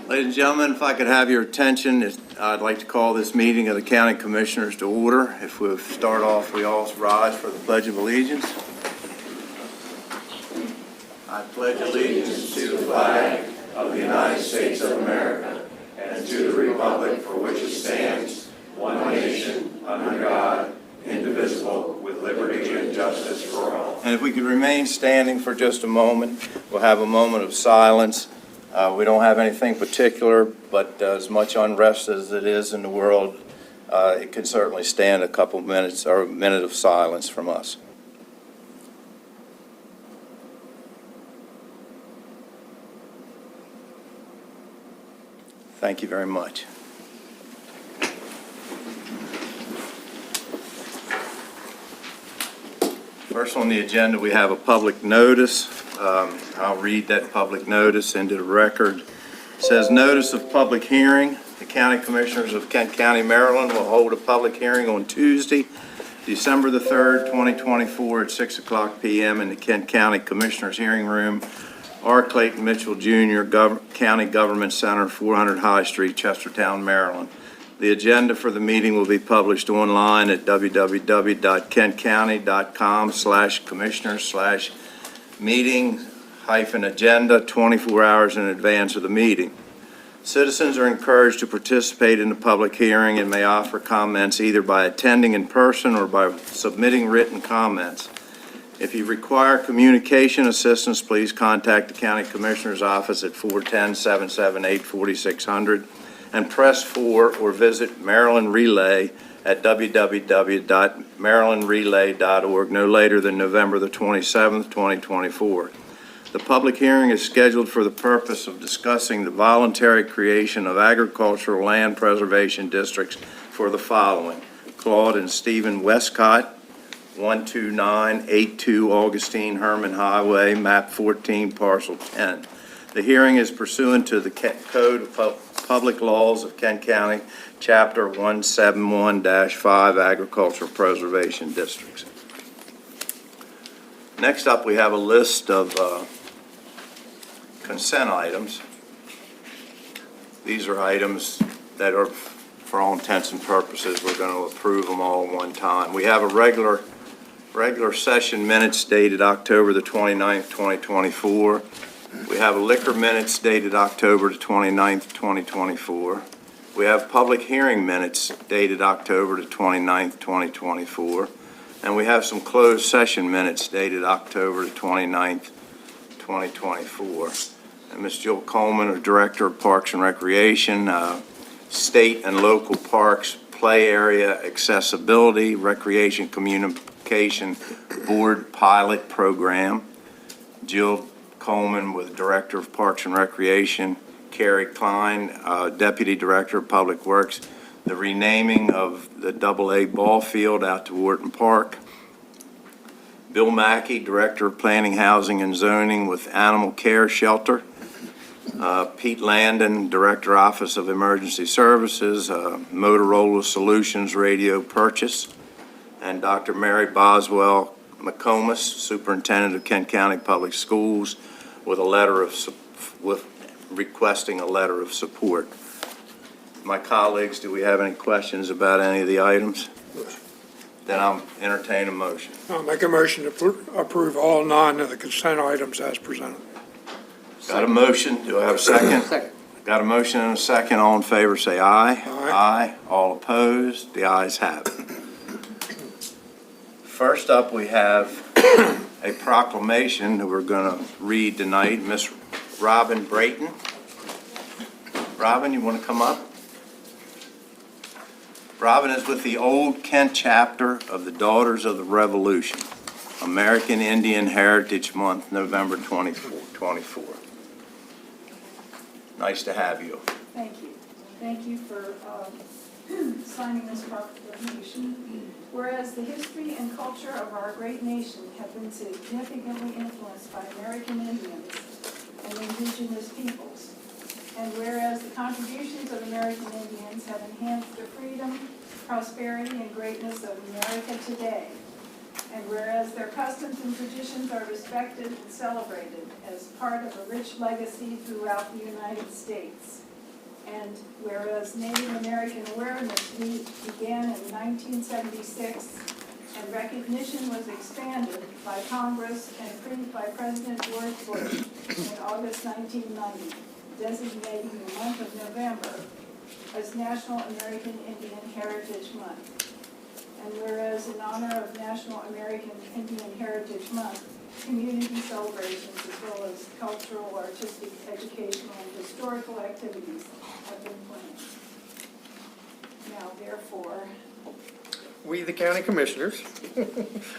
Ladies and gentlemen, if I could have your attention, I'd like to call this meeting of the County Commissioners to order. If we start off, we all rise for the Pledge of Allegiance. I pledge allegiance to the flag of the United States of America and to the republic for which it stands, one nation, under God, indivisible, with liberty and justice for all. And if we could remain standing for just a moment, we'll have a moment of silence. We don't have anything particular, but as much unrest as it is in the world, it could certainly stand a couple minutes or a minute of silence from us. Thank you very much. First on the agenda, we have a public notice. I'll read that public notice into the record. It says, notice of public hearing. The County Commissioners of Kent County, Maryland will hold a public hearing on Tuesday, December the 3rd, 2024 at 6:00 p.m. in the Kent County Commissioners Hearing Room, R. Clayton Mitchell Jr., County Government Center, 400 High Street, Chestertown, Maryland. The agenda for the meeting will be published online at www.kentcounty.com/commissioners/meeting-agenda 24 hours in advance of the meeting. Citizens are encouraged to participate in the public hearing and may offer comments either by attending in person or by submitting written comments. If you require communication assistance, please contact the County Commissioner's Office at 410-778-4600 and press 4 or visit Maryland Relay at www.marylandrelay.org no later than November the 27th, 2024. The public hearing is scheduled for the purpose of discussing the voluntary creation of agricultural land preservation districts for the following: Claude and Stephen Westcott, 12982 Augustine Herman Highway, map 14, parcel 10. The hearing is pursuant to the Code of Public Laws of Kent County, Chapter 171-5, Agricultural Preservation Districts. Next up, we have a list of consent items. These are items that are, for all intents and purposes, we're going to approve them all at one time. We have a regular session minutes dated October the 29th, 2024. We have liquor minutes dated October the 29th, 2024. We have public hearing minutes dated October the 29th, 2024. And we have some closed session minutes dated October the 29th, 2024. And Ms. Jill Coleman, our Director of Parks and Recreation, State and Local Parks, Play Area Accessibility, Recreation Communication Board Pilot Program. Jill Coleman with Director of Parks and Recreation, Carrie Klein, Deputy Director of Public Works, the renaming of the AA ball field out to Wharton Park. Bill Mackey, Director of Planning, Housing, and Zoning with Animal Care Shelter. Pete Landon, Director, Office of Emergency Services, Motorola Solutions Radio Purchase. And Dr. Mary Boswell McComas, Superintendent of Kent County Public Schools, with requesting a letter of support. My colleagues, do we have any questions about any of the items? Then I'll entertain a motion. I'll make a motion to approve all 9 of the consent items as presented. Got a motion? Do I have a second? Second. Got a motion and a second. All in favor say aye. Aye. Aye. All opposed? The ayes have it. First up, we have a proclamation that we're going to read tonight. Miss Robin Brayton. Robin, you want to come up? Robin is with the Old Kent chapter of the Daughters of the Revolution, American Indian Heritage Month, November 24. Nice to have you. Thank you. Thank you for signing this proclamation. Whereas the history and culture of our great nation have been significantly influenced by American Indians and indigenous peoples, and whereas the contributions of American Indians have enhanced the freedom, prosperity, and greatness of America today, and whereas their customs and traditions are respected and celebrated as part of a rich legacy throughout the United States. And whereas Native American Awareness Week began in 1976, and recognition was expanded by Congress and approved by President George Bush in August 1990, designating the month of November as National American Indian Heritage Month. And whereas in honor of National American Indian Heritage Month, community celebrations as well as cultural, artistic, educational, and historical activities have been planned. Now, therefore, We, the County Commissioners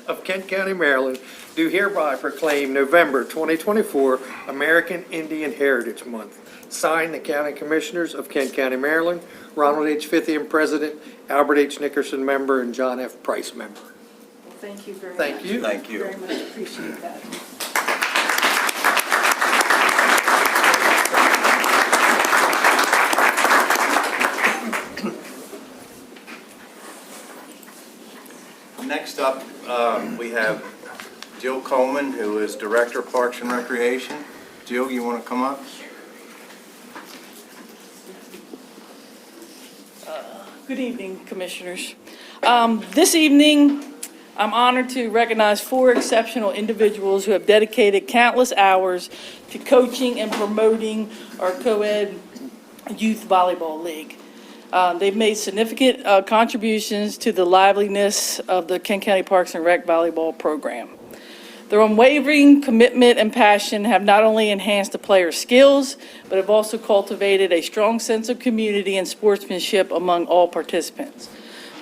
of Kent County, Maryland, do hereby proclaim November 2024 American Indian Heritage Month. Signed, the County Commissioners of Kent County, Maryland, Ronald H. Fithian, President, Albert H. Nickerson, Member, and John F. Price, Member. well, thank you very much. Thank you. Thank you. Very much appreciate that. Next up, we have Jill Coleman, who is Director of Parks and Recreation. Jill, you want to come up? Good evening, Commissioners. This evening, I'm honored to recognize 4 exceptional individuals who have dedicated countless hours to coaching and promoting our co-ed youth volleyball league. They've made significant contributions to the liveliness of the Kent County Parks and Rec volleyball program. Their unwavering commitment and passion have not only enhanced the players' skills, but have also cultivated a strong sense of community and sportsmanship among all participants.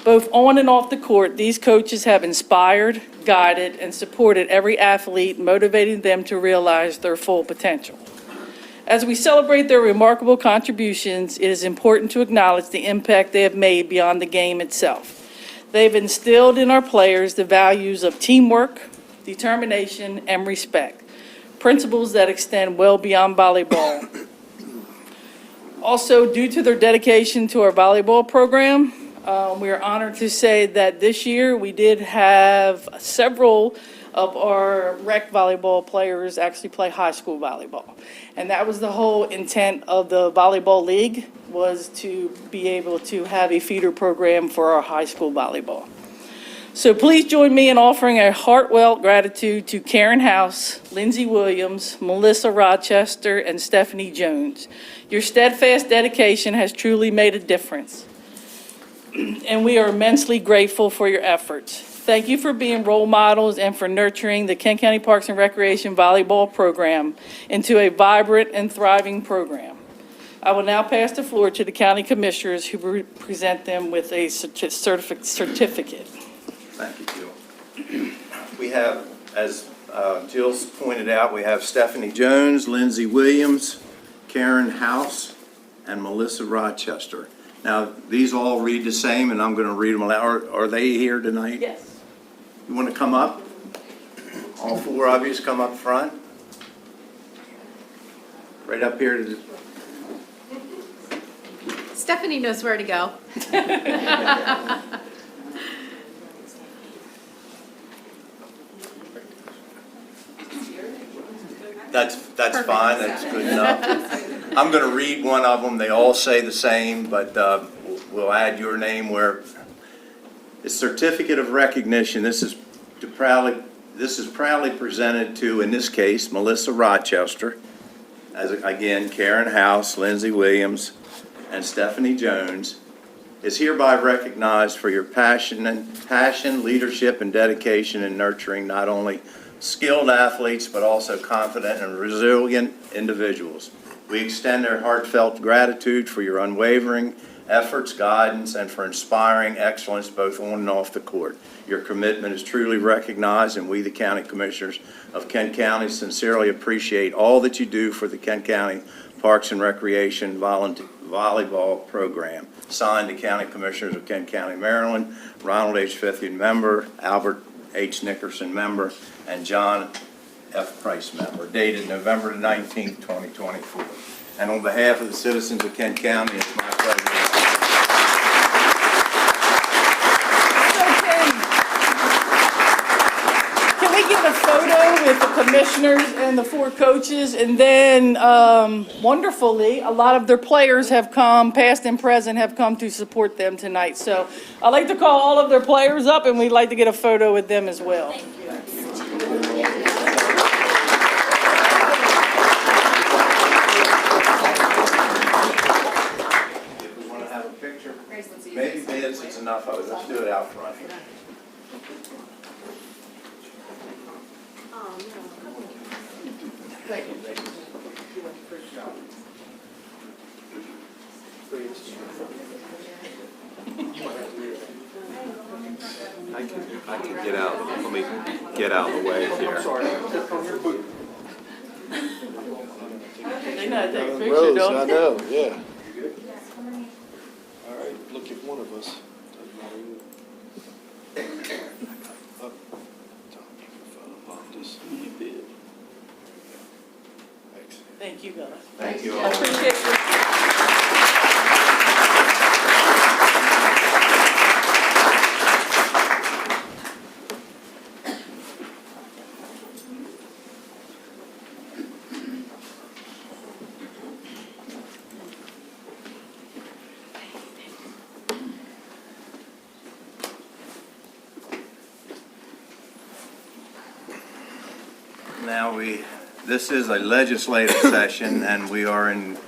Both on and off the court, these coaches have inspired, guided, and supported every athlete, motivating them to realize their full potential. As we celebrate their remarkable contributions, it is important to acknowledge the impact they have made beyond the game itself. They've instilled in our players the values of teamwork, determination, and respect, principles that extend well beyond volleyball. Also, due to their dedication to our volleyball program, we are honored to say that this year we did have several of our rec volleyball players actually play high school volleyball. And that was the whole intent of the volleyball league, was to be able to have a feeder program for our high school volleyball. So please join me in offering a heartfelt gratitude to Karen House, Lindsay Williams, Melissa Rochester, and Stephanie Jones. Your steadfast dedication has truly made a difference, and we are immensely grateful for your efforts. Thank you for being role models and for nurturing the Kent County Parks and Recreation volleyball program into a vibrant and thriving program. I will now pass the floor to the county commissioners, who will present them with a certificate. Thank you, Jill. We have, as Jill's pointed out, we have Stephanie Jones, Lindsay Williams, Karen House, and Melissa Rochester. Now, these all read the same, and I'm going to read them aloud. Are they here tonight? Yes. You want to come up? All 4 of you come up front. Right up here to the... Stephanie knows where to go. That's fine, that's good enough. I'm going to read one of them. They all say the same, but we'll add your name where it's certificate of recognition. This is proudly presented to, in this case, Melissa Rochester, as again, Karen House, Lindsay Williams, and Stephanie Jones, is hereby recognized for your passion, leadership, and dedication in nurturing not only skilled athletes, but also confident and resilient individuals. We extend our heartfelt gratitude for your unwavering efforts, guidance, and for inspiring excellence both on and off the court. Your commitment is truly recognized, and we, the County Commissioners of Kent County, sincerely appreciate all that you do for the Kent County Parks and Recreation volleyball program. Signed, the County Commissioners of Kent County, Maryland, Ronald H. Fithian, Member, Albert H. Nickerson, Member, and John F. Price, Member. Dated November 19th, 2024. And on behalf of the citizens of Kent County, it's my pleasure. Can we get a photo with the commissioners and the 4 coaches. And then wonderfully, a lot of their players have come, past and present, have come to support them tonight. So I'd like to call all of their players up, and we'd like to get a photo with them as well. If we want to have a picture, maybe this is enough of it. Let's do it out front here. I can get out, let me get out of the way here. They know how to take a picture, Rose, don't I they? know, yeah. All right, look at one of us. Doesn't matter who. Up. Tom, you can photobomb this. You did. Excellent. Thank you, guys. Thank you I all. appreciate you. Now this is a legislative session, and we are in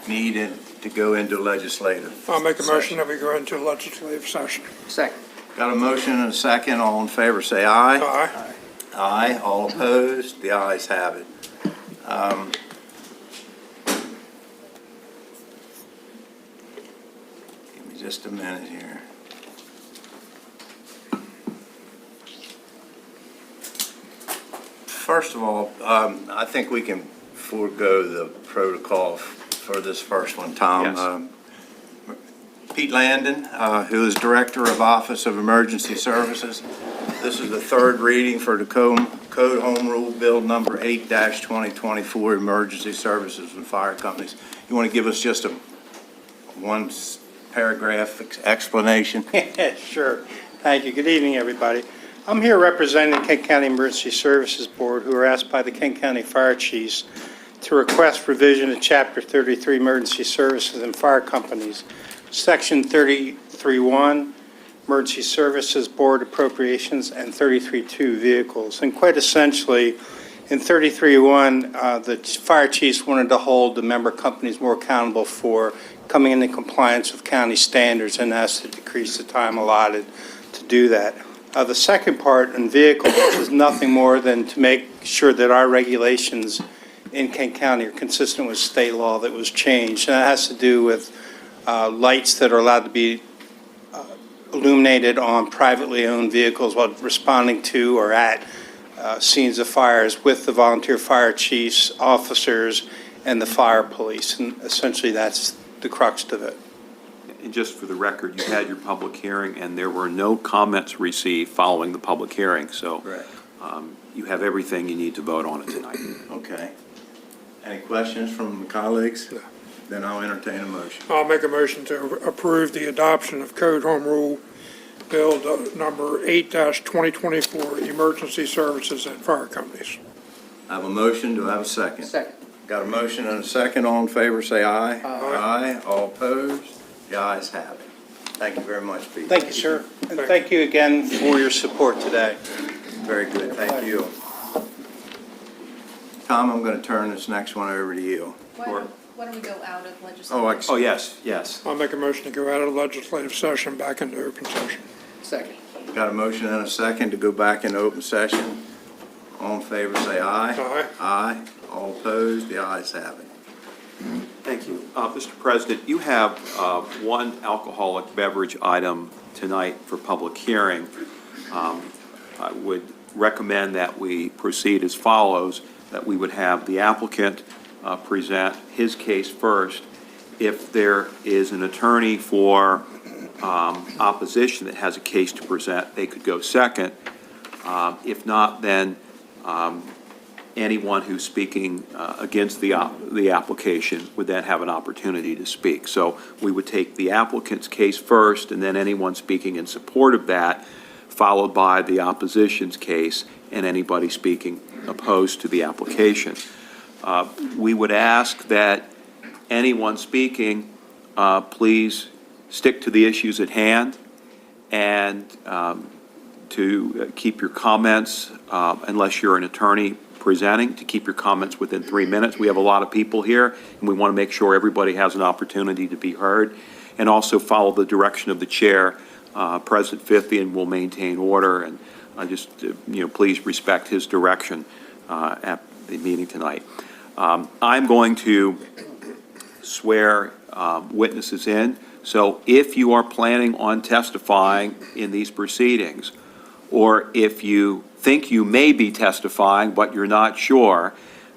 need to go into legislative. I'll make a motion that we go into legislative session. Second. Got a motion and a second. All in favor, say aye. Aye. Aye. All opposed? The ayes have it. Give me just a minute here. First of all, I think we can forego the protocol for this first one, Tom. Yes. Pete Landon, who is Director of Office of Emergency Services. This is the third reading for the Code Home Rule Bill number 8-2024, Emergency Services and Fire Companies. You want to give us just a one paragraph explanation? Sure. Thank you. Good evening, everybody. I'm here representing the Kent County Emergency Services Board, who are asked by the Kent County Fire Chiefs to request revision of Chapter 33 Emergency Services and Fire Companies, Section 33.1 Emergency Services Board Appropriations, and 33.2 Vehicles. And quite essentially, in 33.1, the fire chiefs wanted to hold the member companies more accountable for coming into compliance with county standards, and asked to decrease the time allotted to do that. The second part in vehicles is nothing more than to make sure that our regulations in Kent County are consistent with state law that was changed. And that has to do with lights that are allowed to be illuminated on privately owned vehicles while responding to or at scenes of fires with the volunteer fire chiefs, officers, and the fire police. And essentially, that's the crux of it. And just for the record, you had your public hearing, and there were no comments received following the public hearing, so Correct. You have everything you need to vote on it tonight. Okay. Any questions from the colleagues? Then I'll entertain a motion. I'll make a motion to approve the adoption of Code Home Rule Bill number 8-2024, Emergency Services and Fire Companies. I have a motion. Do I have a second? Second. Got a motion and a second. All in favor, say aye. Aye. All opposed? The ayes have it. Thank you very much, Pete. Thank you, sir. And thank you again for your support today. Very good. Thank you. Tom, I'm going to turn this next one over to you. Why don't we go out of legislative? Oh, yes. I'll make a motion to go out of legislative session back into open session. Second. Got a motion and a second to go back into open session. All in favor, say aye. Aye. Aye. All opposed? The ayes have it. Thank you. Mr. President, you have one alcoholic beverage item tonight for public hearing. I would recommend that we proceed as follows, that we would have the applicant present his case first. If there is an attorney for opposition that has a case to present, they could go second. If not, then anyone who's speaking against the application would then have an opportunity to speak. So we would take the applicant's case first, and then anyone speaking in support of that, followed by the opposition's case and anybody speaking opposed to the application. We would ask that anyone speaking, please stick to the issues at hand and to keep your comments, unless you're an attorney presenting, to keep your comments within 3 minutes. We have a lot of people here, and we want to make sure everybody has an opportunity to be heard, and also follow the direction of the chair. President Fithian will maintain order, and please respect his direction at the meeting tonight. I'm going to swear witnesses in, so if you are planning on testifying in these proceedings, or if you think you may be testifying but you're not sure,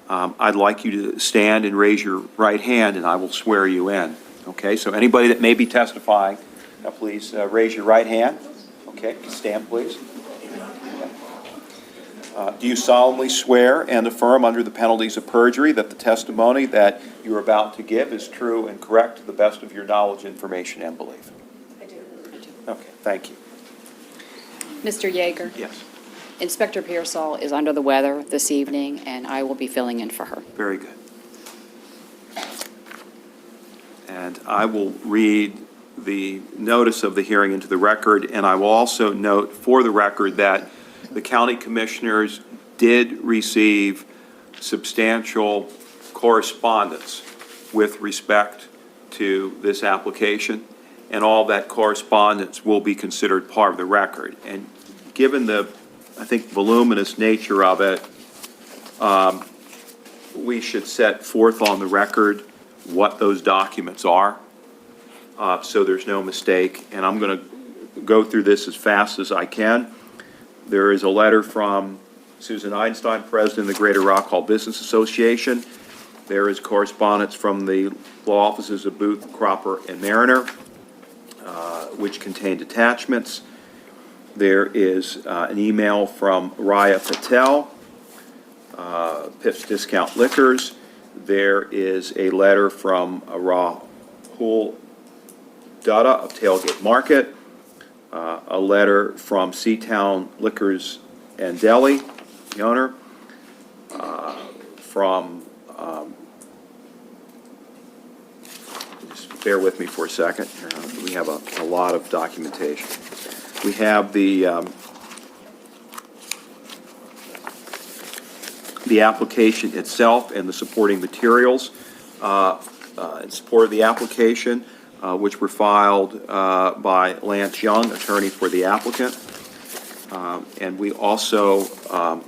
I'd like you to stand and raise your right hand, and I will swear you in. Okay, so anybody that may be testifying, now please raise your right hand. Okay, stand please. Do you solemnly swear and affirm under the penalties of perjury that the testimony that you're about to give is true and correct to the best of your knowledge, information, and belief? I do. Okay, thank you. Mr. Yeager? Yes. Inspector Pearsall is under the weather this evening, and I will be filling in for her. Very good. And I will read the notice of the hearing into the record, and I will also note for the record that the county commissioners did receive substantial correspondence with respect to this application, and all that correspondence will be considered part of the record. And given the, I think, voluminous nature of it, we should set forth on the record what those documents are, so there's no mistake. And I'm going to go through this as fast as I can. There is a letter from Susan Einstein, President of the Greater Rock Hall Business Association. There is correspondence from the law offices of Booth, Cropper, and Mariner, which contained attachments. There is an email from Raya Patel, Pips Discount Liquors. There is a letter from Rahul Dutta of Tailgate Market. A letter from Seatown Liquors and Deli, the owner, just bear with me for a second. We have a lot of documentation. We have the application itself and the supporting materials in support of the application, which were filed by Lance Young, attorney for the applicant. And we also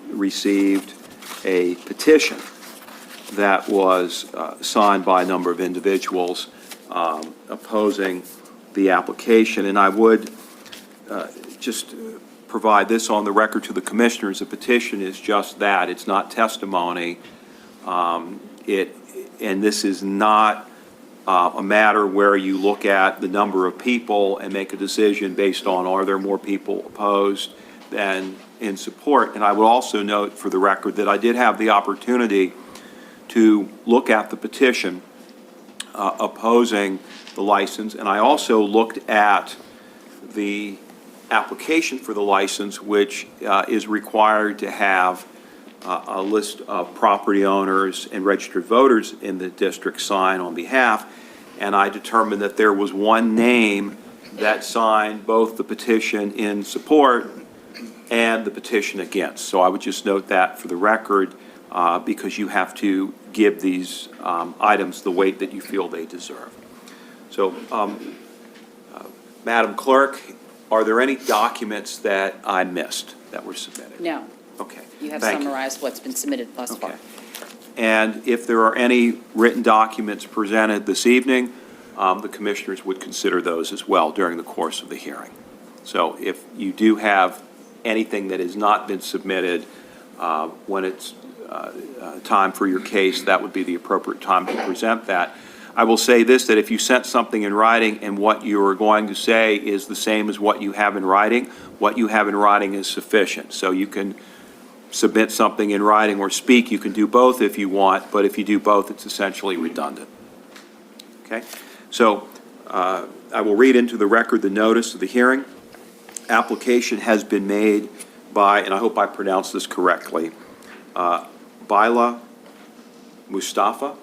received a petition that was signed by a number of individuals opposing the application. And I would just provide this on the record to the commissioners. The petition is just that. It's not testimony. And this is not a matter where you look at the number of people and make a decision based on are there more people opposed than in support. And I would also note for the record that I did have the opportunity to look at the petition opposing the license, and I also looked at the application for the license, which is required to have a list of property owners and registered voters in the district sign on behalf, and I determined that there was one name that signed both the petition in support and the petition against. So I would just note that for the record, because you have to give these items the weight that you feel they deserve. So, Madam Clerk, are there any documents that I missed that were submitted? No. Okay. You have Thank you. summarized what's been submitted thus far. Okay. And if there are any written documents presented this evening, the commissioners would consider those as well during the course of the hearing. So if you do have anything that has not been submitted when it's time for your case, that would be the appropriate time to present that. I will say this, that if you sent something in writing and what you are going to say is the same as what you have in writing, what you have in writing is sufficient. So you can submit something in writing or speak. You can do both if you want, but if you do both, it's essentially redundant. Okay? So I will read into the record the notice of the hearing. application has been made by, and I hope I pronounced this correctly, Baila Mustafa,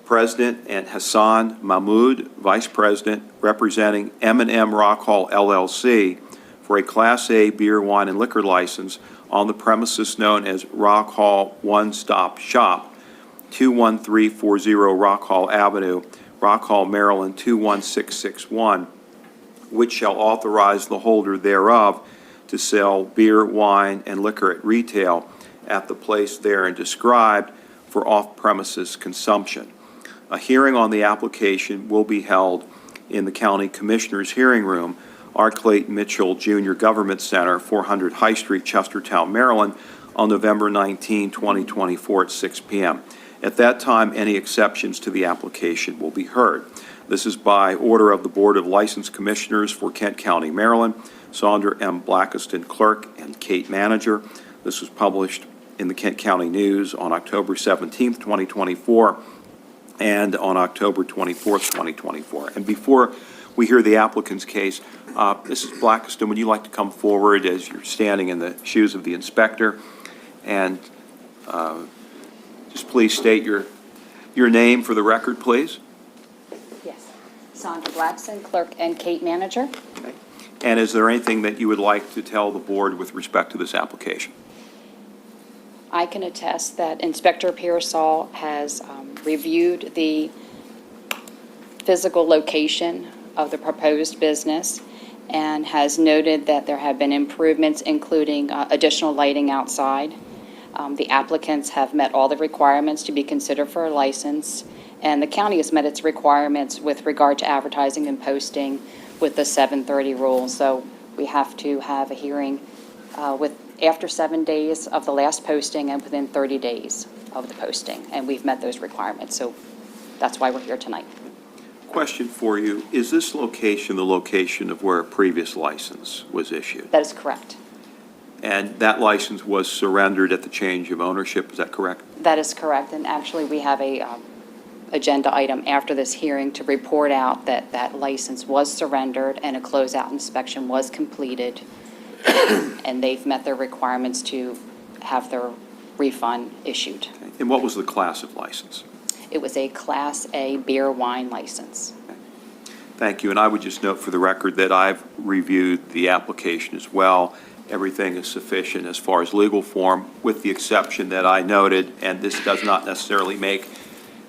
President, and Hassan Mahmoud, Vice President, representing M&M Rock Hall LLC for a Class A beer, wine, and liquor license on the premises known as Rock Hall One Stop Shop, 21340 Rock Hall Avenue, Rock Hall, Maryland 21661, which shall authorize the holder thereof to sell beer, wine, and liquor at retail at the place therein described for off-premises consumption. A hearing on the application will be held in the County Commissioners' Hearing Room, R. Clayton Mitchell Jr. Government Center, 400 High Street, Chestertown, Maryland, on November 19, 2024 at 6 p.m. At that time, any exceptions to the application will be heard. This is by order of the Board of License Commissioners for Kent County, Maryland, Saundra M. Blackiston, Clerk, and Kate Manager. This was published in the Kent County News on October 17, 2024, and on October 24, 2024. And before we hear the applicant's case, Mrs. Blackiston, would you like to come forward as you're standing in the shoes of the inspector? And just please state your name for the record, please. Yes. Sandra Blackson, Clerk and Kate Manager. Okay. And is there anything that you would like to tell the board with respect to this application? I can attest that Inspector Pearsall has reviewed the physical location of the proposed business and has noted that there have been improvements, including additional lighting outside. The applicants have met all the requirements to be considered for a license, and the county has met its requirements with regard to advertising and posting with the 730 rule. So we have to have a hearing after 7 days of the last posting and within 30 days of the posting, and we've met those requirements. So that's why we're here tonight. Question for you. Is this location the location of where a previous license was issued? That is correct. And that license was surrendered at the change of ownership, is that correct? That is correct, and actually we have a agenda item after this hearing to report out that that license was surrendered and a closeout inspection was completed, and they've met their requirements to have their refund issued. Okay. And what was the class of license? It was a Class A beer wine license. Thank you. And I would just note for the record that I've reviewed the application as well. Everything is sufficient as far as legal form, with the exception that I noted, and this does not necessarily make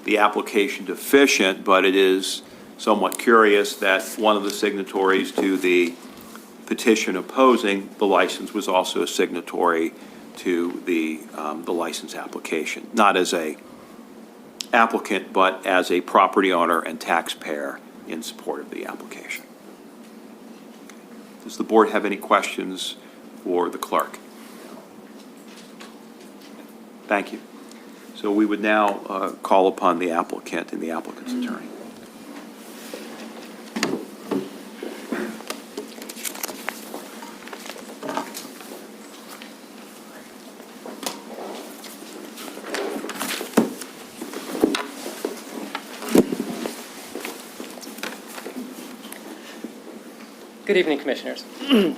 the application deficient, but it is somewhat curious that one of the signatories to the petition opposing the license was also a signatory to the license application, not as a applicant, but as a property owner and taxpayer in support of the application. Does the board have any questions for the clerk? Thank you. So we would now call upon the applicant and the applicant's attorney. Good evening, Commissioners.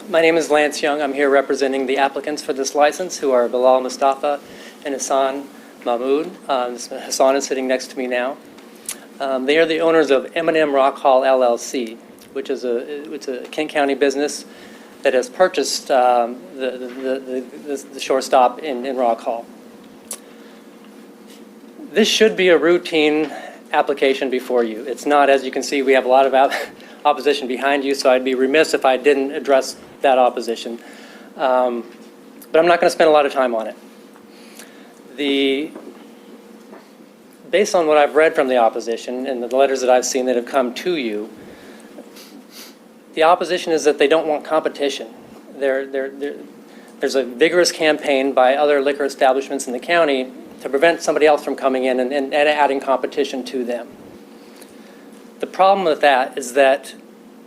My name is Lance Young. I'm here representing the applicants for this license, who are Bilal Mustafa and Hassan Mahmoud. Hassan is sitting next to me now. They are the owners of M&M Rock Hall LLC, which is a Kent County business that has purchased the shortstop in Rock Hall. This should be a routine application before you. It's not. As you can see, we have a lot of opposition behind you, so I'd be remiss if I didn't address that opposition. But I'm not going to spend a lot of time on it. Based on what I've read from the opposition and the letters that I've seen that have come to you, the opposition is that they don't want competition. There's a vigorous campaign by other liquor establishments in the county to prevent somebody else from coming in and adding competition to them. The problem with that is that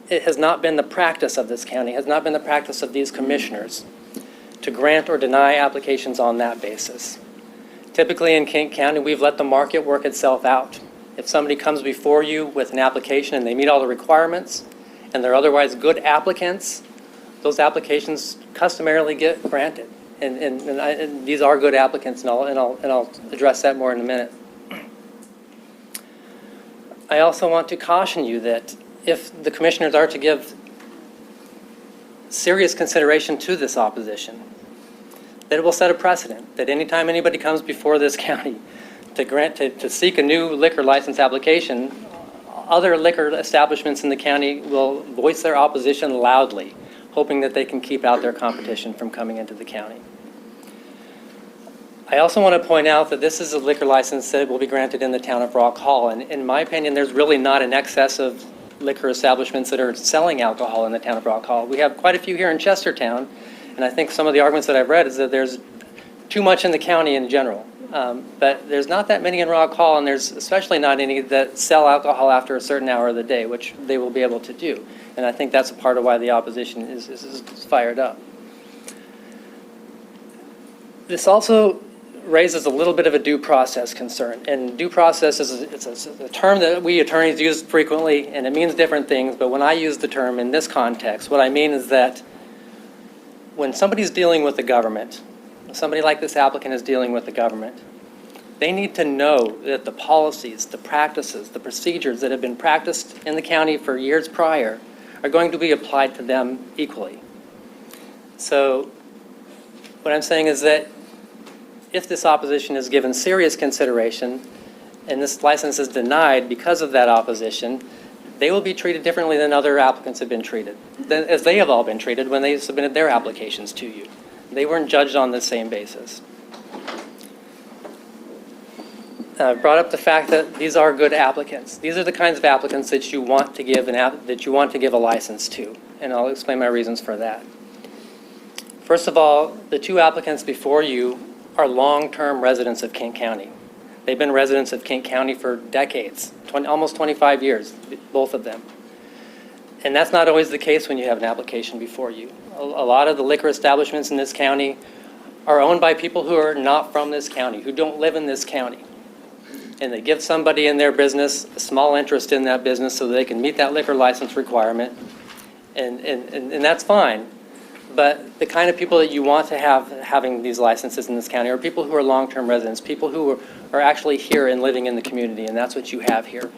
it has not been the practice of this county, has not been the practice of these commissioners to grant or deny applications on that basis. Typically in Kent County, we've let the market work itself out. If somebody comes before you with an application and they meet all the requirements and they're otherwise good applicants, those applications customarily get granted. And these are good applicants, and I'll address that more in a minute. I also want to caution you that if the commissioners are to give serious consideration to this opposition, that it will set a precedent, that anytime anybody comes before this county to seek a new liquor license application, other liquor establishments in the county will voice their opposition loudly, hoping that they can keep out their competition from coming into the county. I also want to point out that this is a liquor license that will be granted in the town of Rock Hall, and in my opinion, there's really not an excess of liquor establishments that are selling alcohol in the town of Rock Hall. We have quite a few here in Chestertown, and I think some of the arguments that I've read is that there's too much in the county in general. But there's not that many in Rock Hall, and there's especially not any that sell alcohol after a certain hour of the day, which they will be able to do. And I think that's a part of why the opposition is fired up. This also raises a little bit of a due process concern. And due process is a term that we attorneys use frequently, and it means different things. But when I use the term in this context, what I mean is that when somebody's dealing with the government, somebody like this applicant is dealing with the government, they need to know that the policies, the practices, the procedures that have been practiced in the county for years prior are going to be applied to them equally. So what I'm saying is that if this opposition is given serious consideration and this license is denied because of that opposition, they will be treated differently than other applicants have been treated, as they have all been treated when they submitted their applications to you. They weren't judged on the same basis. I brought up the fact that these are good applicants. These are the kinds of applicants that you want to give a license to, and I'll explain my reasons for that. First of all, the two applicants before you are long-term residents of Kent County. They've been residents of Kent County for decades, almost 25 years, both of them. And that's not always the case when you have an application before you. A lot of the liquor establishments in this county are owned by people who are not from this county, who don't live in this county. And they give somebody in their business a small interest in that business so that they can meet that liquor license requirement. And that's fine. But the kind of people that you want to have having these licenses in this county are people who are long-term residents, people who are actually here and living in the community, and that's what you have here.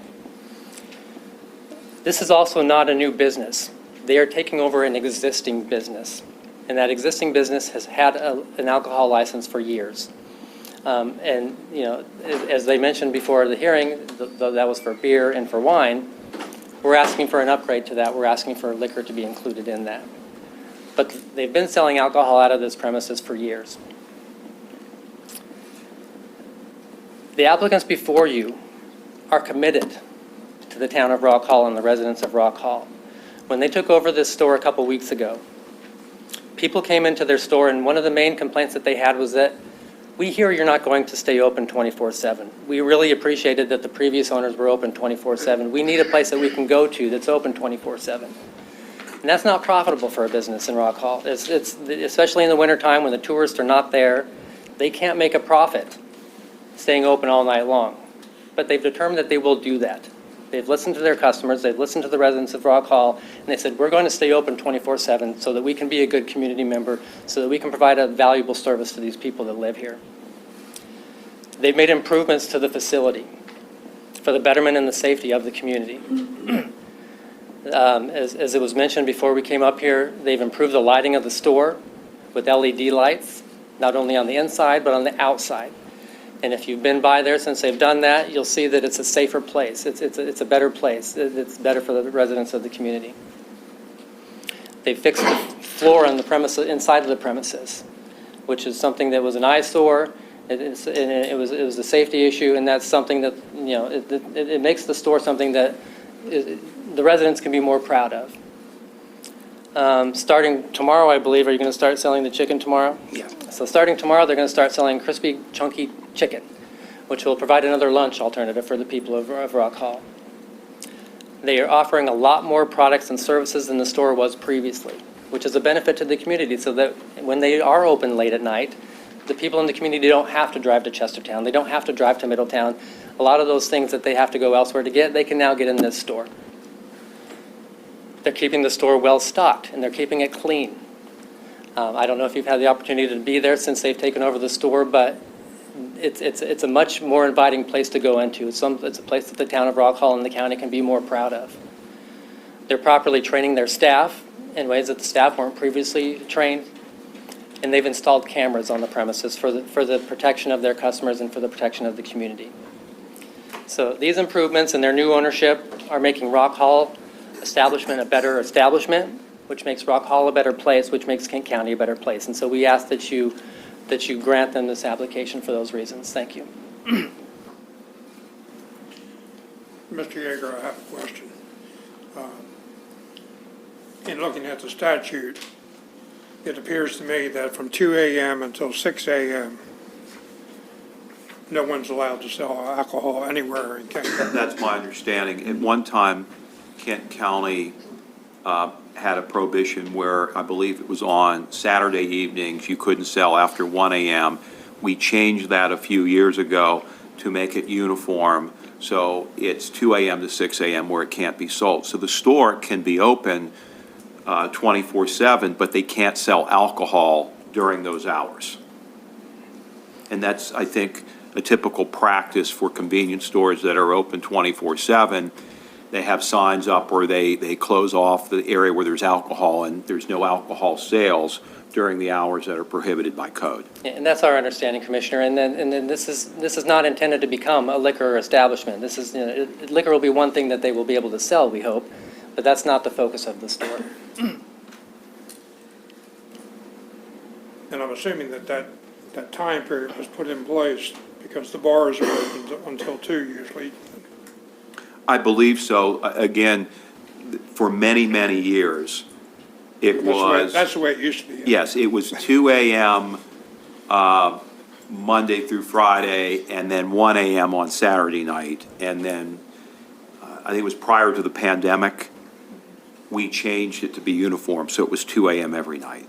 This is also not a new business. They are taking over an existing business, and that existing business has had an alcohol license for years. And, you know, as they mentioned before the hearing, that was for beer and for wine. We're asking for an upgrade to that. We're asking for liquor to be included in that. But they've been selling alcohol out of this premises for years. The applicants before you are committed to the town of Rock Hall and the residents of Rock Hall. When they took over this store a couple weeks ago, people came into their store, and one of the main complaints that they had was that we hear you're not going to stay open 24/7. We really appreciated that the previous owners were open 24/7. We need a place that we can go to that's open 24/7. And that's not profitable for a business in Rock Hall. It's especially in the wintertime when the tourists are not there. They can't make a profit staying open all night long. But they've determined that they will do that. They've listened to their customers, they've listened to the residents of Rock Hall, and they said, we're going to stay open 24/7 so that we can be a good community member, so that we can provide a valuable service to these people that live here. They've made improvements to the facility for the betterment and the safety of the community. As it was mentioned before we came up here, they've improved the lighting of the store with LED lights, not only on the inside, but on the outside. And if you've been by there since they've done that, you'll see that it's a safer place. It's a better place. It's better for the residents of the community. They fixed the floor on the premises, inside of the premises, which is something that was an eyesore. It was a safety issue, and that's something that, you know, it makes the store something that the residents can be more proud of. Starting tomorrow, I believe, are you going to start selling the chicken tomorrow? Yeah. So starting tomorrow, they're going to start selling crispy, chunky chicken, which will provide another lunch alternative for the people of Rock Hall. They are offering a lot more products and services than the store was previously, which is a benefit to the community, so that when they are open late at night, the people in the community don't have to drive to Chestertown. They don't have to drive to Middletown. A lot of those things that they have to go elsewhere to get, they can now get in this store. They're keeping the store well-stocked, and they're keeping it clean. I don't know if you've had the opportunity to be there since they've taken over the store, but it's a much more inviting place to go into. It's a place that the town of Rock Hall and the county can be more proud of. They're properly training their staff in ways that the staff weren't previously trained, and they've installed cameras on the premises for the protection of their customers and for the protection of the community. So these improvements and their new ownership are making Rock Hall establishment a better establishment, which makes Rock Hall a better place, which makes Kent County a better place. And so we ask that you grant them this application for those reasons. Thank you. Mr. Yeager, I have a question. In looking at the statute, it appears to me that from 2 a.m. until 6 a.m., no one's allowed to sell alcohol anywhere in Kent. That's my understanding. At one time, Kent County had a prohibition where I believe it was on Saturday evenings, you couldn't sell after 1 a.m. We changed that a few years ago to make it uniform, so it's 2 a.m. to 6 a.m. where it can't be sold. So the store can be open 24/7, but they can't sell alcohol during those hours. And that's, I think, a typical practice for convenience stores that are open 24/7. They have signs up where they close off the area where there's alcohol, and there's no alcohol sales during the hours that are prohibited by code. Yeah, and that's our understanding, Commissioner. And then this is not intended to become a liquor establishment. This is, liquor will be one thing that they will be able to sell, we hope, but that's not the focus of the store. And I'm assuming that time period was put in place because the bars are open until 2 usually. I believe so. Again, for many, many years, it was. That's the way it used to be. Yes, it was 2 a.m. Monday through Friday, and then 1 a.m. on Saturday night. And then, I think it was prior to the pandemic, we changed it to be uniform, so it was 2 a.m. every night.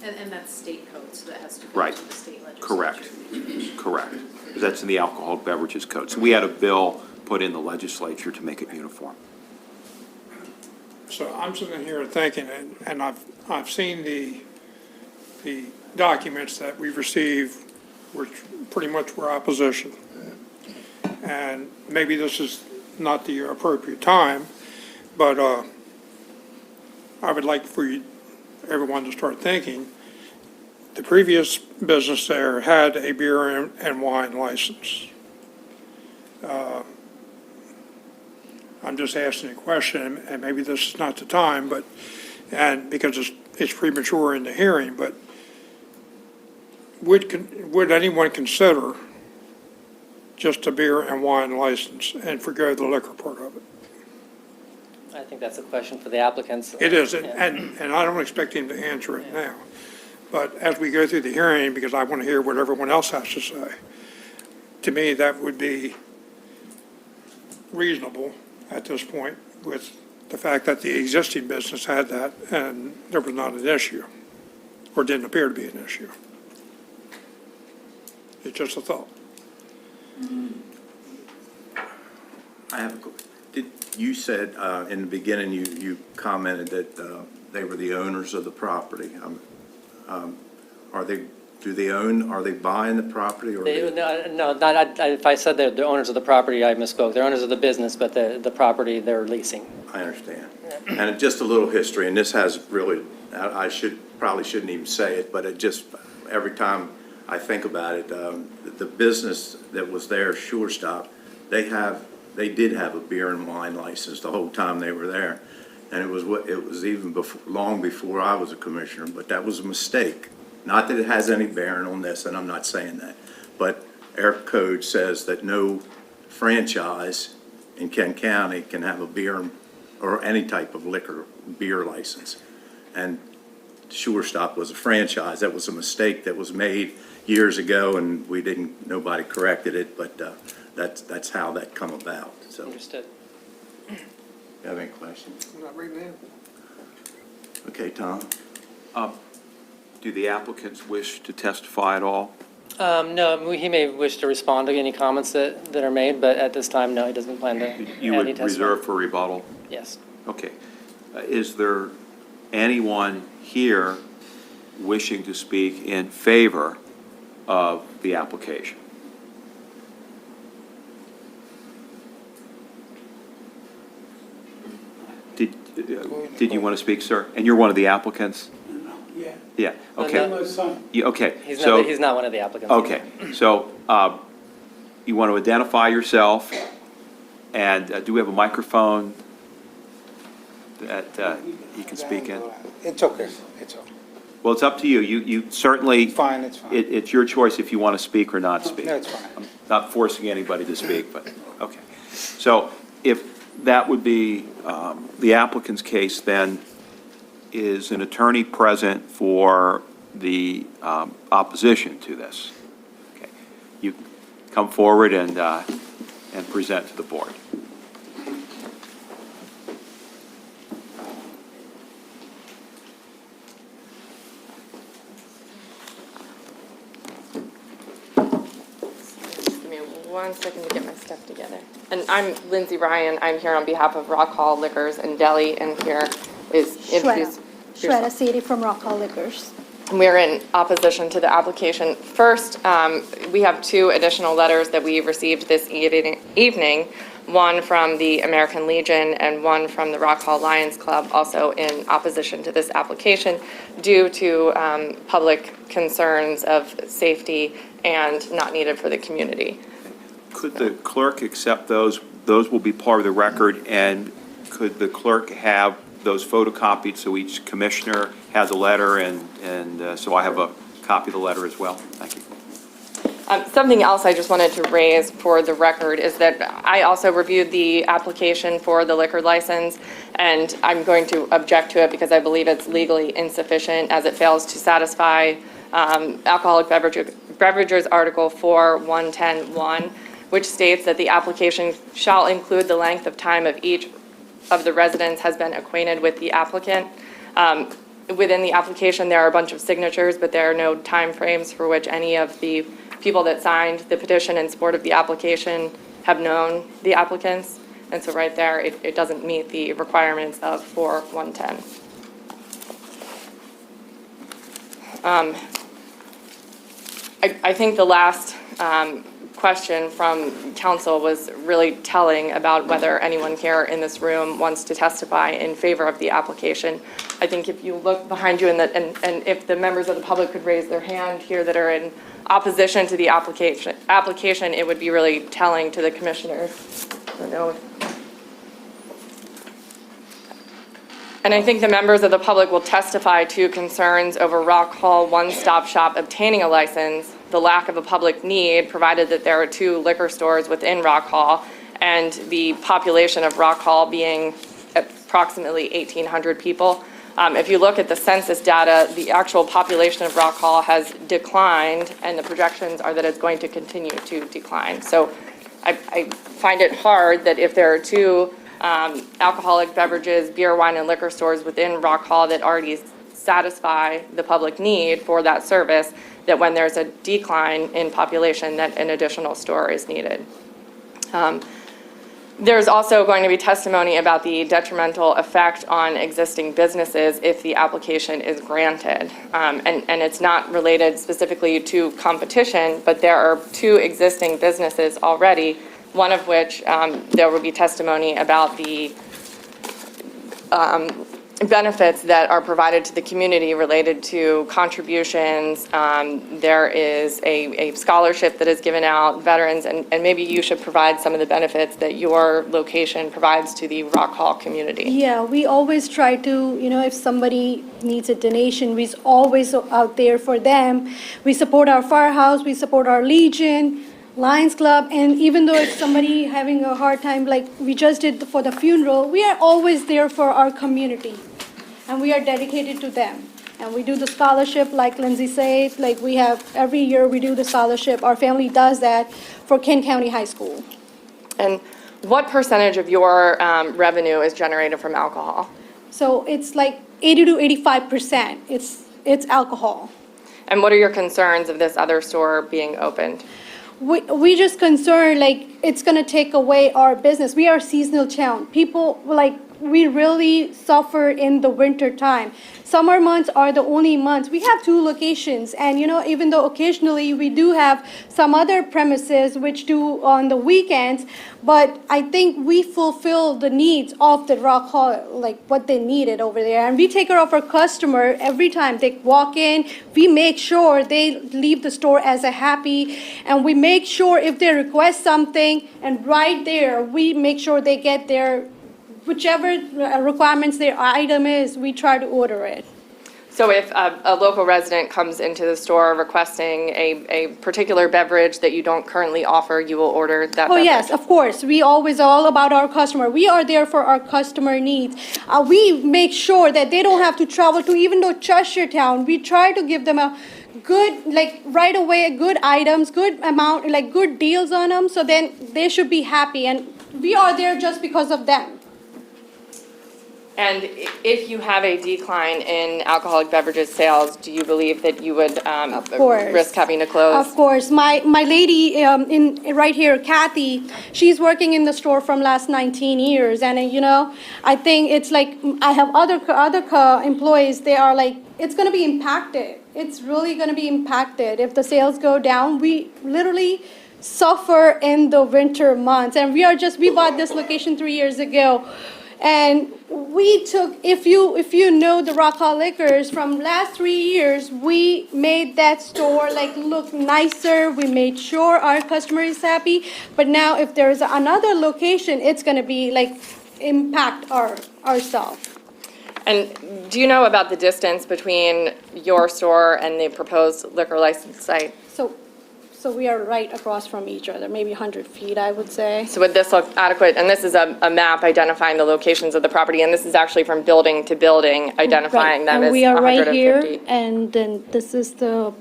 And that's state code, so that has to go Right. to the state legislature. Correct. That's in the alcoholic beverages code. So we had a bill put in the legislature to make it uniform. So I'm sitting here thinking, and I've seen the documents that we've received, which pretty much were opposition. And maybe this is not the appropriate time, but I would like for everyone to start thinking. The previous business there had a beer and wine license. I'm just asking a question, and maybe this is not the time, and because it's premature in the hearing, but would anyone consider just a beer and wine license and forgo the liquor part of it? I think that's a question for the applicants. It is, Yeah. and I don't expect him to answer it now. But as we go through the hearing, because I want to hear what everyone else has to say, to me, that would be reasonable at this point with the fact that the existing business had that and there was not an issue, or didn't appear to be an issue. It's just a thought. You said in the beginning, you commented that they were the owners of the property. Are they buying the property or? If I said they're the owners of the property, I misspoke. They're owners of the business, but the property they're leasing. I understand. And just a little history, and this has really, I probably shouldn't even say it, but it just, every time I think about it, the business that was there, Sure Stop, they did have a beer and wine license the whole time they were there. And it was even long before I was a commissioner, but that was a mistake. Not that it has any bearing on this, and I'm not saying that, but our code says that no franchise in Kent County can have a beer or any type of liquor beer license. And Sure Stop was a franchise. That was a mistake that was made years ago, and nobody corrected it, but that's how that come about, so. Understood. You have any questions? Not right now. Okay, Tom? Do the applicants wish to testify at all? No, he may wish to respond to any comments that are made, but at this time, no, he doesn't plan to add You any would testimony. reserve for rebuttal? Yes. Okay. Is there anyone here wishing to speak in favor of the application? Did you want to speak, sir? And you're one of the applicants? Yeah. Yeah, okay. My son. Okay, He's so, not one of the applicants. okay, so you want to identify yourself, and do we have a microphone that he can speak in? It's okay, it's okay. Well, it's up to you. You certainly, Fine, it's fine. it's your choice if you want to speak or not speak. No, it's fine. I'm not forcing anybody to speak, but, okay. So if that would be the applicant's case, then is an attorney present for the opposition to this? Okay. You come forward and present to the board. Give me 1 second to get my stuff together. And I'm Lindsay Ryan. I'm here on behalf of Rock Hall Liquors and Deli, and here is introduce Shweta Sethi from Rock Hall Liquors. We're in opposition to the application. First, we have 2 additional letters that we received this evening, one from the American Legion and one from the Rock Hall Lions Club, also in opposition to this application due to public concerns of safety and not needed for the community. Could the clerk accept those? Those will be part of the record, and could the clerk have those photocopied so each commissioner has a letter, and so I have a copy of the letter as well? Thank you. Something else I just wanted to raise for the record is that I also reviewed the application for the liquor license, and I'm going to object to it because I believe it's legally insufficient as it fails to satisfy Alcoholic Beverages Article 4:110(1), which states that the application shall include the length of time of each of the residents has been acquainted with the applicant. Within the application, there are a bunch of signatures, but there are no timeframes for which any of the people that signed the petition in support of the application have known the applicants. And so right there, it doesn't meet the requirements of 4:110. I think the last question from council was really telling about whether anyone here in this room wants to testify in favor of the application. I think if you look behind you and if the members of the public could raise their hand here that are in opposition to the application, it would be really telling to the commissioners. I don't know. And I think the members of the public will testify to concerns over Rock Hall One-Stop Shop obtaining a license, the lack of a public need, provided that there are 2 liquor stores within Rock Hall, and the population of Rock Hall being approximately 1,800 people. If you look at the census data, the actual population of Rock Hall has declined, and the projections are that it's going to continue to decline. So I find it hard that if there are 2 alcoholic beverages, beer, wine, and liquor stores within Rock Hall that already satisfy the public need for that service, that when there's a decline in population, that an additional store is needed. There's also going to be testimony about the detrimental effect on existing businesses if the application is granted. And it's not related specifically to competition, but there are 2 existing businesses already, one of which there will be testimony about the benefits that are provided to the community related to contributions. There is a scholarship that is given out, veterans, and maybe you should provide some of the benefits that your location provides to the Rock Hall community. Yeah, we always try to, if somebody needs a donation, we're always out there for them. We support our firehouse, we support our Legion, Lions Club, and even though if somebody having a hard time, like we just did for the funeral, we are always there for our community, and we are dedicated to them. And we do the scholarship, like Lindsay said, like we have, every year we do the scholarship. Our family does that for Kent County High School. And what percentage of your revenue is generated from alcohol? So it's like 80 to 85%, it's alcohol. And what are your concerns of this other store being opened? We just concerned, like, it's gonna take away our business. We are a seasonal town. People, like, we really suffer in the winter time. Summer months are the only months. We have 2 locations, and even though occasionally we do have some other premises which do on the weekends, but I think we fulfill the needs of the Rock Hall, like what they needed over there. And we take care of our customer every time they walk in. We make sure they leave the store as a happy, and we make sure if they request something, and right there, we make sure they get their whichever requirements their item is, we try to order it. So if a local resident comes into the store requesting a particular beverage that you don't currently offer, you will order that Oh, beverage? yes, of course. We always all about our customer. We are there for our customer needs. We make sure that they don't have to travel to even though Chestertown. We try to give them a good, like right away, good items, good amount, like good deals on them. So then they should be happy. And we are there just because of them. And if you have a decline in alcoholic beverages sales, do you believe that you would course. risk having to close? Of course, my lady right here, Kathy, she's working in the store from last 19 years, and I think it's like I have other employees. They are like, it's going to be impacted. It's really going to be impacted if the sales go down. We literally suffer in the winter months, and we bought this location 3 years ago. And we took, if you know the Rock Hall Liquors, from last 3 years, we made that store like look nicer. We made sure our customer is happy. But now if there is another location, it's going to be like impact ourselves. And do you know about the distance between your store and the proposed liquor license site? So we are right across from each other, maybe 100 feet, I would say. So would this look adequate? And this is a map identifying the locations of the property, and this is actually from building to building, identifying them as 150. And we are right here, and then this is the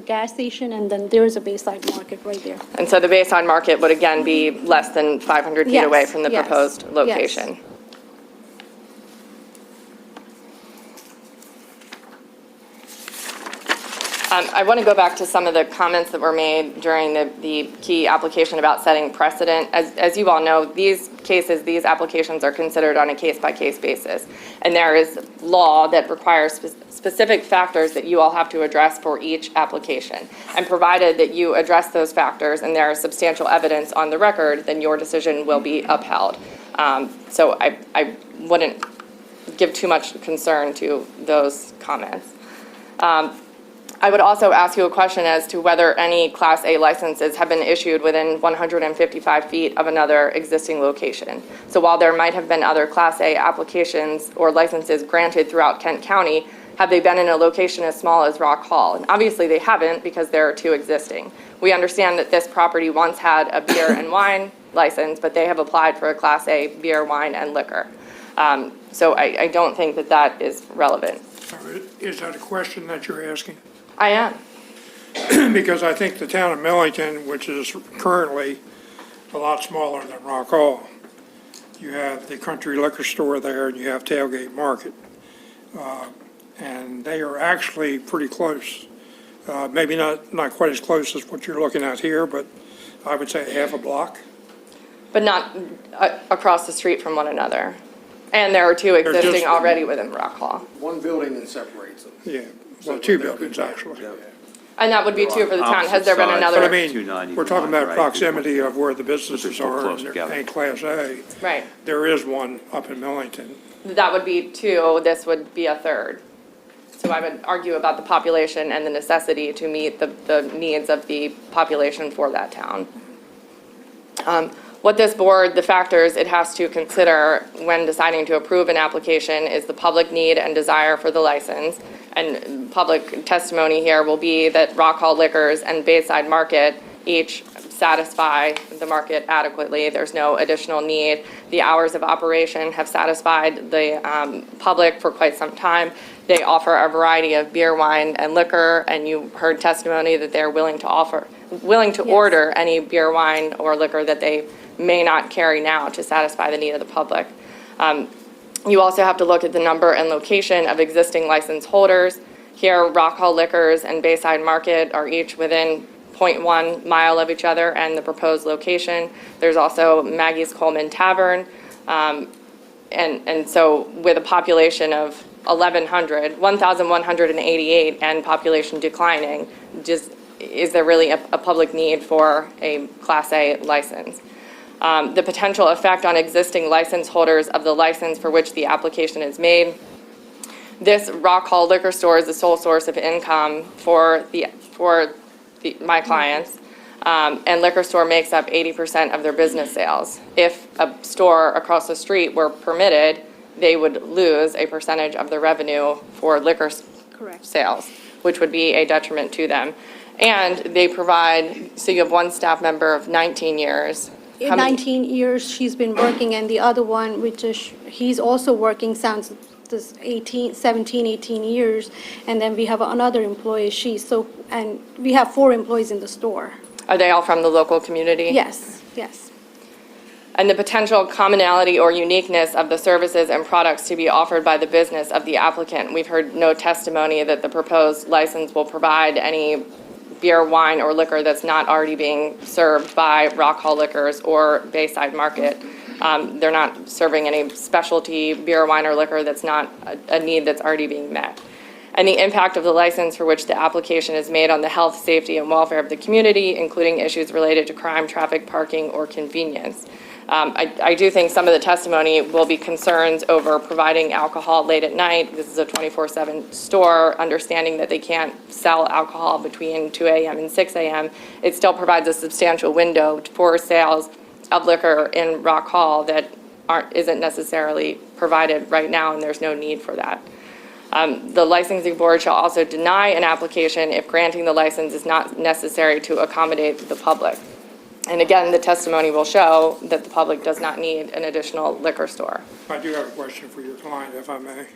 gas station, and then there is a Bayside Market right there. And so the Bayside Market would again be less than 500 feet Yes, away from the yes, proposed yes. location. I want to go back to some of the comments that were made during the key application about setting precedent. As you all know, these applications are considered on a case-by-case basis. And there is law that requires specific factors that you all have to address for each application. And provided that you address those factors and there is substantial evidence on the record, then your decision will be upheld. So I wouldn't give too much concern to those comments. I would also ask you a question as to whether any Class A licenses have been issued within 155 feet of another existing location. So while there might have been other Class A applications or licenses granted throughout Kent County, have they been in a location as small as Rock Hall? And obviously they haven't, because there are 2 existing. We understand that this property once had a beer and wine license, but they have applied for a Class A beer, wine, and liquor. So I don't think that is relevant. Is that a question that you're asking? I am. Because I think the town of Millington, which is currently a lot smaller than Rock Hall, you have the country liquor store there, and you have Tailgate Market. And they are actually pretty close. Maybe not quite as close as what you're looking at here, but I would say half a block. But not across the street from one another. And there are 2 existing just- already within Rock Hall. One building that separates them. Yeah, well, 2 buildings, actually. And that would be 2 for the town. Has there been Opposite another? But I sides. mean, 290 we're talking about right? proximity of where the businesses so are, close and together. they're in Class A. Right. There is one up in Millington. That would be 2. This would be a third. So I would argue about the population and the necessity to meet the needs of the population for that town. What this board, the factors it has to consider when deciding to approve an application is the public need and desire for the license. And public testimony here will be that Rock Hall Liquors and Bayside Market each satisfy the market adequately. There's no additional need. The hours of operation have satisfied the public for quite some time. They offer a variety of beer, wine, and liquor, and you heard testimony that they're willing to order any beer, wine, or liquor that they may not carry now to satisfy the need of the public. You also have to look at the number and location of existing license holders. Here, Rock Hall Liquors and Bayside Market are each within 0.1 mile of each other and the proposed location. There's also Maggie's Coleman Tavern. And so with a population of 1,188 and population declining, just, is there really a public need for a Class A license? The potential effect on existing license holders of the license for which the application is made. This Rock Hall liquor store is the sole source of income for my clients. And liquor store makes up 80% of their business sales. If a store across the street were permitted, they would lose a percentage of the revenue for liquor sales, which would be a detriment to them. And they provide, so you have one staff member of 19 years. In How many- 19 years she's been working, and the other one, which is, he's also working, sounds this 17, 18 years. And then we have another employee, and we have 4 employees in the store. Are they all from the local community? Yes, yes. And the potential commonality or uniqueness of the services and products to be offered by the business of the applicant. We've heard no testimony that the proposed license will provide any beer, wine, or liquor that's not already being served by Rock Hall Liquors or Bayside Market. They're not serving any specialty beer, wine, or liquor that's not a need that's already being met. And the impact of the license for which the application is made on the health, safety, and welfare of the community, including issues related to crime, traffic, parking, or convenience. I do think some of the testimony will be concerns over providing alcohol late at night. This is a 24/7 store, understanding that they can't sell alcohol between 2 a.m. and 6 a.m. It still provides a substantial window for sales of liquor in Rock Hall that isn't necessarily provided right now, and there's no need for that. The licensing board shall also deny an application if granting the license is not necessary to accommodate the public. And again, the testimony will show that the public does not need an additional liquor store. I do have a question for your client, if I may.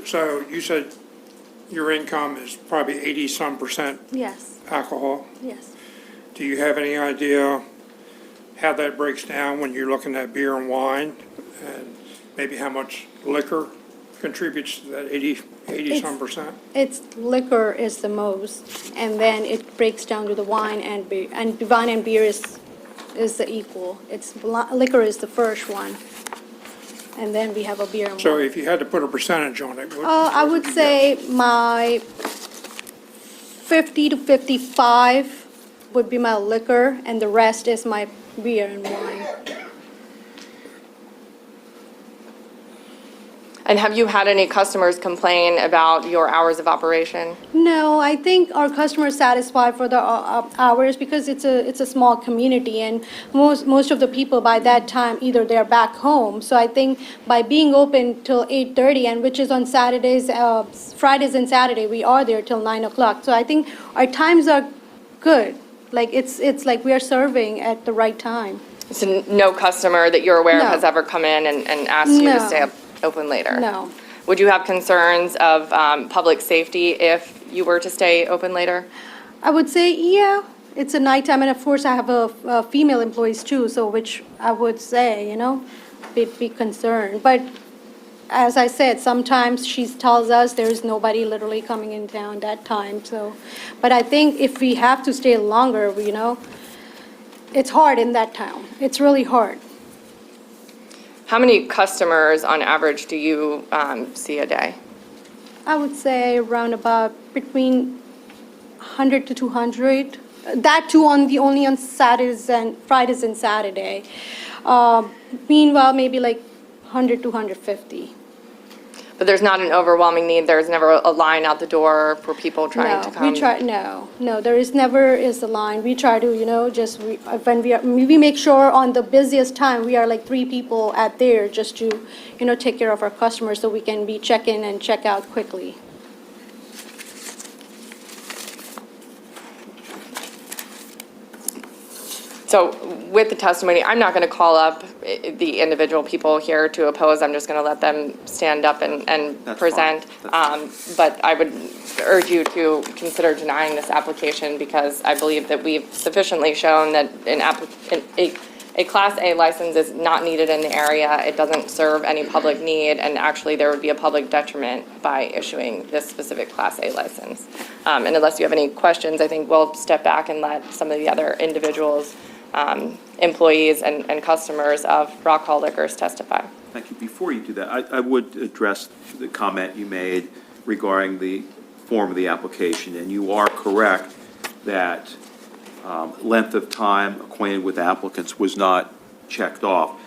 So you said your income is probably 80-some% Yes, alcohol. yes. Do you have any idea how that breaks down when you're looking at beer and wine? And maybe how much liquor contributes to that 80-some%? It's liquor is the most, and then it breaks down to the wine and beer, and wine and beer is the equal. Liquor is the first one, and then we have a beer and wine. So if you had to put a percentage on it, I would say my 50 to 55 would be my liquor, and the rest is my beer and wine. And have you had any customers complain about your hours of operation? No, I think our customers are satisfied for the hours because it's a small community, and most of the people by that time, either they're back home. So I think by being open till 8:30, and which is on Saturdays, Fridays and Saturday, we are there till 9 o'clock. So I think our times are good. Like it's like we are serving at the right time. So no customer that you're aware of No. has ever come in and asked you to No. stay open later? No. Would you have concerns of public safety if you were to stay open later? I would say, yeah, it's a nighttime, and of course, I have a female employees too, so which I would say, be concerned. But as I said, sometimes she tells us there's nobody literally coming in town that time, so. But I think if we have to stay longer, it's hard in that town. It's really hard. How many customers on average do you see a day? I would say around about between 100 to 200. That too only on Saturdays and Fridays and Saturday. Meanwhile, maybe like 100 to 150. But there's not an overwhelming need, there's never a line out the door for people trying to come? No, there is never is a line. We try to, when we make sure on the busiest time, we are like 3 people at there just to, take care of our customers so we can be check in and check out quickly. So with the testimony, I'm not going to call up the individual people here to oppose. I'm just going to let them stand up and That's present. fine. But I would urge you to consider denying this application because I believe that we've sufficiently shown that a Class A license is not needed in the area. It doesn't serve any public need, and actually there would be a public detriment by issuing this specific Class A license. And unless you have any questions, I think we'll step back and let some of the other individuals employees and customers of Rock Hall Liquors testify. Thank you. Before you do that, I would address the comment you made regarding the form of the application, and you are correct that length of time acquainted with applicants was not checked off.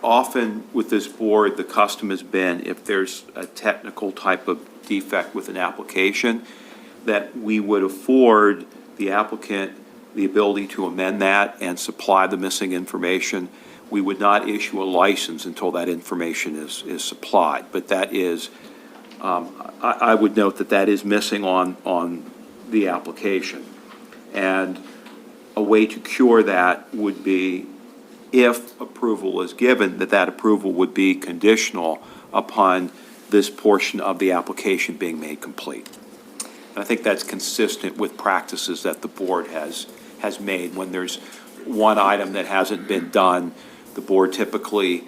Often with this board, the custom has been, if there's a technical type of defect with an application, that we would afford the applicant the ability to amend that and supply the missing information. We would not issue a license until that information is supplied. But that is, I would note that that is missing on the application. And a way to cure that would be, if approval is given, that approval would be conditional upon this portion of the application being made complete. And I think that's consistent with practices that the board has made. When there's one item that hasn't been done, the board typically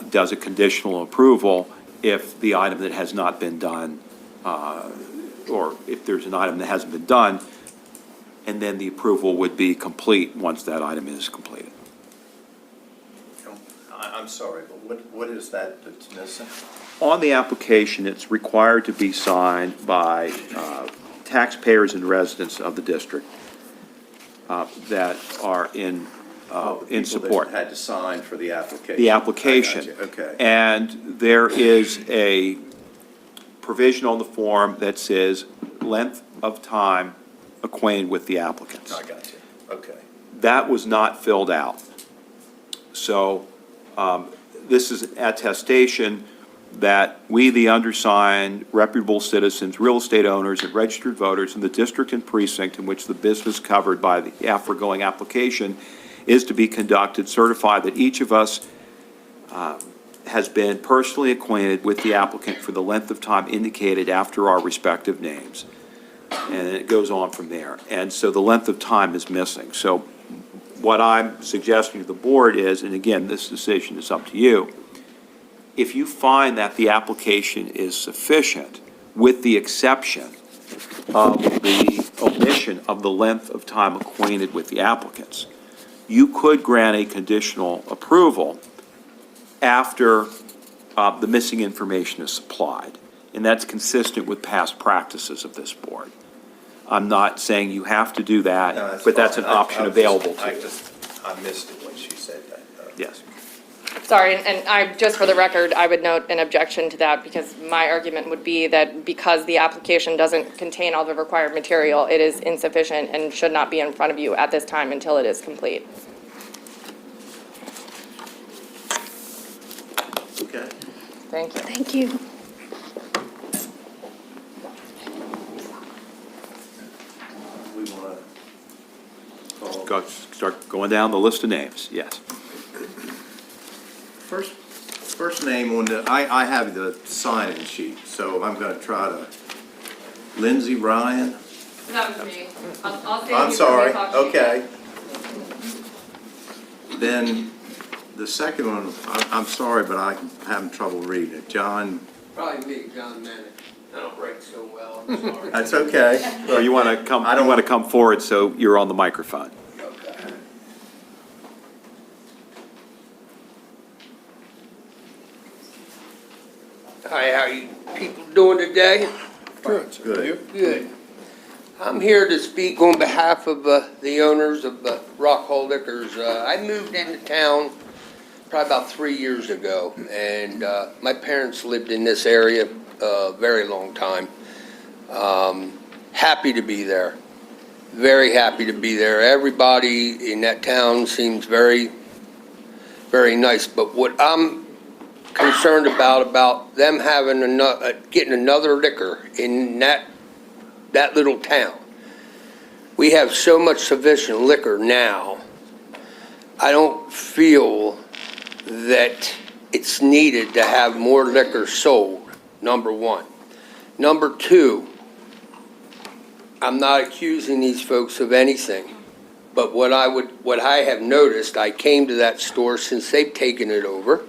does a conditional approval if the item that has not been done, or if there's an item that hasn't been done, and then the approval would be complete once that item is completed. I'm sorry, but what is that that's missing? On the application, it's required to be signed by taxpayers and residents of the district that are in support. People that had to sign for the application. The application. I got you. Okay. And there is a provision on the form that says length of time acquainted with the applicants. I got you. Okay. That was not filled out. So this is an attestation that we, the undersigned, reputable citizens, real estate owners, and registered voters in the district and precinct in which the business covered by the aforegoing application is to be conducted, certify that each of us has been personally acquainted with the applicant for the length of time indicated after our respective names. And it goes on from there. And so the length of time is missing. So what I'm suggesting to the board is, and again, this decision is up to you, if you find that the application is sufficient, with the exception of the omission of the length of time acquainted with the applicants, you could grant a conditional approval after the missing information is supplied. And that's consistent with past practices of this board. I'm not saying you have to do that, No, but that's an fine. option available to I you. missed it when she said that. Yes. Sorry, and just for the record, I would note an objection to that because my argument would be that because the application doesn't contain all the required material, it is insufficient and should not be in front of you at this time until it is complete. Okay. Thank you. Thank you. We want to Go, start going down the list of names, yes. First name on the, I have the sign-in sheet, so I'm going to try to, Lindsay Ryan. That was me. I'll say I'm sorry, okay. Then the second one, I'm sorry, but I'm having trouble reading it. John, Probably me, John Manick. I don't write so well, I'm sorry. that's okay. Or you want to come, I don't you want to come forward so you're on the microphone. Okay. Hi, how you people doing today? Good. Good. I'm here to speak on behalf of the owners of Rock Hall Liquors. I moved into town probably about 3 years ago, and my parents lived in this area a very long time. Happy to be there. Very happy to be there. Everybody in that town seems very, very nice. But what I'm concerned about them having getting another liquor in that little town. We have so much sufficient liquor now. I don't feel that it's needed to have more liquor sold, number one. Number two, I'm not accusing these folks of anything, but what I have noticed, I came to that store since they've taken it over,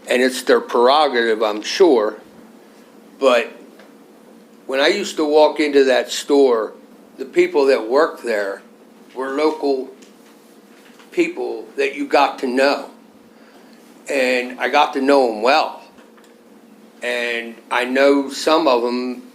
and it's their prerogative, I'm sure, but when I used to walk into that store, the people that worked there were local people that you got to know. And I got to know them well. And I know some of them,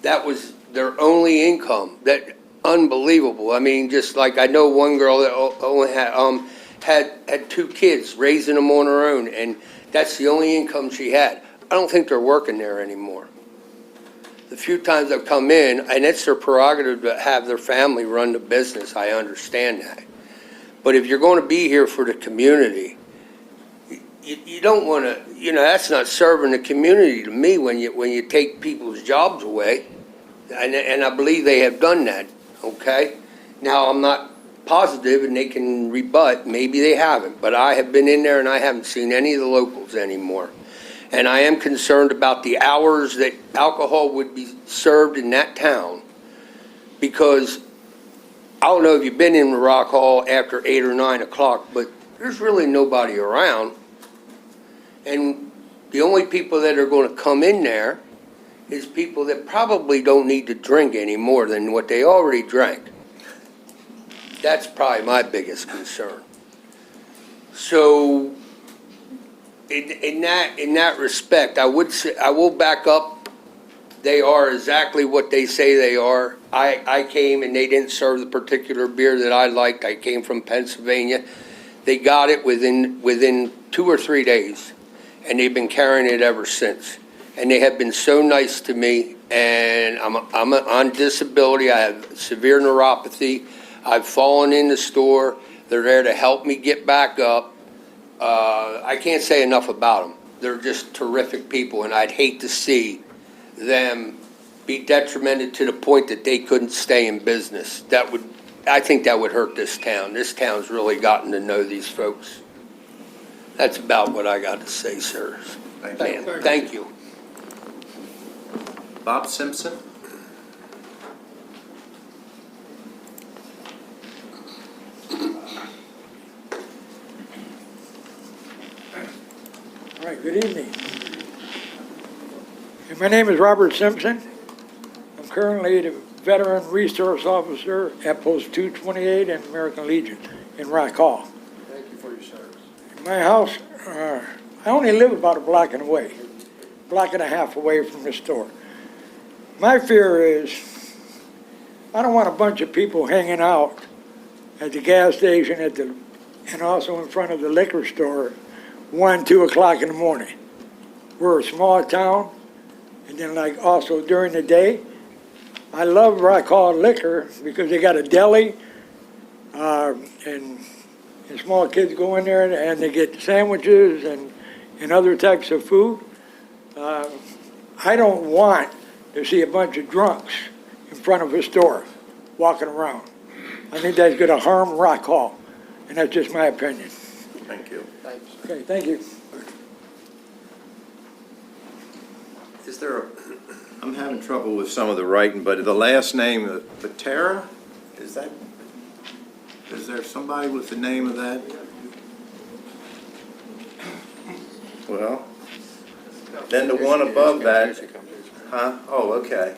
that was their only income. That unbelievable. I mean, just like I know one girl that only had 2 kids, raising them on her own, and that's the only income she had. I don't think they're working there anymore. The few times I've come in, and it's their prerogative to have their family run the business, I understand that. But if you're going to be here for the community, you don't want to, that's not serving the community to me when you take people's jobs away. And I believe they have done that, okay? Now, I'm not positive, and they can rebut, maybe they haven't, but I have been in there and I haven't seen any of the locals anymore. And I am concerned about the hours that alcohol would be served in that town, because I don't know if you've been in the Rock Hall after 8 or 9 o'clock, but there's really nobody around. And the only people that are going to come in there is people that probably don't need to drink any more than what they already drank. That's probably my biggest concern. So in that respect, I would say, I will back up. They are exactly what they say they are. I came and they didn't serve the particular beer that I liked. I came from Pennsylvania. They got it within 2 or 3 days, and they've been carrying it ever since. And they have been so nice to me, and I'm on disability. I have severe neuropathy. I've fallen in the store. They're there to help me get back up. I can't say enough about them. They're just terrific people, and I'd hate to see them be detrimented to the point that they couldn't stay in business. I think that would hurt this town. This town's really gotten to know these folks. That's about what I got to say, sir. Thank you. Bob Simpson? All right, good evening. My name is Robert Simpson. I'm currently the Veteran Resource Officer at Post 228 in American Legion in Rock Hall. Thank you for your service. My house, I only live about a block and a half away from the store. My fear is, I don't want a bunch of people hanging out at the gas station and also in front of the liquor store 1, 2 o'clock in the morning. We're a small town, and then like also during the day, I love Rock Hall Liquor because they got a deli, and small kids go in there and they get sandwiches and other types of food. I don't want to see a bunch of drunks in front of a store walking around. I think that's going to harm Rock Hall, and that's just my opinion. Thank you. Thanks. Okay, thank you. Is there I'm having trouble with some of the writing, but the last name, Patera, is there somebody with the name of that? Well, then the one above that, huh? Oh, okay.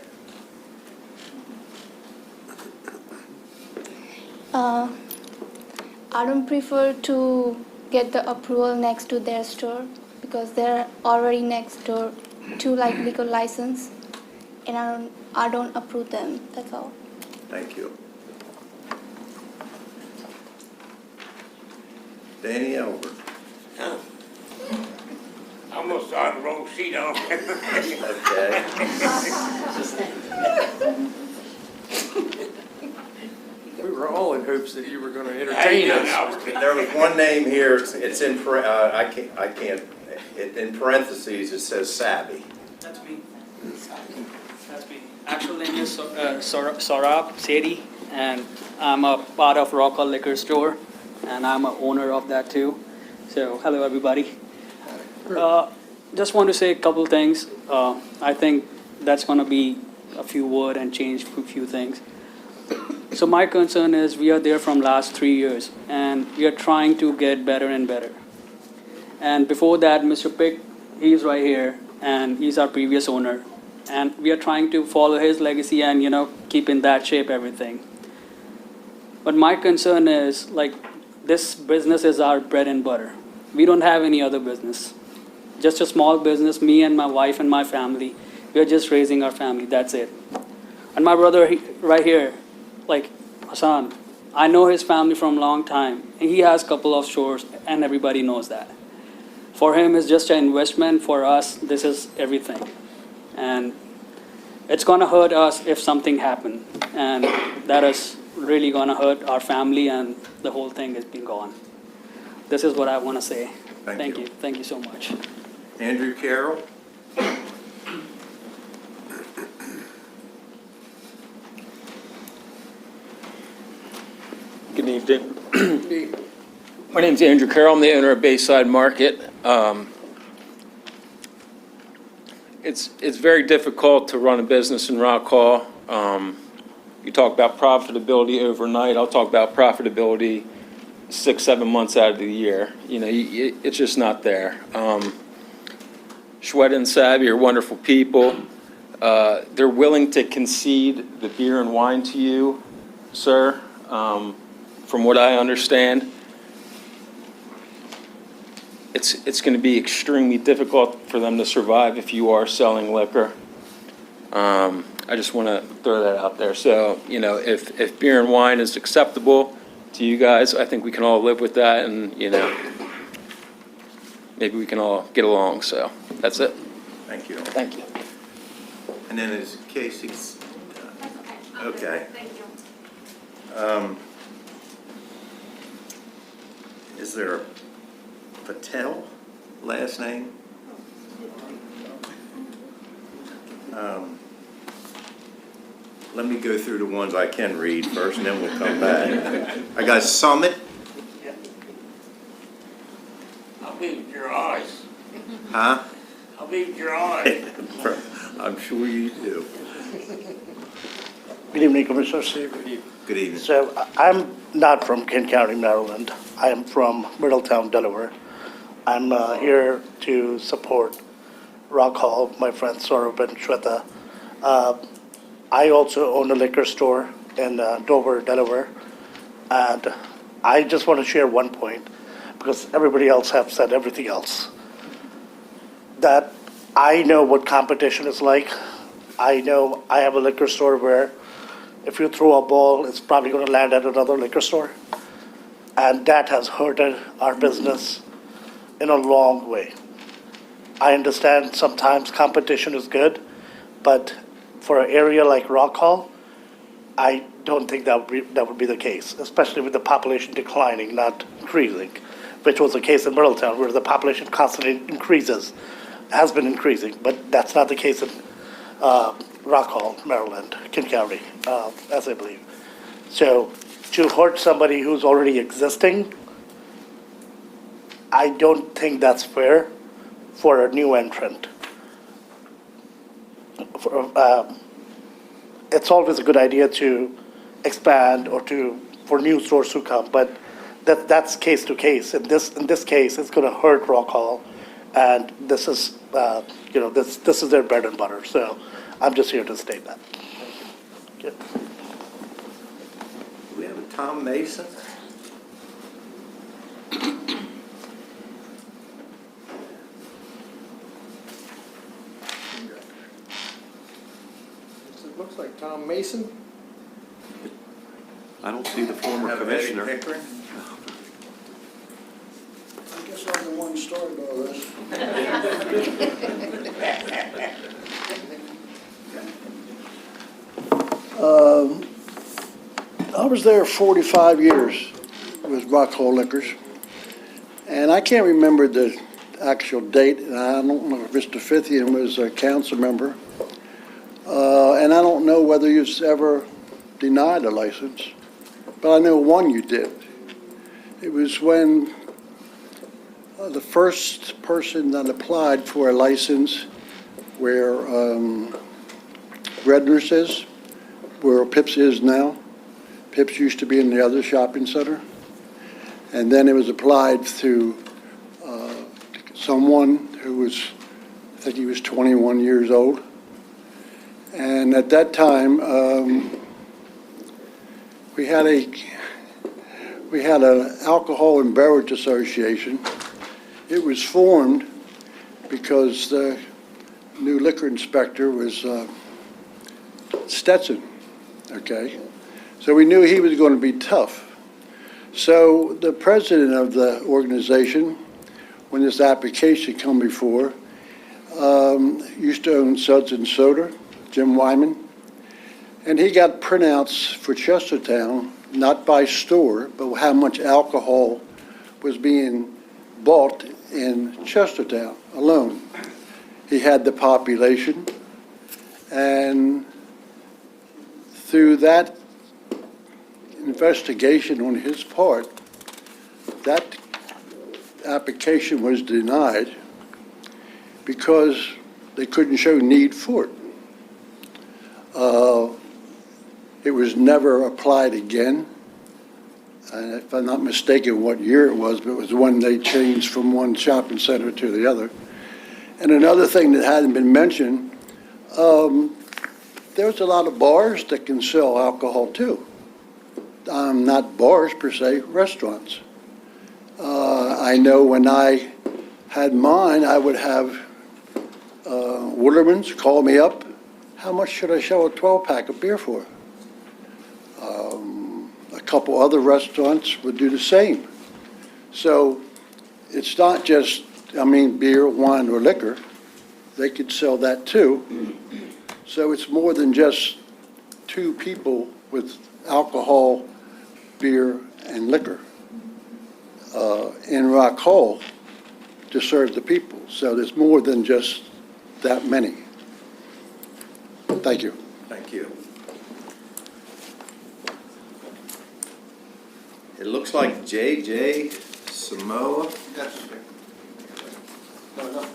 I don't prefer to get the approval next to their store because they're already next door to like liquor license, and I don't approve them. That's all. Thank you. Danny Elbert. I'm gonna start the wrong seat on. Okay. We were all in hopes that you were going to entertain us. There was one name here, it's in, in parentheses, it says Savvy. That's me. That's me. Actual name is Saurabh Sethi, and I'm a part of Rock Hall Liquor Store, and I'm an owner of that too. So, hello everybody. Just want to say a couple things. I think that's going to be a few words and change a few things. So my concern is we are there from last 3 years, and we are trying to get better and better. And before that, Mr. Pick, he's right here, and he's our previous owner. And we are trying to follow his legacy and, keep in that shape everything. But my concern is, like, this business is our bread and butter. We don't have any other business. Just a small business, me and my wife and my family. We are just raising our family, that's it. And my brother right here, like Hassan, I know his family from a long time. And he has a couple of stores and everybody knows that. For him, it's just an investment. For us, this is everything. And it's gonna hurt us if something happens. And that is really gonna hurt our family and the whole thing has been gone. This is what I wanna say. Thank you. Thank you so much. Andrew Carroll? Good evening. My name's Andrew Carroll. I'm the owner of Bayside Market. It's very difficult to run a business in Rock Hall. You talk about profitability overnight. I'll talk about profitability 6-7 months out of the year. You know, it's just not there. Shweta and Savvy are wonderful people. They're willing to concede the beer and wine to you, sir. From what I understand, it's going to be extremely difficult for them to survive if you are selling liquor. I just want to throw that out there. So, you know, if beer and wine is acceptable to you guys, I think we can all live with that, and, you know, maybe we can all get along. So that's it. Thank you. Thank you. And then is Casey? Okay. Thank you. Is there a Patel last name? Let me go through the ones I can read first, and then we'll come back. I got Summit. I'll be with your eyes. Huh? I'll be with your eyes. I'm sure you do. Good evening, Commissioner Steve. Good evening. So I'm not from Kent County, Maryland. I am from Middletown, Delaware. I'm here to support Rock Hall, my friend Saurabh and Shweta. I also own a liquor store in Dover, Delaware. And I just want to share one point, because everybody else have said everything else. That I know what competition is like. I know I have a liquor store where if you throw a ball, it's probably going to land at another liquor store. And that has hurted our business in a long way. I understand sometimes competition is good, but for an area like Rock Hall, I don't think that would be the case, especially with the population declining, not increasing, which was the case in Middletown, where the population constantly has been increasing, but that's not the case in Rock Hall, Maryland, Kent County, as I believe. So to hurt somebody who's already existing, I don't think that's fair for a new entrant. It's always a good idea to expand or for new stores to come, but that's case to case. In this case, it's going to hurt Rock Hall, and this is this is their bread and butter. So I'm just here to state that. Do we have a Tom Mason? It looks like Tom Mason. I don't see the former Have Eddie commissioner. Pickering? I guess I'm the one who started all this. I was there 45 years with Rock Hall Liquors, and I can't remember the actual date, and I don't know if Mr. Fithian was a council member, and I don't know whether you've ever denied a license, but I know one you did. It was when the first person that applied for a license where Redner's is, where Pips is now. Pips used to be in the other shopping center. And then it was applied to someone who was, I think he was 21 years old. And at that time, we had we had an Alcohol and Beverage Association. It was formed because the new liquor inspector was Stetson, okay? So we knew he was going to be tough. So the president of the organization, when this application come before, used to own Suds and Soda, Jim Wyman, and he got printouts for Chestertown, not by store, but how much alcohol was being bought in Chestertown alone. He had the population, and through that investigation on his part, that application was denied because they couldn't show need for it. It was never applied again. And if I'm not mistaken what year it was, but it was when they changed from one shopping center to the other. And another thing that hadn't been mentioned, there's a lot of bars that can sell alcohol too. Not bars per se, restaurants. I know when I had mine, I would have Wooderman's call me up. How much should I sell a 12-pack of beer for? A couple other restaurants would do the same. So it's not just, beer, wine, or liquor. They could sell that too. So it's more than just two people with alcohol, beer, and liquor in Rock Hall to serve the people. So there's more than just that many. Thank you. Thank you. It looks like J.J. Samoa. No,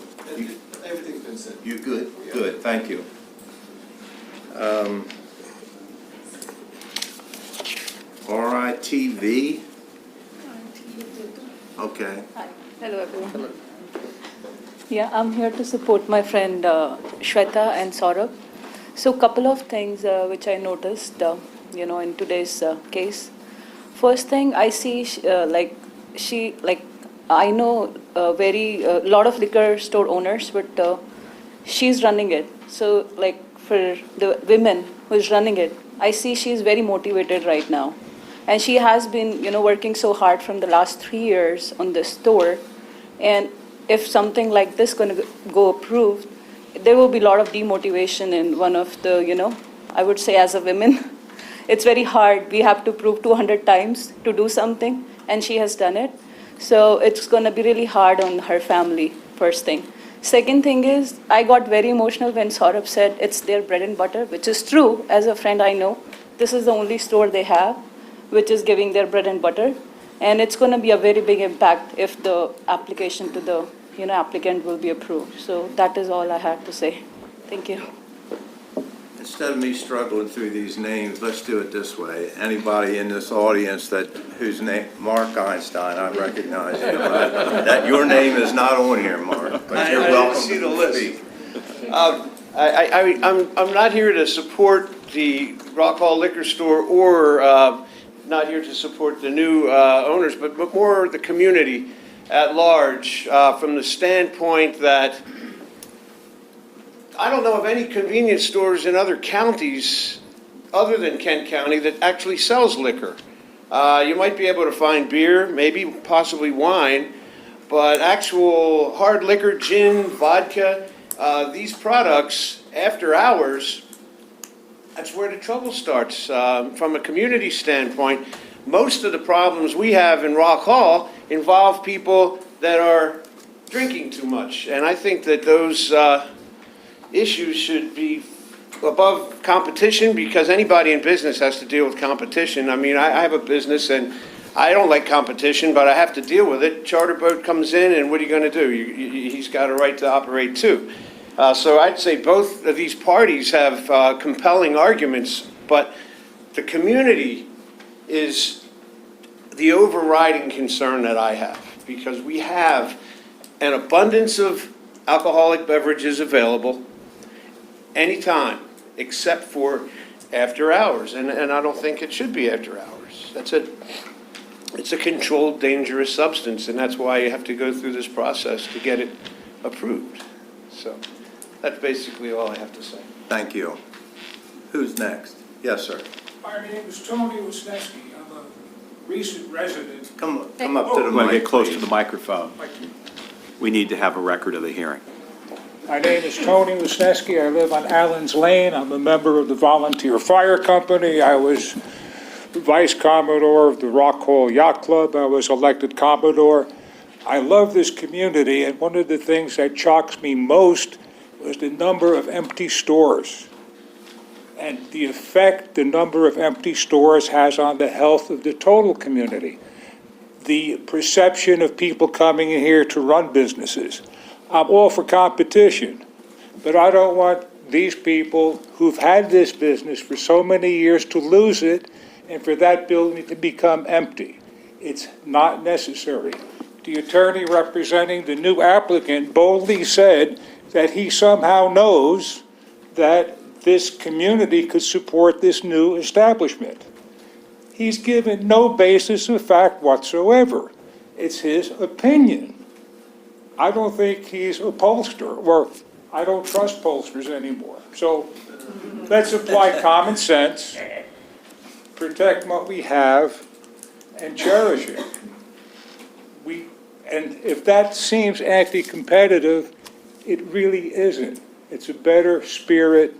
everything's been said. You good? Good, thank you. RITV? Okay. Hi. Hello, everyone. Yeah, I'm here to support my friend Shweta and Saurabh. So, couple of things which I noticed, in today's case. First thing, I see, I know a lot of liquor store owners, but she's running it. So, for the women who is running it, I see she's very motivated right now. And she has been, working so hard from the last 3 years on this store. And if something like this going to go approved, there will be a lot of demotivation in one of the, I would say as a woman, it's very hard. We have to prove 200 times to do something, and she has done it. So it's going to be really hard on her family, first thing. Second thing is, I got very emotional when Saurabh said it's their bread and butter, which is true. As a friend, I know this is the only store they have which is giving their bread and butter. And it's going to be a very big impact if the application to the applicant will be approved. So that is all I had to say. Thank you. Instead of me struggling through these names, let's do it this way. Anybody in this audience whose name, Mark Einstein, I recognize you. That your name is not on here, Mark, but you're welcome see the to list. speak. I'm not here to support the Rock Hall Liquor Store or not here to support the new owners, but more the community at large from the standpoint that I don't know of any convenience stores in other counties other than Kent County that actually sells liquor. You might be able to find beer, maybe possibly wine, but actual hard liquor, gin, vodka, these products after hours, that's where the trouble starts. From a community standpoint, most of the problems we have in Rock Hall involve people that are drinking too much. And I think that those issues should be above competition, because anybody in business has to deal with competition. I mean, I have a business and I don't like competition, but I have to deal with it. Charter boat comes in, and what are you going to do? He's got a right to operate too. So I'd say both of these parties have compelling arguments, but the community is the overriding concern that I have, because we have an abundance of alcoholic beverages available anytime except for after hours, and I don't think it should be after hours. That's it. it's a controlled dangerous substance, and that's why you have to go through this process to get it approved. So that's basically all I have to say. Thank you. Who's next? Yes, sir. My name is Tony Wisniewski. I'm a recent resident. Come up to the Want to mic, get close to please. the microphone. We need to have a record of the hearing. My name is Tony Wisniewski. I live on Allen's Lane. I'm a member of the Volunteer Fire Company. I was Vice Commodore of the Rock Hall Yacht Club. I was elected Commodore. I love this community, and one of the things that shocks me most was the number of empty stores and the effect the number of empty stores has on the health of the total community. The perception of people coming in here to run businesses. I'm all for competition, but I don't want these people who've had this business for so many years to lose it and for that building to become empty. It's not necessary. The attorney representing the new applicant boldly said that he somehow knows that this community could support this new establishment. He's given no basis of fact whatsoever. It's his opinion. I don't think he's a pollster, or I don't trust pollsters anymore. So let's apply common sense, protect what we have, and cherish it. And if that seems anti-competitive, it really isn't. It's a better spirit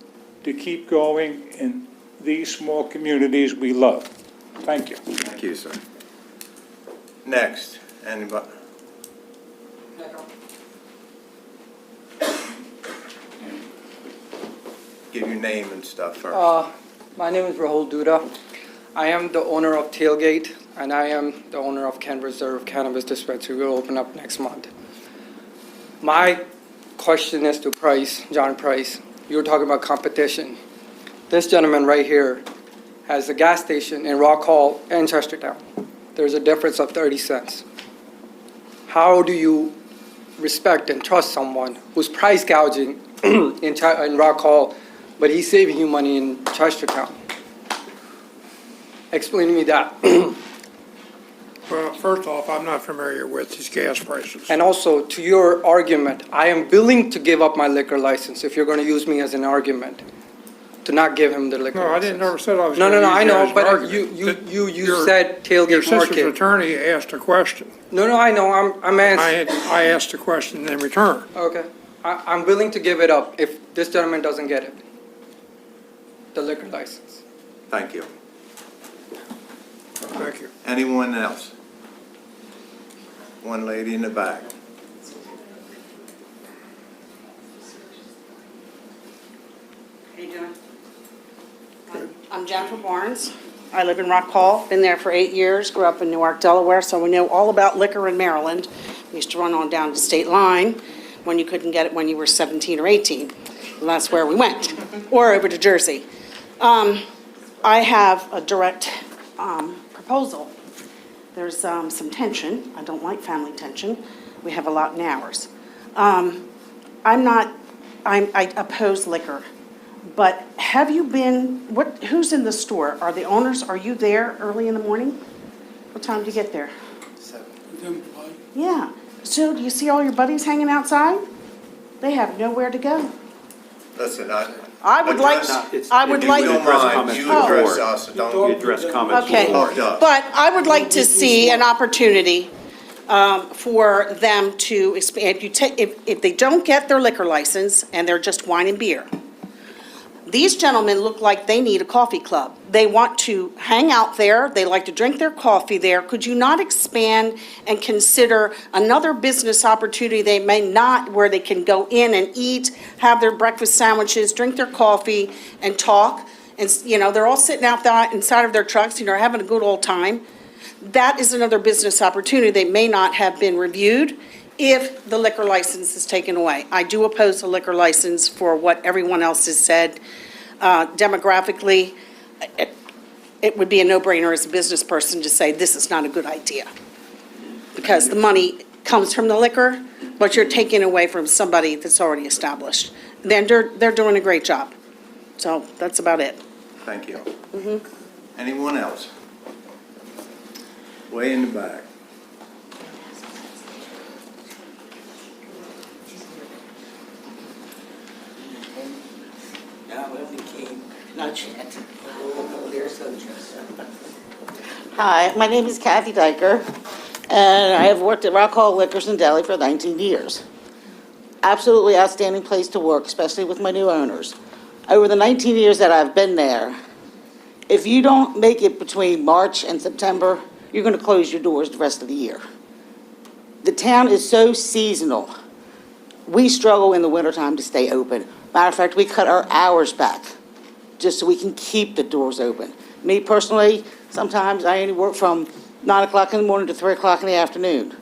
to keep going in these small communities we love. Thank you. Thank you, sir. Next, anybody? Give your name and stuff first. My name is Rahul Duda. I am the owner of Tailgate, and I am the owner of Ken Reserve Cannabis Dispensary. We'll open up next month. My question is to Price, John Price. You were talking about competition. This gentleman right here has a gas station in Rock Hall and Chestertown. There's a difference of 30 cents. How do you respect and trust someone who's price gouging in Rock Hall, but he's saving you money in Chestertown? Explain to me that. Well, first off, I'm not familiar with these gas prices. And also, to your argument, I am willing to give up my liquor license if you're going to use me as an argument, to not give him the liquor No, I license. didn't never said I was No, going to use I you know, as an but argument. you said Tailgate Your sister's Market. attorney asked a question. No, I know, I'm asking. I asked a question in return. Okay. I'm willing to give it up if this gentleman doesn't get it, the liquor license. Thank you. Thank you. Anyone else? One lady in the back. How you doing? I'm Jennifer Barnes. I live in Rock Hall, been there for 8 years, grew up in Newark, Delaware, so we know all about liquor in Maryland. We used to run on down to State Line when you couldn't get it when you were 17 or 18. And that's where we went, or over to Jersey. I have a direct proposal. There's some tension. I don't like family tension. We have a lot in ours. I oppose liquor. But have you been, who's in the store? Are the owners, are you there early in the morning? What time do you get there? 7. Yeah. So do you see all your buddies hanging outside? They have nowhere to go. Listen, I would like, I would like. Don't mind, you address us, don't address comments. Okay, but I would like to see an opportunity for them to expand. If they don't get their liquor license and they're just wine and beer, these gentlemen look like they need a coffee club. They want to hang out there, they like to drink their coffee there. Could you not expand and consider another business opportunity they may not, where they can go in and eat, have their breakfast sandwiches, drink their coffee, and talk? And, they're all sitting out there inside of their trucks, having a good old time. That is another business opportunity. They may not have been reviewed if the liquor license is taken away. I do oppose the liquor license for what everyone else has said. Demographically, it would be a no-brainer as a business person to say this is not a good idea, because the money comes from the liquor, but you're taking away from somebody that's already established. Then they're doing a great job. So that's about it. Thank you. Anyone else? Way in the back. Not yet. Hi, my name is Kathy Diker, and I have worked at Rock Hall Liquors in Delhi for 19 years. Absolutely outstanding place to work, especially with my new owners. Over the 19 years that I've been there, if you don't make it between March and September, you're going to close your doors the rest of the year. The town is so seasonal. We struggle in the wintertime to stay open. Matter of fact, we cut our hours back just so we can keep the doors open. Me personally, sometimes I only work from 9 o'clock in the morning to 3 o'clock in the afternoon.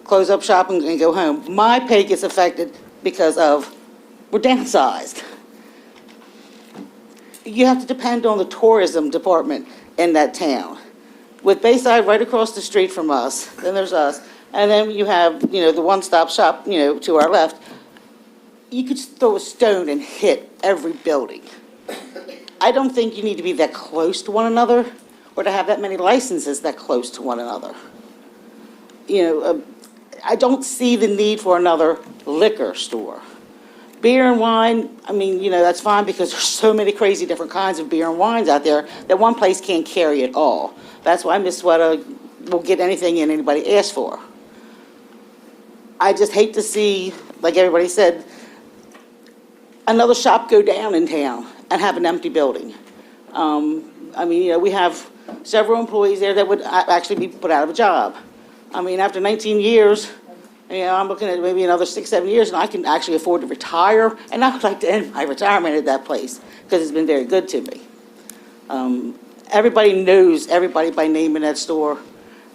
Close up shop and go home. My pay gets affected because we're downsized. You have to depend on the tourism department in that town. With Bayside right across the street from us, then there's us, and then you have, the one-stop shop, to our left. You could just throw a stone and hit every building. I don't think you need to be that close to one another or to have that many licenses that close to one another. I don't see the need for another liquor store. Beer and wine, that's fine because there's so many crazy different kinds of beer and wines out there that one place can't carry it all. That's why Miss Sweater will get anything in anybody asks for. I just hate to see, like everybody said, another shop go down in town and have an empty building. We have several employees there that would actually be put out of a job. After 19 years, I'm looking at maybe another 6, 7 years, and I can actually afford to retire, and I would like to end my retirement at that place because it's been very good to me. Everybody knows everybody by name in that store,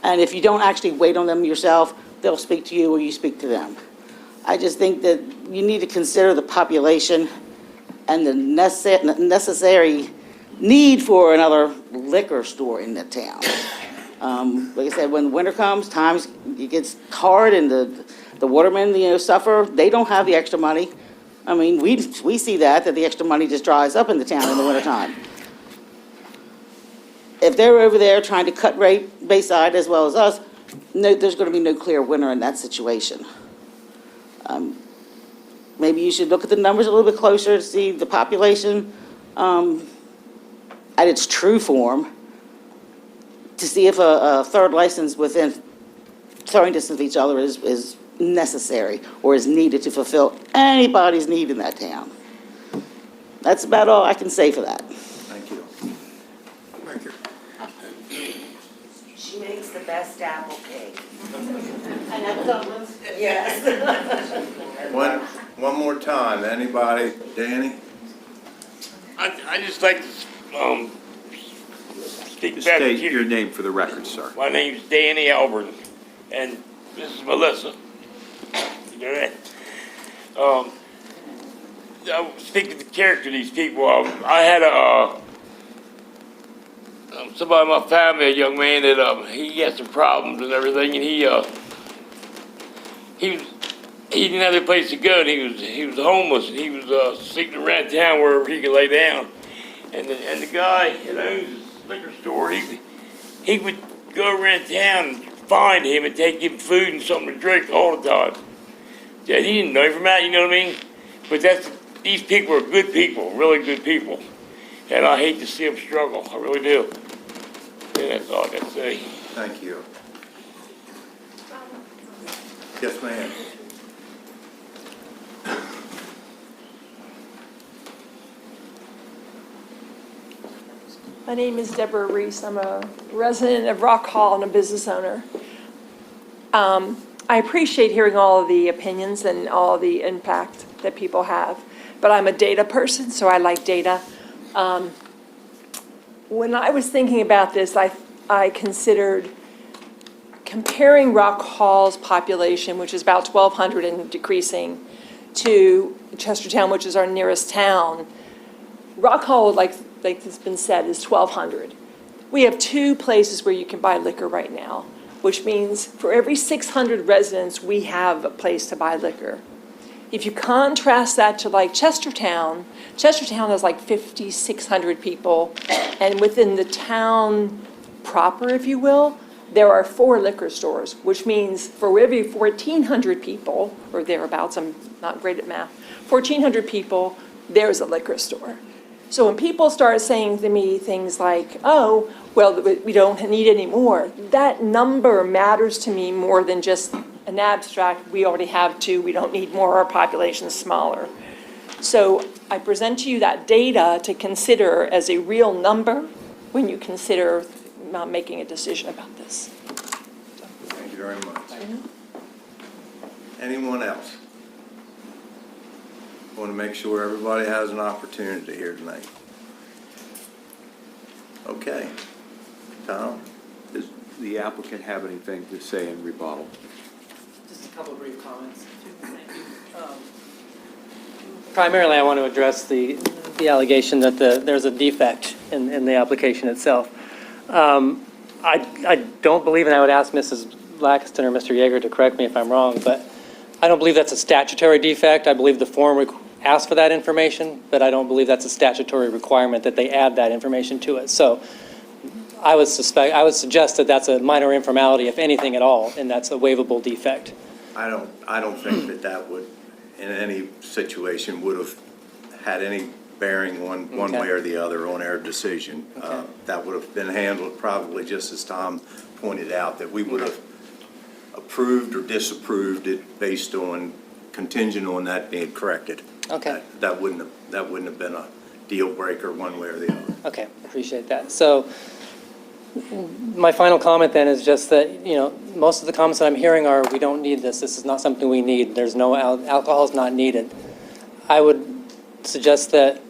and if you don't actually wait on them yourself, they'll speak to you or you speak to them. I just think that you need to consider the population and the necessary need for another liquor store in the town. Like I said, when winter comes, times it gets hard and the watermen, suffer. They don't have the extra money. We see that the extra money just dries up in the town in the wintertime. If they're over there trying to cut rate Bayside as well as us, there's going to be no clear winner in that situation. Maybe you should look at the numbers a little bit closer to see the population at its true form, to see if a third license within throwing distance of each other is necessary or is needed to fulfill anybody's need in that town. That's about all I can say for that. Thank you. Thank you. She makes the best apple cake. And have dumplings? Yes. One more time, anybody? Danny? I just like to speak Just back state to your name for the record, sir. My name's Danny Albert, and this is Melissa. You know that? I was speaking to the character of these people. I had somebody in my family, a young man that he had some problems and everything, and he didn't have a place to go, and he was homeless, and he was sleeping around town wherever he could lay down. And the guy that owns this liquor store, he would go around town and find him and take him food and something to drink all the time. Yeah, he didn't know him from that, you know what I mean? But these people are good people, really good people. And I hate to see them struggle, I really do. And that's all I got to say. Thank you. Yes, ma'am. My name is Deborah Reese. I'm a resident of Rock Hall and a business owner. I appreciate hearing all of the opinions and all the impact that people have, but I'm a data person, so I like data. When I was thinking about this, I considered comparing Rock Hall's population, which is about 1,200 and decreasing, to Chestertown, which is our nearest town. Rock Hall, like it's been said, is 1,200. We have 2 places where you can buy liquor right now, which means for every 600 residents, we have a place to buy liquor. If you contrast that to like Chestertown has like 5,600 people, and within the town proper, if you will, there are 4 liquor stores, which means for every 1,400 people, or thereabouts, I'm not great at math, 1,400 people, there's a liquor store. So when people start saying to me things like, oh, well, we don't need any more, that number matters to me more than just an abstract, we already have 2, we don't need more, our population's smaller. So I present to you that data to consider as a real number when you consider making a decision about this. Thank you very much. Anyone else? Want to make sure everybody has an opportunity here tonight. Okay. Tom? Does the applicant have anything to say in rebuttal? Just a couple of brief comments. Primarily, I want to address the allegation that there's a defect in the application itself. I don't believe, and I would ask Mrs. Laxton or Mr. Yeager to correct me if I'm wrong, but I don't believe that's a statutory defect. I believe the form asks for that information, but I don't believe that's a statutory requirement that they add that information to it. So I would suggest that that's a minor informality, if anything at all, and that's a waivable defect. I don't think that would, in any situation, would have had any bearing one way or the other on our decision. That would have been handled probably just as Tom pointed out, that we would have approved or disapproved it based on, contingent on that being corrected. Okay. That wouldn't have been a deal breaker one way or the other. Okay, appreciate that. So my final comment then is just that, most of the comments that I'm hearing are, we don't need this. This is not something we need. There's no, alcohol is not needed. I would suggest that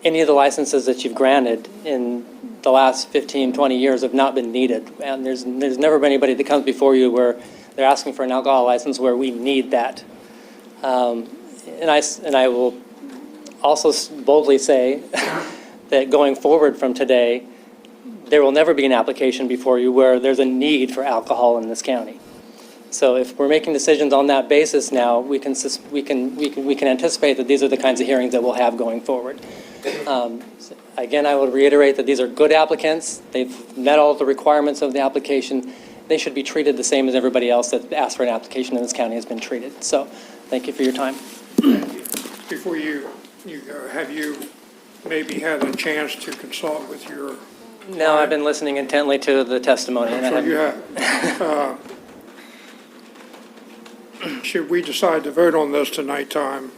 any of the licenses that you've granted in the last 15, 20 years have not been needed. And there's never been anybody that comes before you where they're asking for an alcohol license where we need that. And I will also boldly say that going forward from today, there will never be an application before you where there's a need for alcohol in this county. So if we're making decisions on that basis now, we can anticipate that these are the kinds of hearings that we'll have going forward. Again, I will reiterate that these are good applicants. They've met all the requirements of the application. They should be treated the same as everybody else that asked for an application in this county has been treated. So thank you for your time. Before you go, have you maybe had a chance to consult with your? No, I've been listening intently to the testimony. So you have. Should we decide to vote on this tonight, Tom?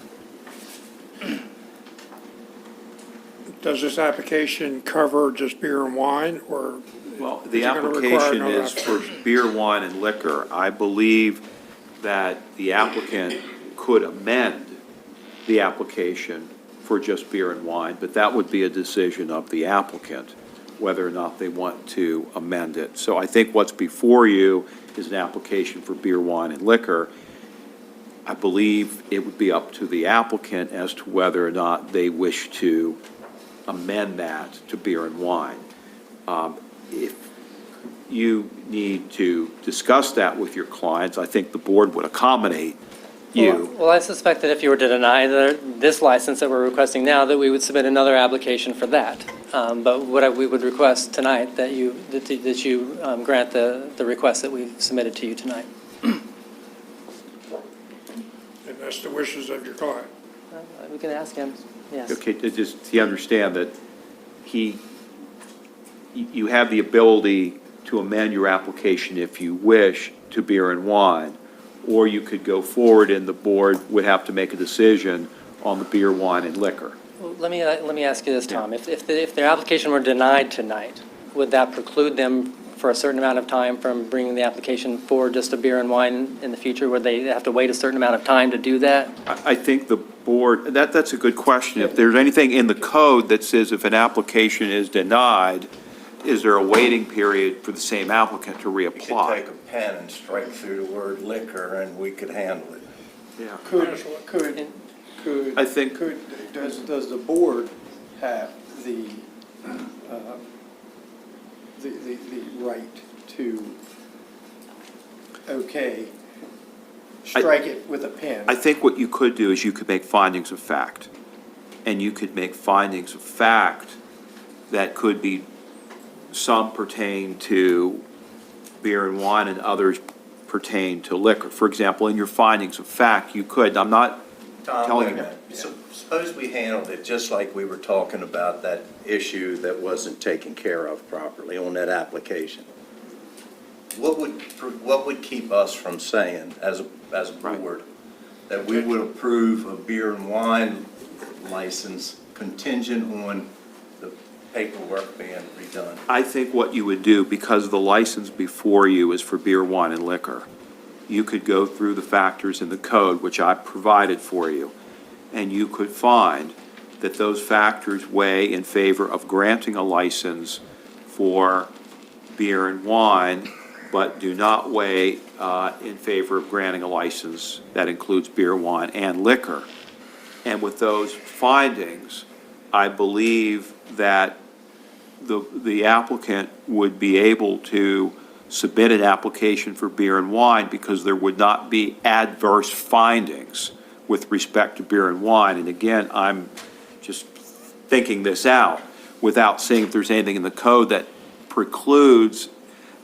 Does this application cover just beer and wine, or? Well, the application is for beer, wine, and liquor. I believe that the applicant could amend the application for just beer and wine, but that would be a decision of the applicant, whether or not they want to amend it. So I think what's before you is an application for beer, wine, and liquor. I believe it would be up to the applicant as to whether or not they wish to amend that to beer and wine. If you need to discuss that with your clients, I think the board would accommodate you. Well, I suspect that if you were to deny this license that we're requesting now, that we would submit another application for that. But what we would request tonight, that you grant the request that we've submitted to you tonight. And that's the wishes of your client. We can ask him, yes. Okay, just to understand that you have the ability to amend your application if you wish to beer and wine, or you could go forward and the board would have to make a decision on the beer, wine, and liquor. Well, let me ask you this, Tom. If their application were denied tonight, would that preclude them for a certain amount of time from bringing the application for just a beer and wine in the future? Would they have to wait a certain amount of time to do that? I think the board, that's a good question. If there's anything in the code that says if an application is denied, is there a waiting period for the same applicant to reapply? You could take a pen and strike through the word liquor and we could handle it. Yeah. Could, I think, does the board have the right to, strike it with a pen? I think what you could do is you could make findings of fact. And you could make findings of fact that could be, some pertain to beer and wine and others pertain to liquor. For example, in your findings of fact, you could, I'm not Tom, telling wait a you. minute. So suppose we handled it just like we were talking about that issue that wasn't taken care of properly on that application. What would keep us from saying, as a board, that we would approve a beer and wine license contingent on the paperwork being redone? I think what you would do, because the license before you is for beer, wine, and liquor, you could go through the factors in the code, which I provided for you, and you could find that those factors weigh in favor of granting a license for beer and wine, but do not weigh in favor of granting a license that includes beer, wine, and liquor. And with those findings, I believe that the applicant would be able to submit an application for beer and wine because there would not be adverse findings with respect to beer and wine. And again, I'm just thinking this out without seeing if there's anything in the code that precludes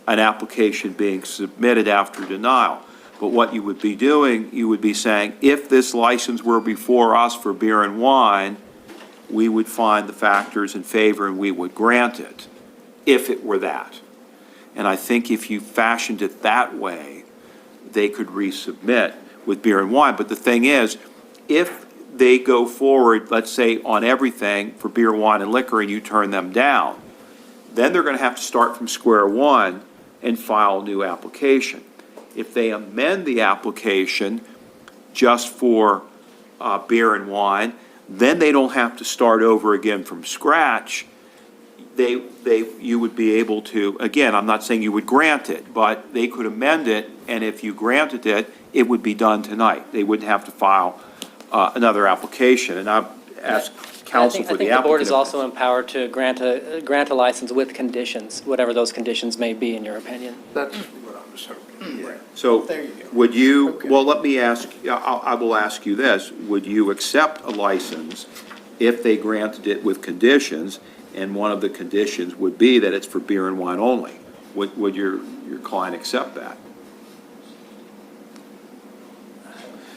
an application being submitted after denial. But what you would be doing, you would be saying, if this license were before us for beer and wine, we would find the factors in favor and we would grant it, if it were that. And I think if you fashioned it that way, they could resubmit with beer and wine. But the thing is, if they go forward, let's say, on everything for beer, wine, and liquor, and you turn them down, then they're going to have to start from square one and file a new application. If they amend the application just for beer and wine, then they don't have to start over again from scratch. You would be able to, again, I'm not saying you would grant it, but they could amend it, and if you granted it, it would be done tonight. They wouldn't have to file another application. And I've asked counsel for the applicant. I think the board is also empowered to grant a license with conditions, whatever those conditions may be, in your opinion. That's what I was hoping. So There you go. would you, well, let me ask, I will ask you this. Would you accept a license if they granted it with conditions, and one of the conditions would be that it's for beer and wine only? Would your client accept that?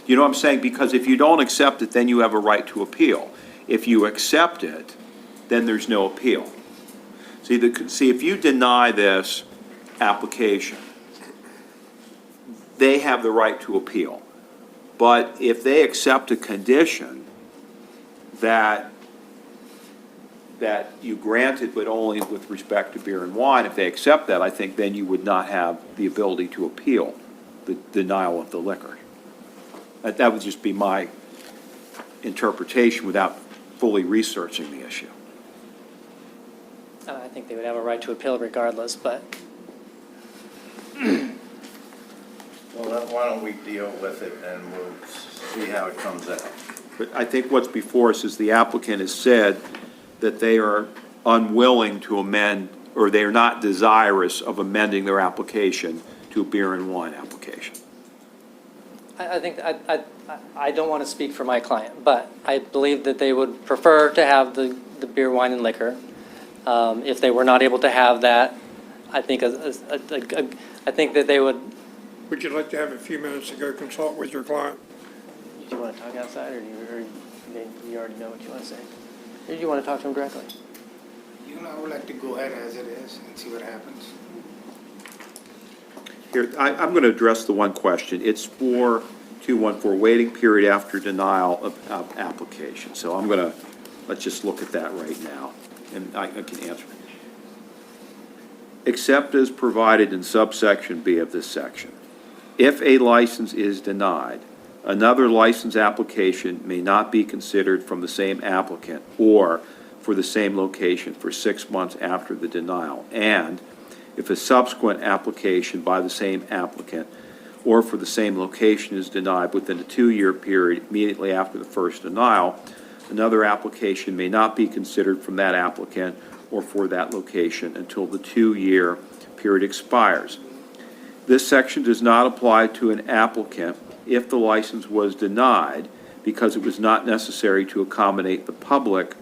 You know what I'm saying? Because if you don't accept it, then you have a right to appeal. If you accept it, then there's no appeal. See, if you deny this application, they have the right to appeal. But if they accept a condition that you granted, but only with respect to beer and wine, if they accept that, I think then you would not have the ability to appeal the denial of the liquor. That would just be my interpretation without fully researching the issue. I think they would have a right to appeal regardless, but Well, why don't we deal with it and we'll see how it comes out. But I think what's before us is the applicant has said that they are unwilling to amend, or they are not desirous of amending their application to a beer and wine application. I think, I don't want to speak for my client, but I believe that they would prefer to have the beer, wine, and liquor. If they were not able to have that, I think that they would. Would you like to have a few minutes to go consult with your client? Do you want to talk outside, or you already know what you want to say? Or do you want to talk to him directly? You know, I would like to go ahead as it is and see what happens. Here, I'm going to address the one question. It's 4214, waiting period after denial of application. So let's just look at that right now, and I can answer it. Except as provided in subsection B of this section. If a license is denied, another license application may not be considered from the same applicant or for the same location for 6 months after the denial. And if a subsequent application by the same applicant or for the same location is denied within a 2-year period immediately after the first denial, another application may not be considered from that applicant or for that location until the 2-year period expires. This section does not apply to an applicant if the license was denied because it was not necessary to accommodate the public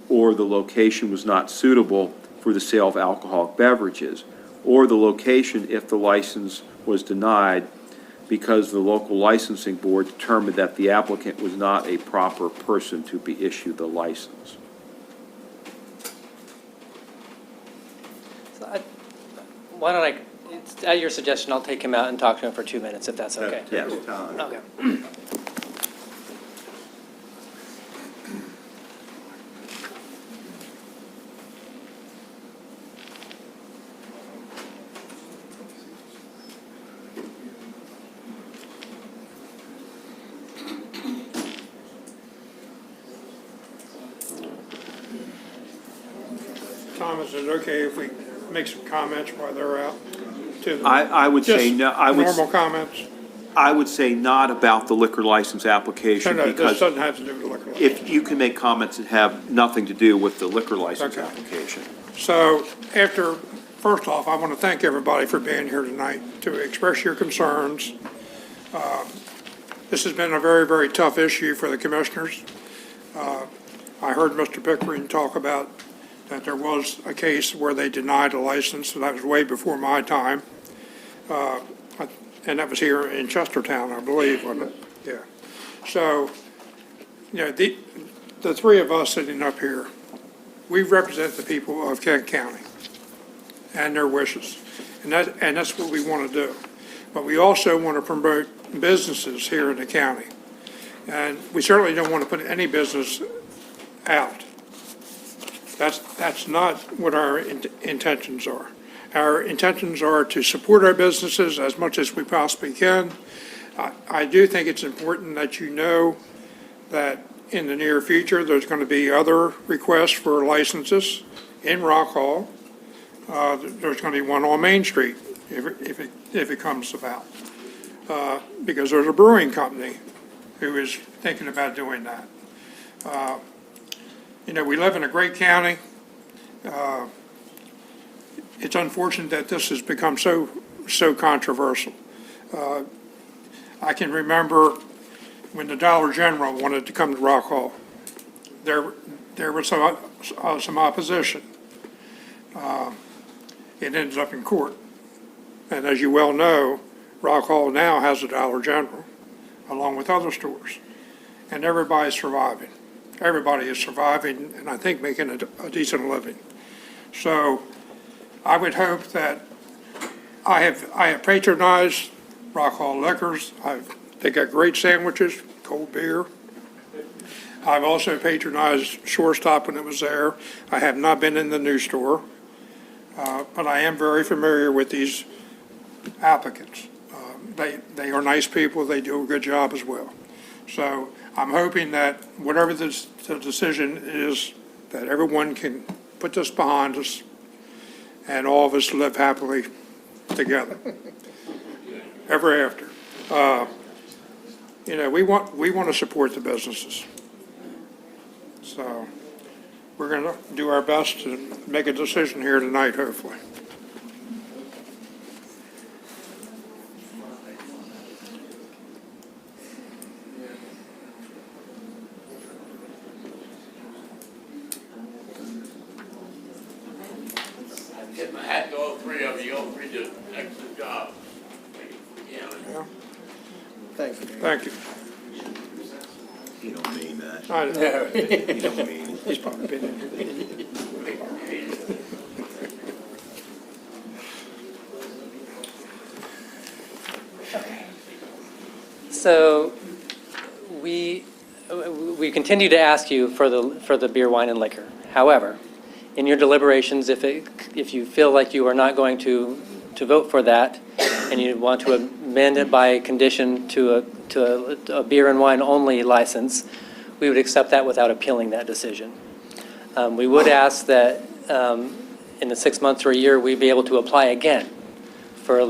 or the location was not suitable for the sale of alcoholic beverages, or the location if the license was denied because the local licensing board determined that the applicant was not a proper person to be issued the license. Why don't at your suggestion, I'll take him out and talk to him for 2 minutes, if that's okay. Yes. Okay. Tom, is it okay if we make some comments while they're out? I would say no, Normal comments? I would say not about the liquor license application No, this because doesn't have to do with the liquor license. if you can make comments that have nothing to do with the liquor license Okay. application. So first off, I want to thank everybody for being here tonight to express your concerns. This has been a very, very tough issue for the commissioners. I heard Mr. Pickering talk about that there was a case where they denied a license, and that was way before my time. And that was here in Chestertown, I believe, wasn't it? Yeah. So, the three of us sitting up here, we represent the people of Kent County and their wishes. And that's what we want to do. But we also want to promote businesses here in the county. And we certainly don't want to put any business out. That's not what our intentions are. Our intentions are to support our businesses as much as we possibly can. I do think it's important that you know that in the near future, there's going to be other requests for licenses in Rock Hall. There's going to be one on Main Street if it comes about. Because there's a brewing company who is thinking about doing that. We live in a great county. It's unfortunate that this has become so controversial. I can remember when the Dollar General wanted to come to Rock Hall. There was some opposition. It ended up in court. And as you well know, Rock Hall now has a Dollar General, along with other stores. And everybody's surviving. Everybody is surviving, and I think making a decent living. So I would hope that I have patronized Rock Hall Liquors. They got great sandwiches, cold beer. I've also patronized Shorestop when it was there. I have not been in the new store, but I am very familiar with these applicants. They are nice people. They do a good job as well. So I'm hoping that whatever the decision is, that everyone can put this behind us and all of us live happily together, ever after. We want to support the businesses. So we're going to do our best to make a decision here tonight, hopefully. Tip my hat to all three of you. All three did an excellent job. Yeah. Thank you. Thank you. You don't mean that. I know. You don't mean it. He's probably been in here. So we continue to ask you for the beer, wine, and liquor. However, in your deliberations, if you feel like you are not going to vote for that, and you want to amend it by condition to a beer and wine only license, we would accept that without appealing that decision. We would ask that in the 6 months or a year, we be able to apply again for a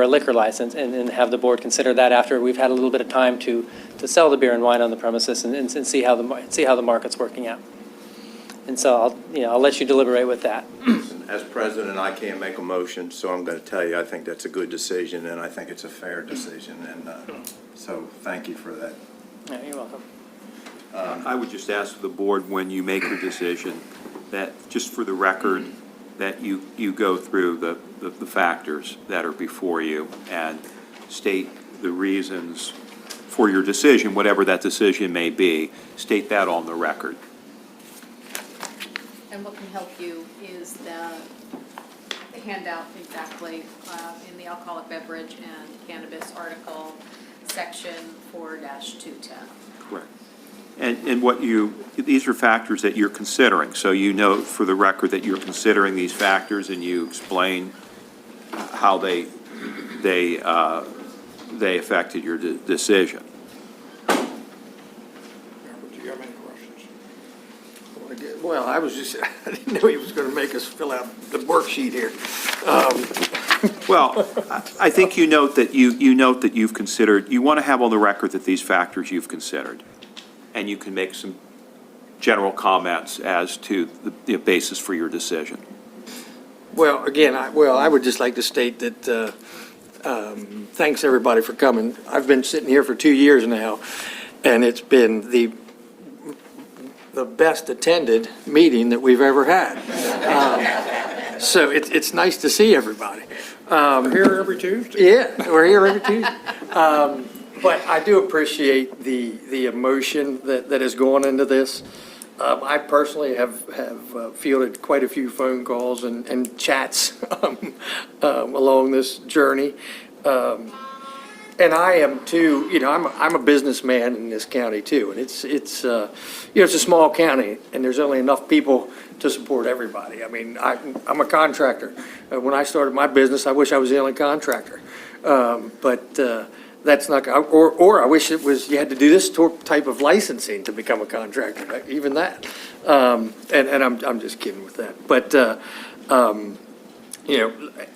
liquor license and have the board consider that after we've had a little bit of time to sell the beer and wine on the premises and see how the market's working out. And so I'll let you deliberate with that. As president, I can't make a motion, so I'm going to tell you, I think that's a good decision, and I think it's a fair decision, and so thank you for that. Yeah, you're welcome. I would just ask the board, when you make your decision, that, just for the record, that you go through the factors that are before you and state the reasons for your decision, whatever that decision may be. State that on the record. And what can help you is the handout exactly in the alcoholic beverage and cannabis article, section 4-210. Correct. And what these are factors that you're considering, so you know for the record that you're considering these factors and you explain how they affected your decision. Do you have any questions? Well, I didn't know he was going to make us fill out the worksheet here. Well, I think you note that you've considered, you want to have on the record that these factors you've considered, and you can make some general comments as to the basis for your decision. Well, again, I would just like to state that, thanks everybody for coming. I've been sitting here for 2 years now, and it's been the best attended meeting that we've ever had. So it's nice to see everybody. We're here every Tuesday. Yeah, we're here every Tuesday. But I do appreciate the emotion that has gone into this. I personally have fielded quite a few phone calls and chats along this journey. And I am too, I'm a businessman in this county too. And it's a small county and there's only enough people to support everybody. I mean, I'm a contractor. When I started my business, I wish I was the only contractor. But that's not, or I wish it was, you had to do this type of licensing to become a contractor, even that. And I'm just kidding with that. But,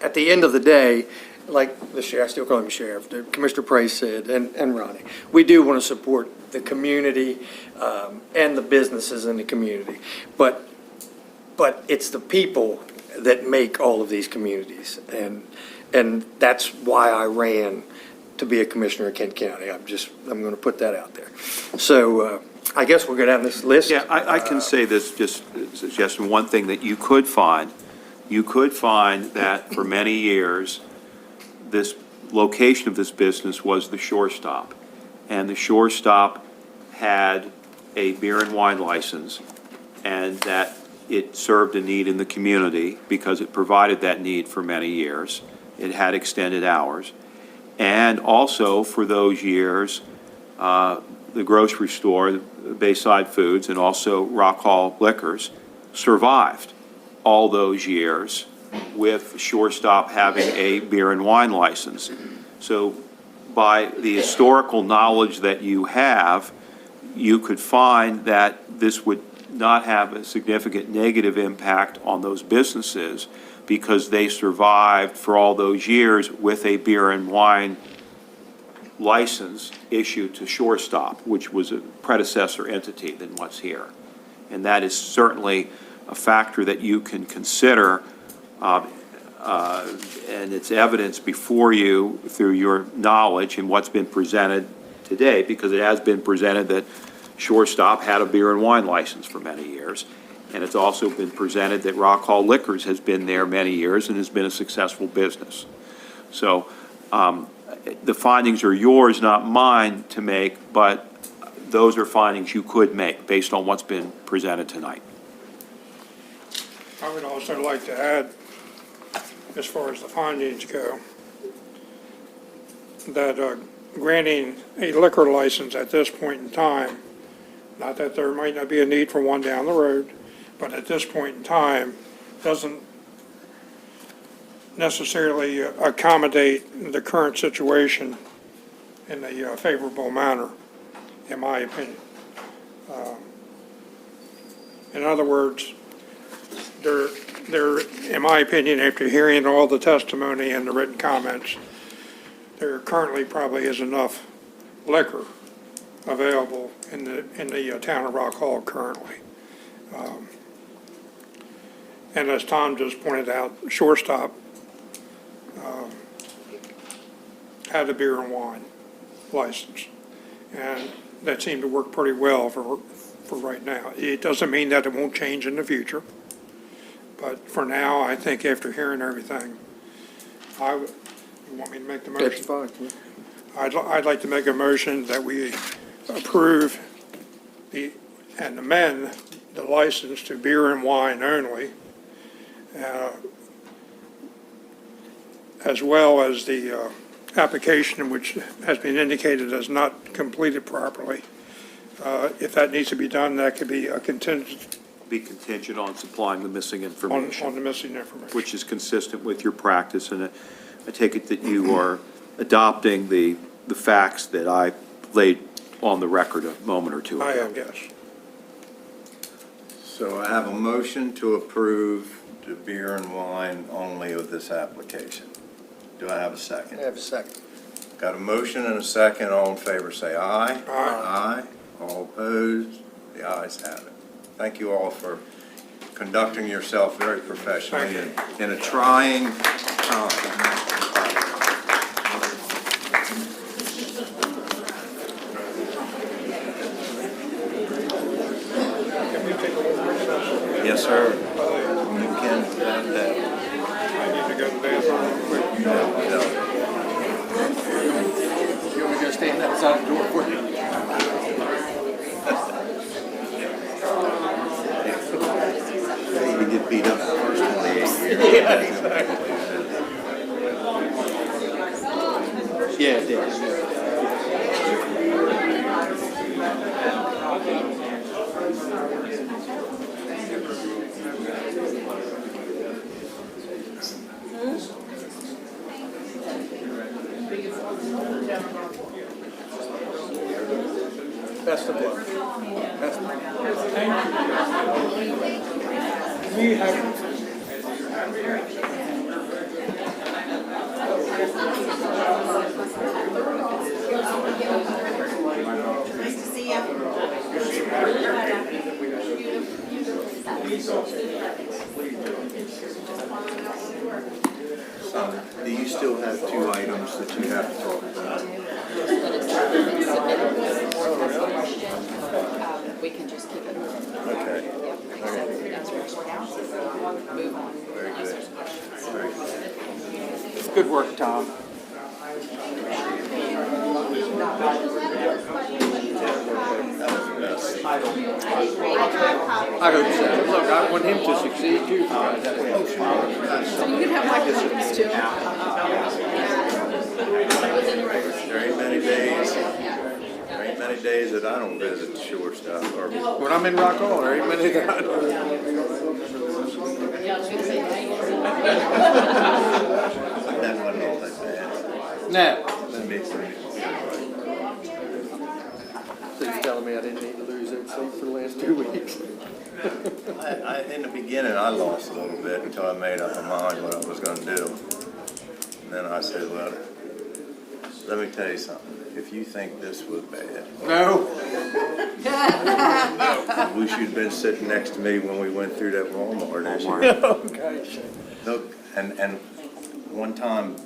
at the end of the day, like the sheriff, I still call him sheriff, Commissioner Price said, and Ronnie, we do want to support the community and the businesses in the community. But it's the people that make all of these communities. And that's why I ran to be a commissioner of Kent County. I'm going to put that out there. So I guess we'll go down this list. Yeah, I can say this, just suggesting one thing that you could find. You could find that for many years, this location of this business was the Shore Stop. And the Shore Stop had a beer and wine license, and that it served a need in the community because it provided that need for many years. It had extended hours. And also, for those years, the grocery store, Bayside Foods, and also Rock Hall Liquors survived all those years with Shore Stop having a beer and wine license. So by the historical knowledge that you have, you could find that this would not have a significant negative impact on those businesses because they survived for all those years with a beer and wine license issued to Shore Stop, which was a predecessor entity than what's here. And that is certainly a factor that you can consider, and it's evidence before you through your knowledge and what's been presented today, because it has been presented that Shore Stop had a beer and wine license for many years. And it's also been presented that Rock Hall Liquors has been there many years and has been a successful business. So the findings are yours, not mine to make, but those are findings you could make based on what's been presented tonight. I would also like to add, as far as the findings go, that granting a liquor license at this point in time, not that there might not be a need for one down the road, but at this point in time, doesn't necessarily accommodate the current situation in a favorable manner, in my opinion. In other words, there, in my opinion, after hearing all the testimony and the written comments, there currently probably is enough liquor available in the town of Rock Hall currently. And as Tom just pointed out, Shore Stop had a beer and wine license, and that seemed to work pretty well for right now. It doesn't mean that it won't change in the future, but for now, I think after hearing everything, You want me to make the motion? It's fine. I'd like to make a motion that we approve and amend the license to beer and wine only, as well as the application which has been indicated as not completed properly. If that needs to be done, that could be a contingent Be contingent on supplying the missing information. on the missing information. Which is consistent with your practice, and I take it that you are adopting the facts that I laid on the record a moment or two ago. I am, yes. So I have a motion to approve the beer and wine only of this application. Do I have a second? I have a second. Got a motion and a second. All in favor, say aye. Aye. Aye. All opposed? The ayes have it. Thank you all for conducting yourself very professionally in a trying time. Yes, sir. You can have that. I need to go to the bathroom real quick. No. You want me to go stand outside the door for you? We get beat up the first 28 years. Yeah, exactly. Yeah, it is. Best of luck. Best of luck. We have Nice to see you. Do you still have two items that you have to talk about? We can just keep it. Okay. Move on. Very good. Very good. Good work, Tom. I hope so. Look, I want him to succeed too. So you can have my copies too. There ain't many days that I don't visit the shore stuff. Or When I'm in Rock Hall, there ain't many that I don't. That wasn't all that bad. No. That makes sense. So you're telling me I didn't need to lose that sleep for the last 2 weeks? In the beginning, I lost a little bit until I made up my mind what I was gonna do. And then I said, well, let me tell you something. If you think this was bad, No. I wish you'd been sitting next to me when we went through that Walmart issue. Oh, gosh. Look, and one time,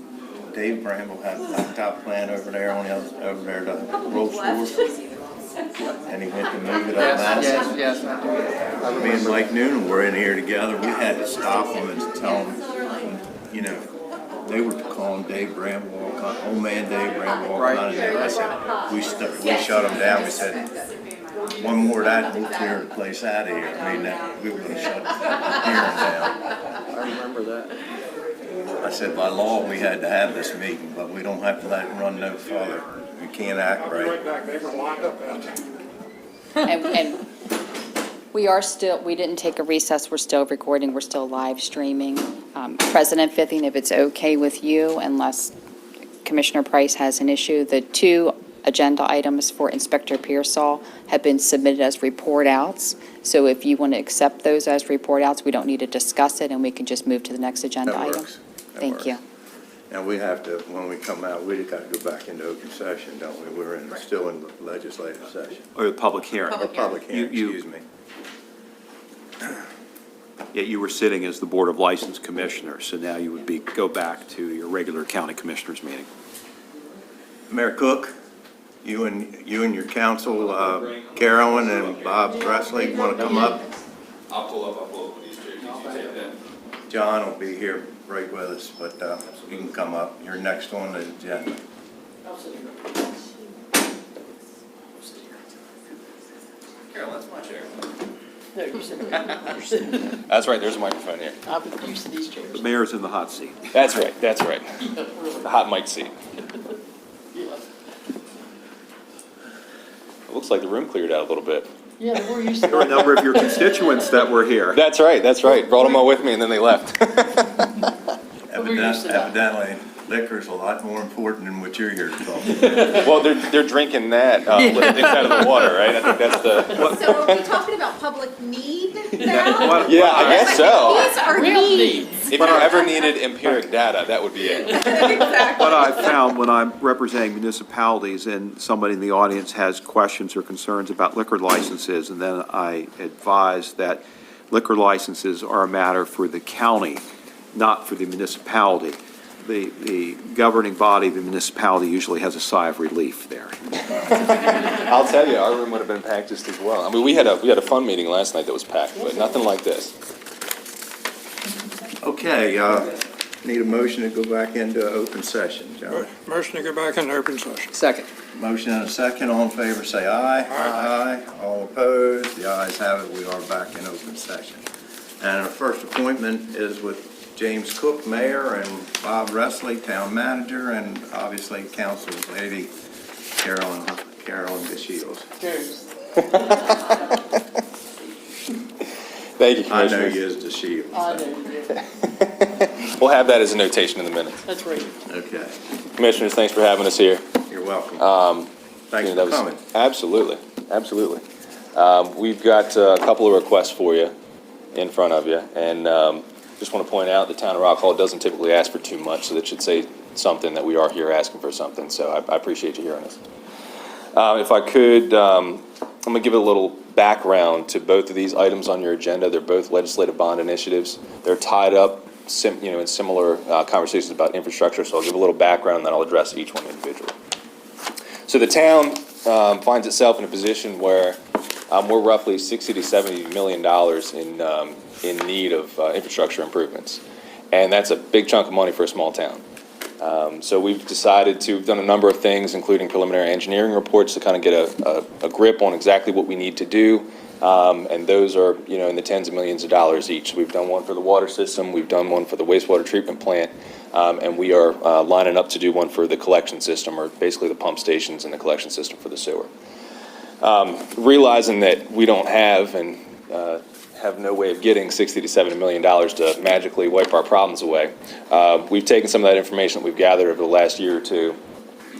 Dave Bramble had a laptop plant over there on the other, over there, the roll store. And he went to move it up Madison. Yes. Me and Mike Noonan were in here together. We had to stop them and tell them, you know, they were calling Dave Bramble, old man Dave Bramble, all kind of names. I said, we shut them down. We said, one more of that, we'll clear the place out of here. I mean, we were gonna shut the hearing down. I remember that. I said, by law, we had to have this meeting, but we don't have to let it run no further. We can't act right. right back, they were lined up out there. And we didn't take a recess, we're still recording, we're still live streaming. President Fithing, if it's okay with you, unless Commissioner Price has an issue, the two agenda items for Inspector Pearsall have been submitted as report outs. So if you want to accept those as report outs, we don't need to discuss it, and we can just move to the next agenda That item. works. That Thank you. works. Now, we have to, when we come out, we got to go back into open session, don't we? We're still in legislative session. Or the public hearing. Or public hearing, excuse me. Yet you were sitting as the Board of License Commissioners, so now you would go back to your regular county commissioners meeting. Mayor Cook, you and your council, Carolyn and Bob Presley, want to come up? I'll pull up these two. John will be here right with us, but you can come up. You're next on the agenda. Carol, that's my chair. No, you said, That's right, there's a microphone here. I'm used to these chairs. The mayor's in the hot seat. That's right, that's right. The hot mic seat. It looks like the room cleared out a little bit. Yeah, we're used to There were a number of your constituents that were here. That's right, that's right. Brought them all with me and then they left. Evidently, liquor's a lot more important than what you're here to talk about. Well, they're drinking that inside of the water, right? I think that's the. So are we talking about public need now? Yeah, I guess so. These are needs. If you ever needed empiric data, that would be it. What I've found when I'm representing municipalities and somebody in the audience has questions or concerns about liquor licenses, and then I advise that liquor licenses are a matter for the county, not for the municipality. The governing body of the municipality usually has a sigh of relief there. I'll tell you, our room would have been packed just as well. I mean, we had a fun meeting last night that was packed, but nothing like this. Okay, need a motion to go back into open session, John. Motion to go back into open session. Second. Motion and a second, all in favor, say aye. Aye. All opposed, the ayes have it, we are back in open session. And our first appointment is with James Cook, Mayor, and Bob Ressley, Town Manager, and obviously Council Lady Carolyn DeShields. Thank you, I know Commissioners. you as DeShields. I know you do. We'll have that as a notation in the minutes. That's right. Okay, Commissioners, thanks for having us here. you're welcome. Thanks You know, for that coming. was- Absolutely, absolutely. We've got a couple of requests for you in front of you, and just want to point out, the town of Rock Hall doesn't typically ask for too much, so that should say something that we are here asking for something, so I appreciate you hearing us. If I could, I'm going to give a little background to both of these items on your agenda. They're both legislative bond initiatives. They're tied up, in similar conversations about infrastructure, so I'll give a little background, and then I'll address each one individually. So the town finds itself in a position where we're roughly $60 to $70 million in need of infrastructure improvements. And that's a big chunk of money for a small town. So we've done a number of things, including preliminary engineering reports to kind of get a grip on exactly what we need to do. And those are, in the tens of millions of dollars each. We've done one for the water system, we've done one for the wastewater treatment plant, and we are lining up to do one for the collection system, or basically the pump stations and the collection system for the sewer. Realizing that we don't have no way of getting $60 to $70 million to magically wipe our problems away, we've taken some of that information that we've gathered over the last year or two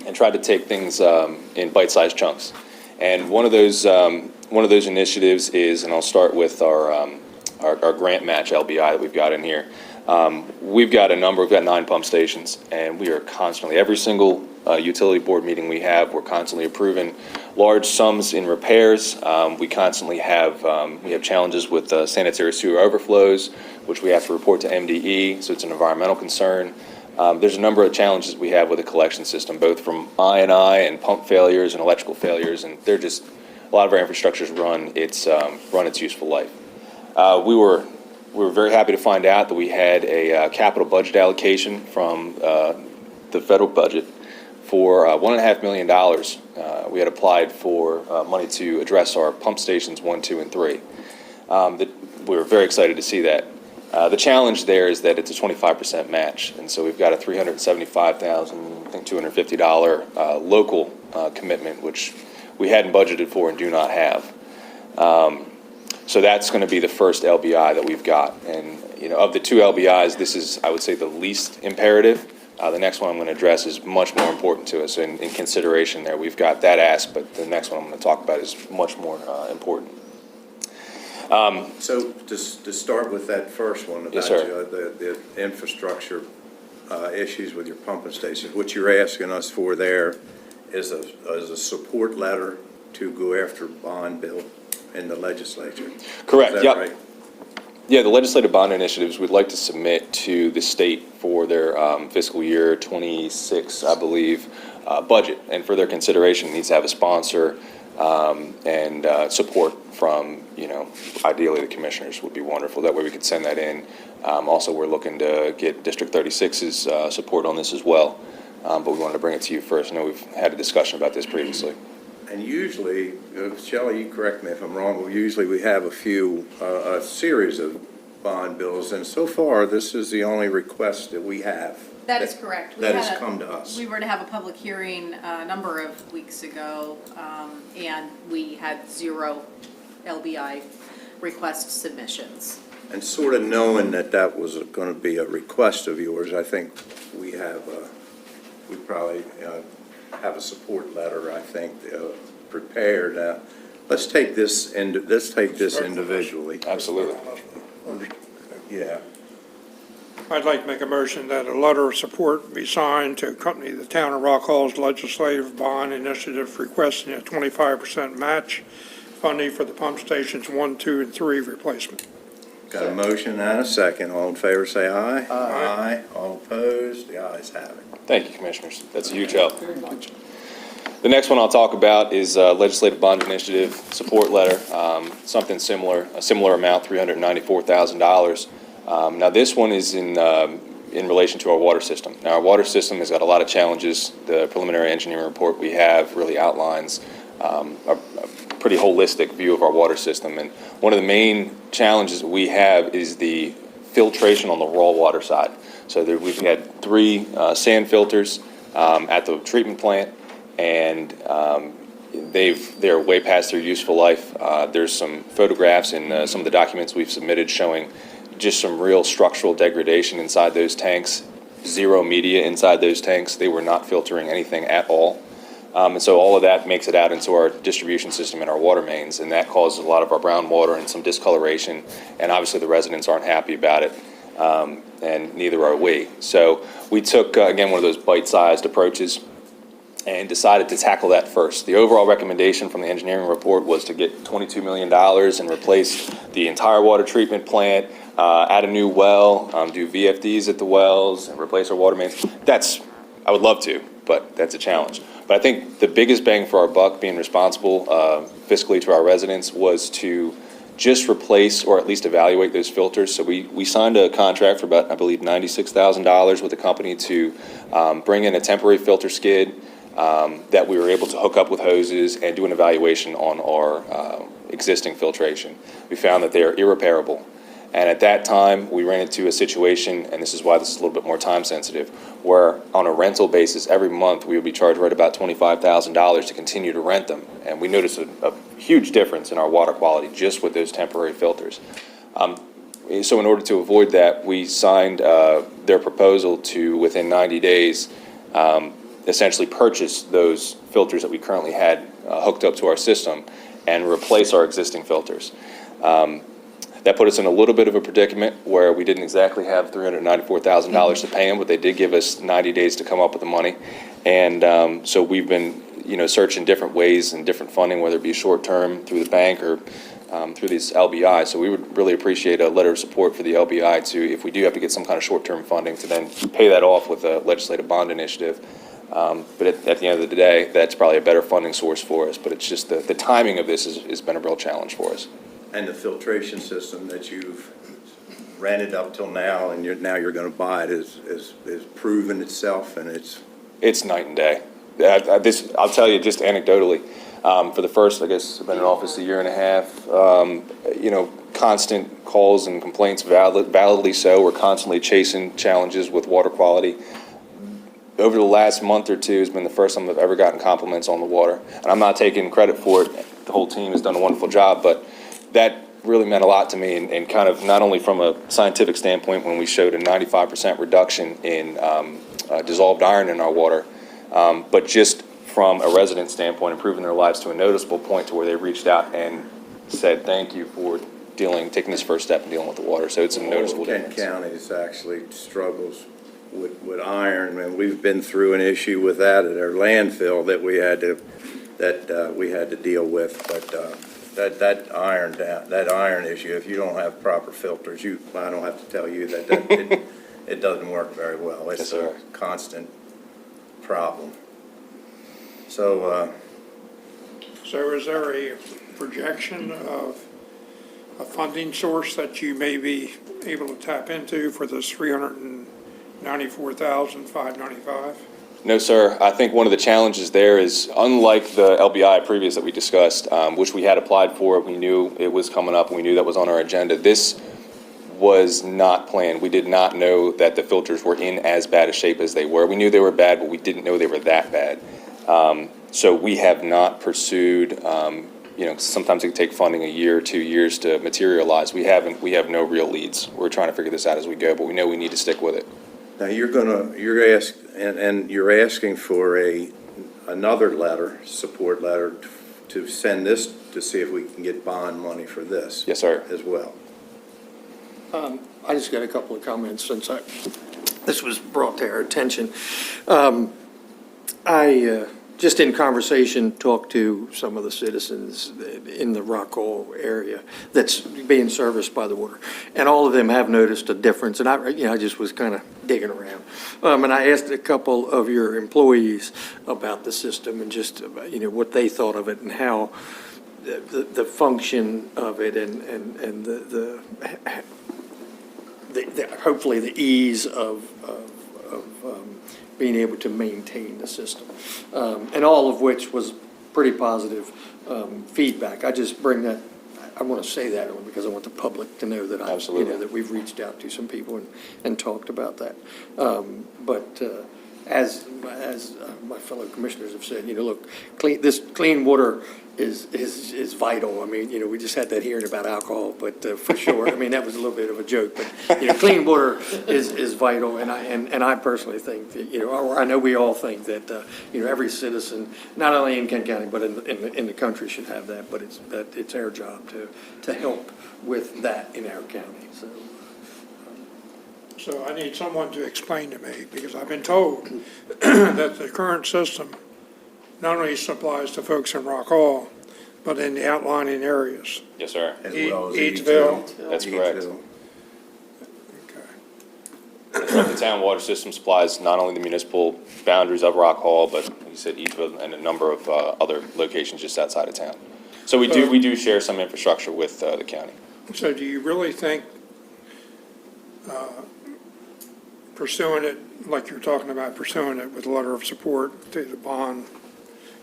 and tried to take things in bite-sized chunks. And one of those initiatives is, and I'll start with our grant match LBI that we've got in here. We've got 9 pump stations, and we are constantly, every single utility board meeting we have, we're constantly approving large sums in repairs. We constantly have challenges with sanitary sewer overflows, which we have to report to MDE, so it's an environmental concern. There's a number of challenges we have with the collection system, both from I&I and pump failures and electrical failures, and they're just, a lot of our infrastructure's run its useful life. We were very happy to find out that we had a capital budget allocation from the federal budget for $1.5 million. We had applied for money to address our pump stations 1, 2, and 3. We were very excited to see that. The challenge there is that it's a 25% match, and so we've got a $375,250 local commitment, which we hadn't budgeted for and do not have. So that's going to be the first LBI that we've got. And, of the 2 LBIs, this is, I would say, the least imperative. The next one I'm going to address is much more important to us in consideration there. We've got that ask, but the next one I'm going to talk about is much more important. So to start with that first one about Yes, sir. the infrastructure issues with your pumping stations, what you're asking us for there is a support letter to go after bond bill in the legislature. Correct, Is that yep. right? Yeah, the legislative bond initiatives we'd like to submit to the state for their fiscal year 26, I believe, budget. And for their consideration, it needs to have a sponsor and support from, ideally the commissioners would be wonderful. That way we could send that in. Also, we're looking to get District 36's support on this as well, but we wanted to bring it to you first. I know we've had a discussion about this previously. And usually, Shelley, you correct me if I'm wrong, but usually we have a series of bond bills, and so far, this is the only request that we have. That is correct. That has come to us. We were to have a public hearing a number of weeks ago, and we had 0 LBI request submissions. And sort of knowing that that was going to be a request of yours, I think we probably have a support letter, I think, prepared. Let's take this individually. Absolutely. Yeah. I'd like to make a motion that a letter of support be signed to accompany the Town of Rock Hall's legislative bond initiative requesting a 25% match funding for the pump stations 1, 2, and 3 replacement. Got a motion and a second. All in favor, say aye. Aye. All opposed, the ayes have it. Thank you, Commissioners. That's a huge help. The next one I'll talk about is legislative bond initiative support letter, something similar, a similar amount, $394,000. Now, this one is in relation to our water system. Now, our water system has got a lot of challenges. The preliminary engineering report we have really outlines a pretty holistic view of our water system. And one of the main challenges that we have is the filtration on the raw water side. So we've had 3 sand filters at the treatment plant, and they're way past their useful life. There's some photographs in some of the documents we've submitted showing just some real structural degradation inside those tanks, 0 media inside those tanks. They were not filtering anything at all. And so all of that makes it out into our distribution system and our water mains, and that causes a lot of our brown water and some discoloration, and obviously the residents aren't happy about it, and neither are we. So we took, again, one of those bite-sized approaches and decided to tackle that first. The overall recommendation from the engineering report was to get $22 million and replace the entire water treatment plant, add a new well, do VFDs at the wells, and replace our water mains. I would love to, but that's a challenge. But I think the biggest bang for our buck, being responsible fiscally to our residents, was to just replace or at least evaluate those filters. So we signed a contract for about, I believe, $96,000 with the company to bring in a temporary filter skid that we were able to hook up with hoses and do an evaluation on our existing filtration. We found that they are irreparable. And at that time, we ran into a situation, and this is why this is a little bit more time sensitive, where on a rental basis, every month, we would be charged right about $25,000 to continue to rent them. And we noticed a huge difference in our water quality just with those temporary filters. So in order to avoid that, we signed their proposal to, within 90 days, essentially purchase those filters that we currently had hooked up to our system and replace our existing filters. That put us in a little bit of a predicament where we didn't exactly have $394,000 to pay them, but they did give us 90 days to come up with the money. And so we've been, searching different ways and different funding, whether it be short-term through the bank or through these LBI. So we would really appreciate a letter of support for the LBI to, if we do have to get some kind of short-term funding, to then pay that off with a legislative bond initiative. But at the end of the day, that's probably a better funding source for us. But it's just the timing of this has been a real challenge for us. And the filtration system that you've rented up till now, and now you're going to buy it, is proven itself, and it's night and day. I'll tell you just anecdotally. For the first, I guess, I've been in office a year and a half. Constant calls and complaints, validly so. We're constantly chasing challenges with water quality. Over the last month or two has been the first time I've ever gotten compliments on the water, and I'm not taking credit for it. The whole team has done a wonderful job, but that really meant a lot to me, and kind of not only from a scientific standpoint when we showed a 95% reduction in dissolved iron in our water, but just from a resident standpoint, improving their lives to a noticeable point to where they reached out and said thank you for taking this first step in dealing with the water. So it's a noticeable difference. Kent County actually struggles with iron, and we've been through an issue with that at our landfill that we had to deal with, but that iron issue, if you don't have proper filters, I don't have to tell you that it doesn't work very well. It's a constant problem. So So is there a projection of a funding source that you may be able to tap into for this $394,595? No, sir. I think one of the challenges there is, unlike the LBI previous that we discussed, which we had applied for, we knew it was coming up, and we knew that was on our agenda. This was not planned. We did not know that the filters were in as bad a shape as they were. We knew they were bad, but we didn't know they were that bad. So we have not pursued, sometimes it can take funding a year or 2 years to materialize. We have no real leads. We're trying to figure this out as we go, but we know we need to stick with it. Now, you're asking for another letter, support letter, to send this to see if we can get bond money for this. Yes, sir. As well. I just got a couple of comments since this was brought to our attention. I, just in conversation, talked to some of the citizens in the Rock Hall area that's being serviced by the water, and all of them have noticed a difference, and I just was kind of digging around. And I asked a couple of your employees about the system and just, what they thought of it and how the function of it and hopefully the ease of being able to maintain the system. And all of which was pretty positive feedback. I just bring that, I want to say that only because I want the public to know that that we've reached out to some people and talked about that. But as my fellow commissioners have said, look, clean water is vital. I mean, we just had that hearing about alcohol, but for sure, I mean, that was a little bit of a joke, but, clean water is vital, and I personally think that, or I know we all think that, every citizen, not only in Kent County, but in the country should have that, but it's our job to help with that in our county, so. So I need someone to explain to me, because I've been told that the current system not only supplies to folks in Rock Hall, but in the outlying areas. Yes, sir. As well as Eadsville. That's correct. Eadsville. That's right. The town water system supplies not only the municipal boundaries of Rock Hall, but like you said, Eadsville and a number of other locations just outside of town. So we do share some infrastructure with the county. So do you really think pursuing it, like you're talking about pursuing it with a letter of support to the bond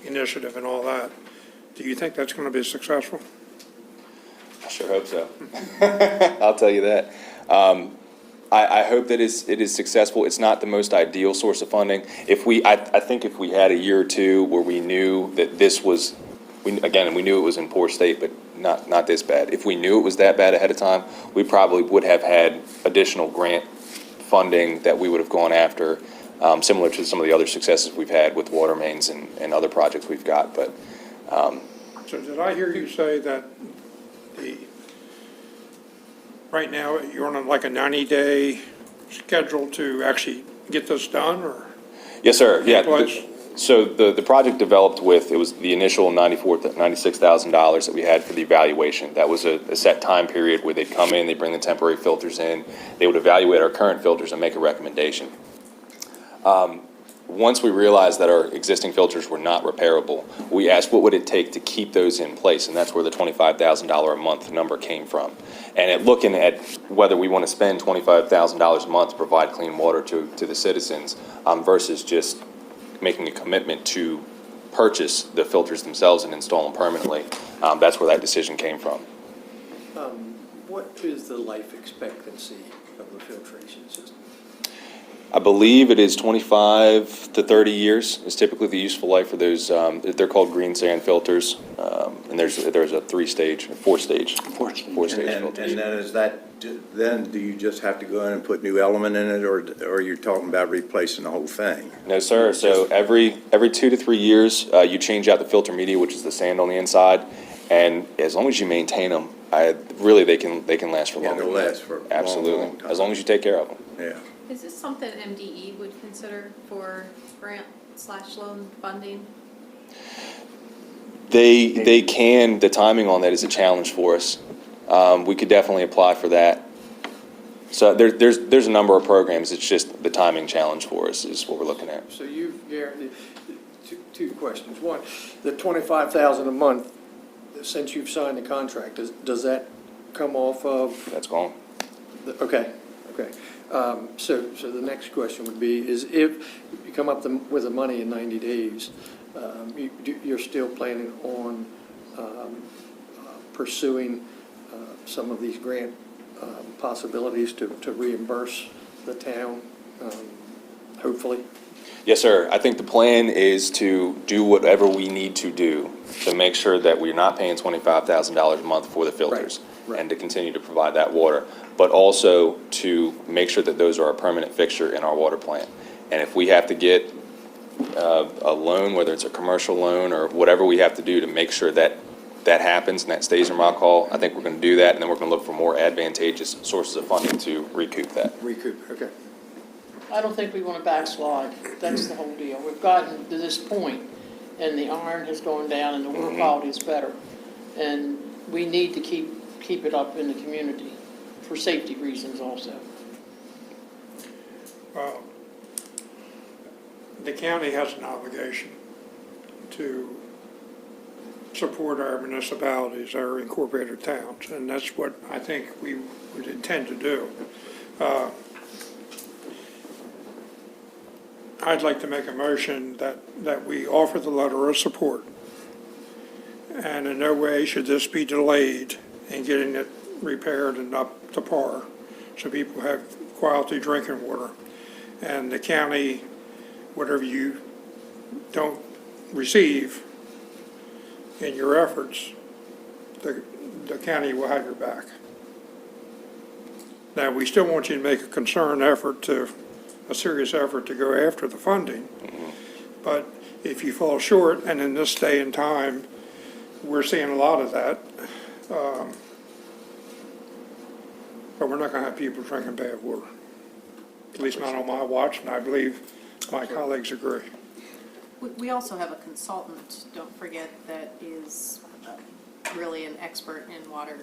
initiative and all that, do you think that's going to be successful? I sure hope so. I'll tell you that. I hope that it is successful. It's not the most ideal source of funding. I think if we had a year or two where we knew that this was, we knew it was in poor state, but not this bad. If we knew it was that bad ahead of time, we probably would have had additional grant funding that we would have gone after, similar to some of the other successes we've had with water mains and other projects we've got. But So did I hear you say that right now you're on like a 90-day schedule to actually get this done, or? yes, sir. Yeah. Place? So the project developed with, it was the initial $96,000 that we had for the evaluation. That was a set time period where they'd come in, they'd bring the temporary filters in, they would evaluate our current filters and make a recommendation. Once we realized that our existing filters were not repairable, we asked what would it take to keep those in place, and that's where the $25,000 a month number came from. And looking at whether we want to spend $25,000 a month to provide clean water to the citizens versus just making a commitment to purchase the filters themselves and install them permanently, that's where that decision came from. What is the life expectancy of the filtration system? I believe it is 25 to 30 years is typically the useful life for those. They're called green sand filters, and there's a four-stage filters. And then is that, then do you just have to go in and put new element in it, or you're talking about replacing the whole thing? No, sir. So every 2 to 3 years, you change out the filter media, which is the sand on the inside, and as long as you maintain them, really they can last for longer. They'll last for a absolutely, long time. as long as you take care of them. Yeah. Is this something MDE would consider for grant/loan funding? They can. The timing on that is a challenge for us. We could definitely apply for that. So there's a number of programs. It's just the timing challenge for us is what we're looking at. So you've guaranteed, two questions. One, the 25,000 a month, since you've signed the contract, does that come off of? That's gone. Okay, okay. So the next question would be, is if you come up with the money in 90 days, you're still planning on pursuing some of these grant possibilities to reimburse the town, hopefully? Yes, sir. I think the plan is to do whatever we need to do to make sure that we're not paying $25,000 a month for the filters and to continue to provide that water, but also to make sure that those are a permanent fixture in our water plant. And if we have to get a loan, whether it's a commercial loan or whatever we have to do to make sure that that happens and that stays in Rock Hall, I think we're going to do that, and then we're going to look for more advantageous sources of funding to recoup that. Recoup, okay. I don't think we want to backslide. That's the whole deal. We've gotten to this point, and the iron has gone down, and the water quality is better. And we need to keep it up in the community for safety reasons also. Well, the county has an obligation to support our municipalities, our incorporated towns, and that's what I think we would intend to do. I'd like to make a motion that we offer the letter of support, and in no way should this be delayed in getting it repaired and up to par, so people have quality drinking water. And the county, whatever you don't receive in your efforts, the county will have your back. Now, we still want you to make a concerned effort a serious effort to go after the funding. But if you fall short, and in this day and time, we're seeing a lot of that, but we're not going to have people drinking bad water. At least not on my watch, and I believe my colleagues agree. We also have a consultant, don't forget, that is really an expert in water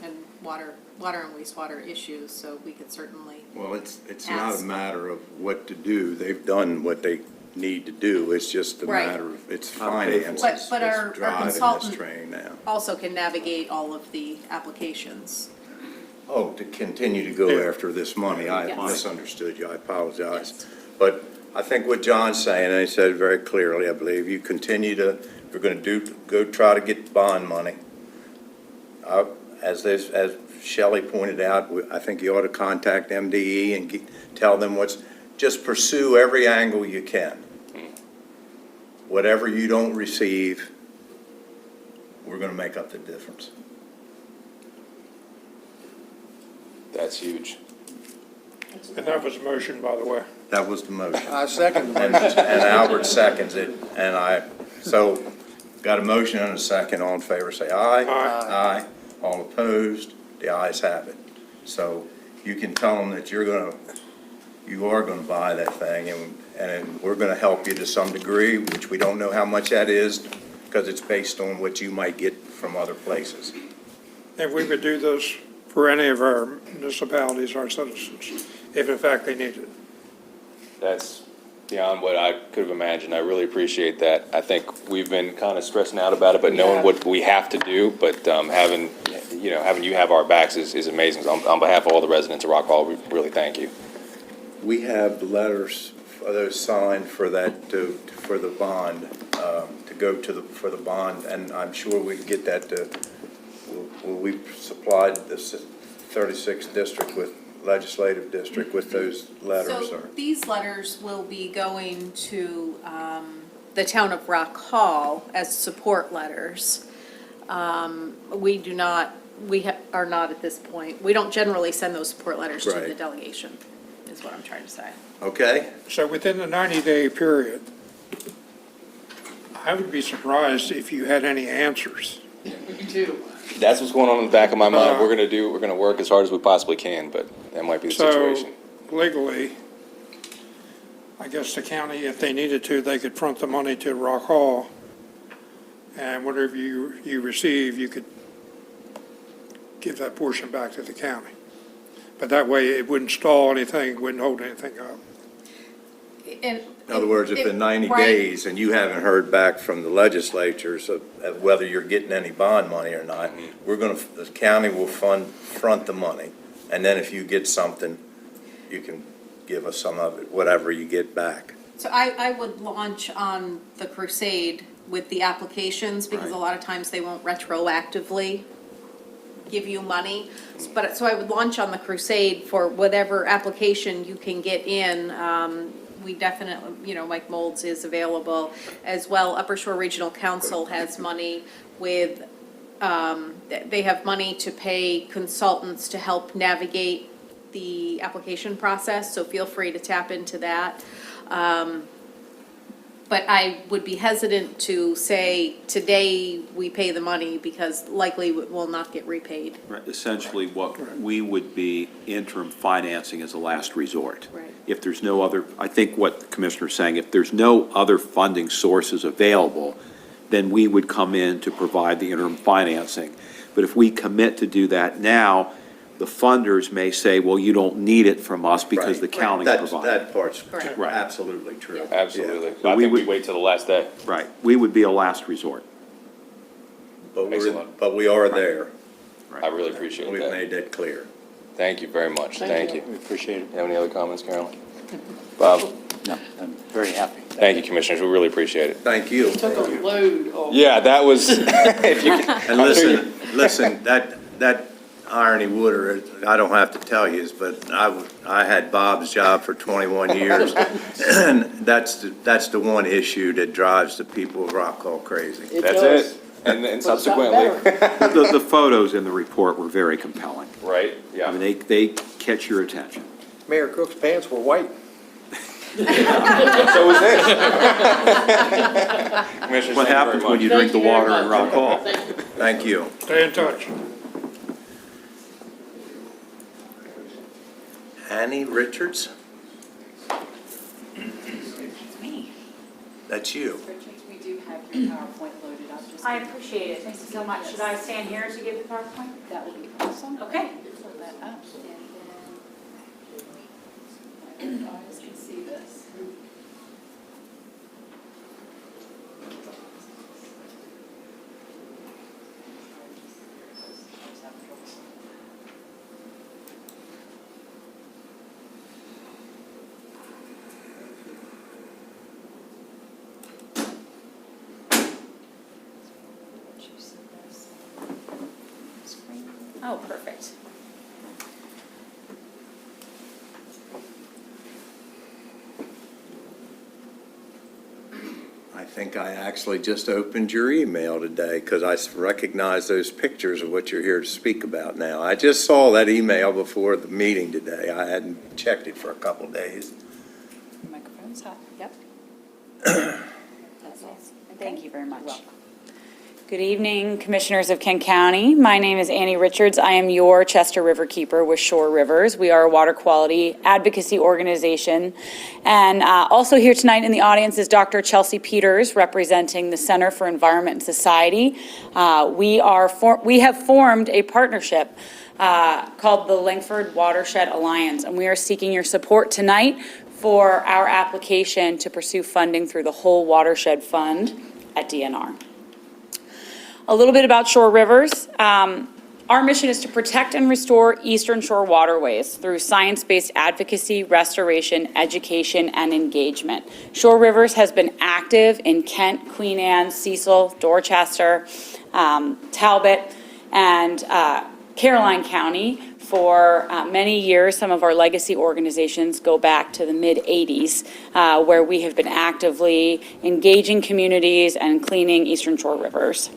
and wastewater issues, so we could certainly. Well, it's not a matter of what to do. They've done what they need to do. It's just a Right. matter of, it's finances. But our It's driving this consultant train now. also can navigate all of the applications. Oh, to continue to go after this money. I Yes. misunderstood you. I apologize. But I think what John's saying, and he said it very clearly, I believe, you continue to, if you're going to go try to get bond money. As Shelley pointed out, I think you ought to contact MDE and tell them just pursue every angle you can. Whatever you don't receive, we're going to make up the difference. That's huge. And that was a motion, by the way. That was the motion. I second the And motion. Albert seconds it, so got a motion and a second. All in favor, say aye. Aye. All opposed, the ayes have it. So you can tell them that you are gonna buy that thing, and we're gonna help you to some degree, which we don't know how much that is, because it's based on what you might get from other places. And we would do this for any of our municipalities, our citizens, if in fact they need it. That's beyond what I could have imagined. I really appreciate that. I think we've been kind of stressing out about it, but knowing what we have to do, but having you have our backs is amazing. So on behalf of all the residents of Rock Hall, we really thank you. We have the letters, those signed for that, for the bond, to go for the bond, and I'm sure we can get that we supplied the 36th district legislative district with those letters. So these letters will be going to the town of Rock Hall as support letters. We are not at this point, we don't generally send those support letters to the Right. delegation, is what I'm trying to say. Okay? So within the 90-day period, I would be surprised if you had any answers. Me too. That's what's going on in the back of my mind. We're going to work as hard as we possibly can, but that might be the situation. So legally, I guess the county, if they needed to, they could front the money to Rock Hall, and whatever you receive, you could give that portion back to the county. But that way, it wouldn't stall anything, wouldn't hold anything up. And In other words, if in 90 Right. days and you haven't heard back from the legislatures of whether you're getting any bond money or not, the county will front the money. And then if you get something, you can give us some of it, whatever you get back. So I would launch on the Crusade with the applications, because a lot of times they won't retroactively give you money. But, so I would launch on the Crusade for whatever application you can get in. We definitely, Mike Molds is available as well. Upper Shore Regional Council has money with, they have money to pay consultants to help navigate the application process, so feel free to tap into that. But I would be hesitant to say, today we pay the money, because likely it will not get repaid. Right, essentially, what we would be interim financing as a last resort. Right. If there's no other, I think what the Commissioner's saying, if there's no other funding sources available, then we would come in to provide the interim financing. But if we commit to do that now, the funders may say, well, you don't need it from us because the county provides. That part's Correct. Right. absolutely true. Absolutely. Yeah. I think we wait till the last day. Right, we would be a last resort. But Excellent. but we are there. I really appreciate We've that. made that clear. Thank you very much. Thank you. We appreciate it. You have any other comments, Carolyn? Bob? No, I'm very happy. Thank you, Commissioners. We really appreciate it. Thank you. Took a load off. Yeah, that was, if you, And listen, that irony Wooder, I don't have to tell you, but I had Bob's job for 21 years. And that's the one issue that drives the people of Rock Hall crazy. that's it. And But it's subsequently, not better. The photos in the report were very compelling. right, I yeah. mean, they catch your attention. Mayor Cook's pants were white. So was this. Commissioners, What happens when you drink the water in Rock Hall? Thank you. Stay in touch. Annie Richards, Me. that's you. We do have your PowerPoint loaded up. I appreciate it. Thank you so much. Should I stand here to give the PowerPoint? That would be awesome. Okay. Pull that up, and then my eyes can see this. Oh, perfect. I think I actually just opened your email today because I recognize those pictures of what you're here to speak about now. I just saw that email before the meeting today. I hadn't checked it for a couple days. Microphone's hot, yep. That's all. Thank you very much. Good evening, Commissioners of Kent County. My name is Annie Richards. I am your Chester River Keeper with Shore Rivers. We are a water quality advocacy organization. And also here tonight in the audience is Dr. Chelsea Peters, representing the Center for Environment and Society. We have formed a partnership called the Langford Watershed Alliance, and we are seeking your support tonight for our application to pursue funding through the Whole Watershed Fund at DNR. A little bit about Shore Rivers. Our mission is to protect and restore Eastern Shore waterways through science-based advocacy, restoration, education, and engagement. Shore Rivers has been active in Kent, Queen Anne, Cecil, Dorchester, Talbot, and Caroline County for many years. Some of our legacy organizations go back to the mid-'80s, where we have been actively engaging communities and cleaning Eastern Shore rivers.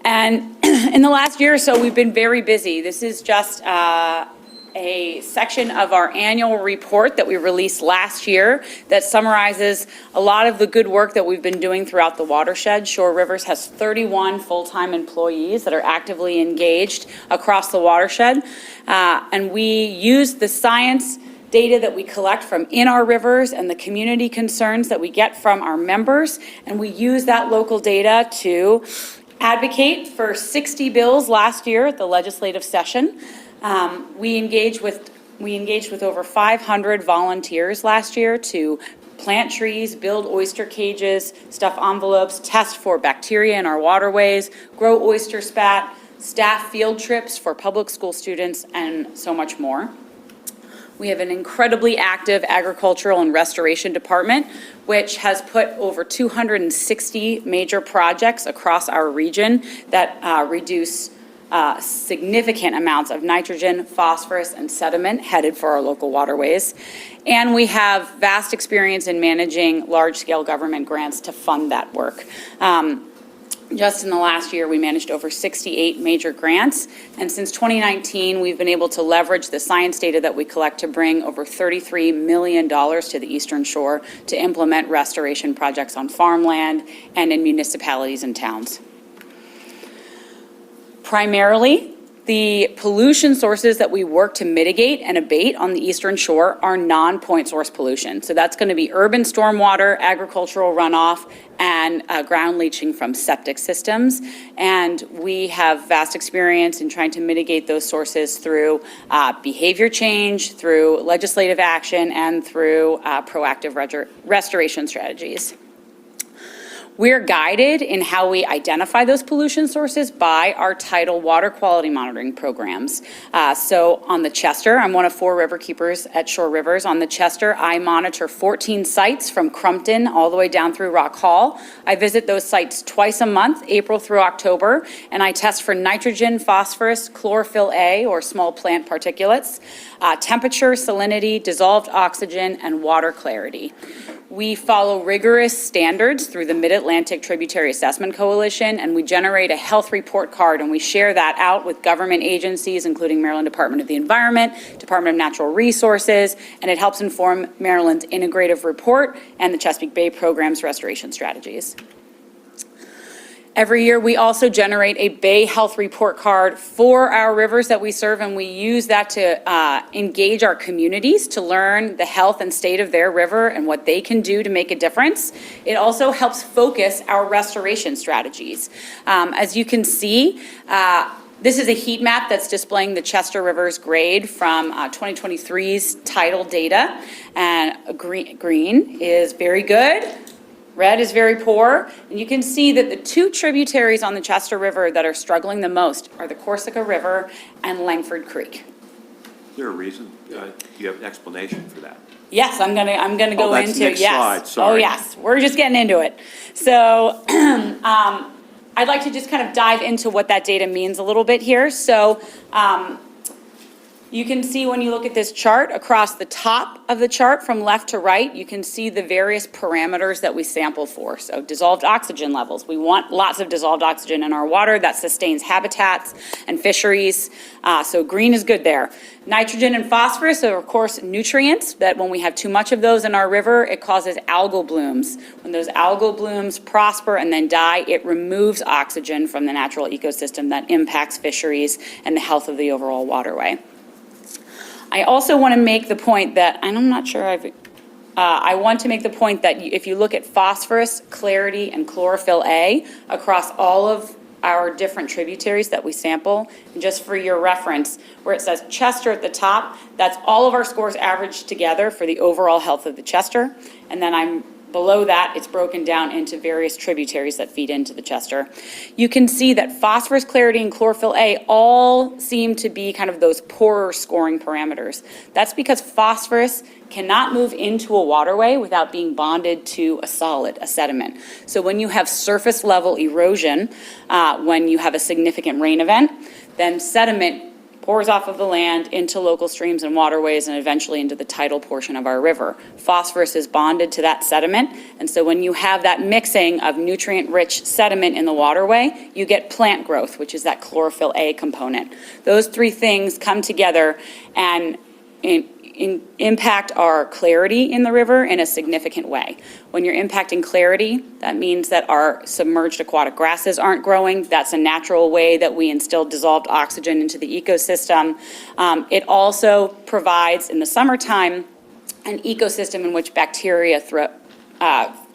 And in the last year or so, we've been very busy. This is just a section of our annual report that we released last year that summarizes a lot of the good work that we've been doing throughout the watershed. Shore Rivers has 31 full-time employees that are actively engaged across the watershed. And we use the science data that we collect from in our rivers and the community concerns that we get from our members, and we use that local data to advocate for 60 bills last year at the legislative session. We engaged with over 500 volunteers last year to plant trees, build oyster cages, stuff envelopes, test for bacteria in our waterways, grow oyster spat, staff field trips for public school students, and so much more. We have an incredibly active agricultural and restoration department, which has put over 260 major projects across our region that reduce significant amounts of nitrogen, phosphorus, and sediment headed for our local waterways. And we have vast experience in managing large-scale government grants to fund that work. Just in the last year, we managed over 68 major grants, and since 2019, we've been able to leverage the science data that we collect to bring over $33 million to the Eastern Shore to implement restoration projects on farmland and in municipalities and towns. Primarily, the pollution sources that we work to mitigate and abate on the Eastern Shore are non-point source pollution. So that's going to be urban stormwater, agricultural runoff, and ground leaching from septic systems. And we have vast experience in trying to mitigate those sources through behavior change, through legislative action, and through proactive restoration strategies. We're guided in how we identify those pollution sources by our tidal water quality monitoring programs. So on the Chester, I'm one of 4 river keepers at Shore Rivers. On the Chester, I monitor 14 sites from Crumpton all the way down through Rock Hall. I visit those sites twice a month, April through October, and I test for nitrogen, phosphorus, chlorophyll A, or small plant particulates, temperature, salinity, dissolved oxygen, and water clarity. We follow rigorous standards through the Mid-Atlantic Tributary Assessment Coalition, and we generate a health report card, and we share that out with government agencies, including Maryland Department of the Environment, Department of Natural Resources, and it helps inform Maryland's integrative report and the Chesapeake Bay Program's restoration strategies. Every year, we also generate a Bay Health Report Card for our rivers that we serve, and we use that to engage our communities to learn the health and state of their river and what they can do to make a difference. It also helps focus our restoration strategies. As you can see, this is a heat map that's displaying the Chester River's grade from 2023's tidal data, and green is very good. Red is very poor, and you can see that the 2 tributaries on the Chester River that are struggling the most are the Corsica River and Langford Creek. Is there a reason? Do you have an explanation for that? Yes, I'm gonna go that's into, next yes. slide, sorry. Oh, yes, we're just getting into it. So, I'd like to just kind of dive into what that data means a little bit here. So, you can see when you look at this chart, across the top of the chart from left to right, you can see the various parameters that we sample for. So dissolved oxygen levels. We want lots of dissolved oxygen in our water. That sustains habitats and fisheries. So green is good there. Nitrogen and phosphorus are, of course, nutrients that when we have too much of those in our river, it causes algal blooms. When those algal blooms prosper and then die, it removes oxygen from the natural ecosystem that impacts fisheries and the health of the overall waterway. I also want to make the point that, and I'm not sure I want to make the point that if you look at phosphorus, clarity, and chlorophyll A across all of our different tributaries that we sample, and just for your reference, where it says Chester at the top, that's all of our scores averaged together for the overall health of the Chester, and then below that, it's broken down into various tributaries that feed into the Chester. You can see that phosphorus, clarity, and chlorophyll A all seem to be kind of those poorer scoring parameters. That's because phosphorus cannot move into a waterway without being bonded to a solid, a sediment. So when you have surface level erosion, when you have a significant rain event, then sediment pours off of the land into local streams and waterways and eventually into the tidal portion of our river. Phosphorus is bonded to that sediment, and so when you have that mixing of nutrient-rich sediment in the waterway, you get plant growth, which is that chlorophyll A component. Those 3 things come together and impact our clarity in the river in a significant way. When you're impacting clarity, that means that our submerged aquatic grasses aren't growing. That's a natural way that we instill dissolved oxygen into the ecosystem. It also provides, in the summertime, an ecosystem in which bacteria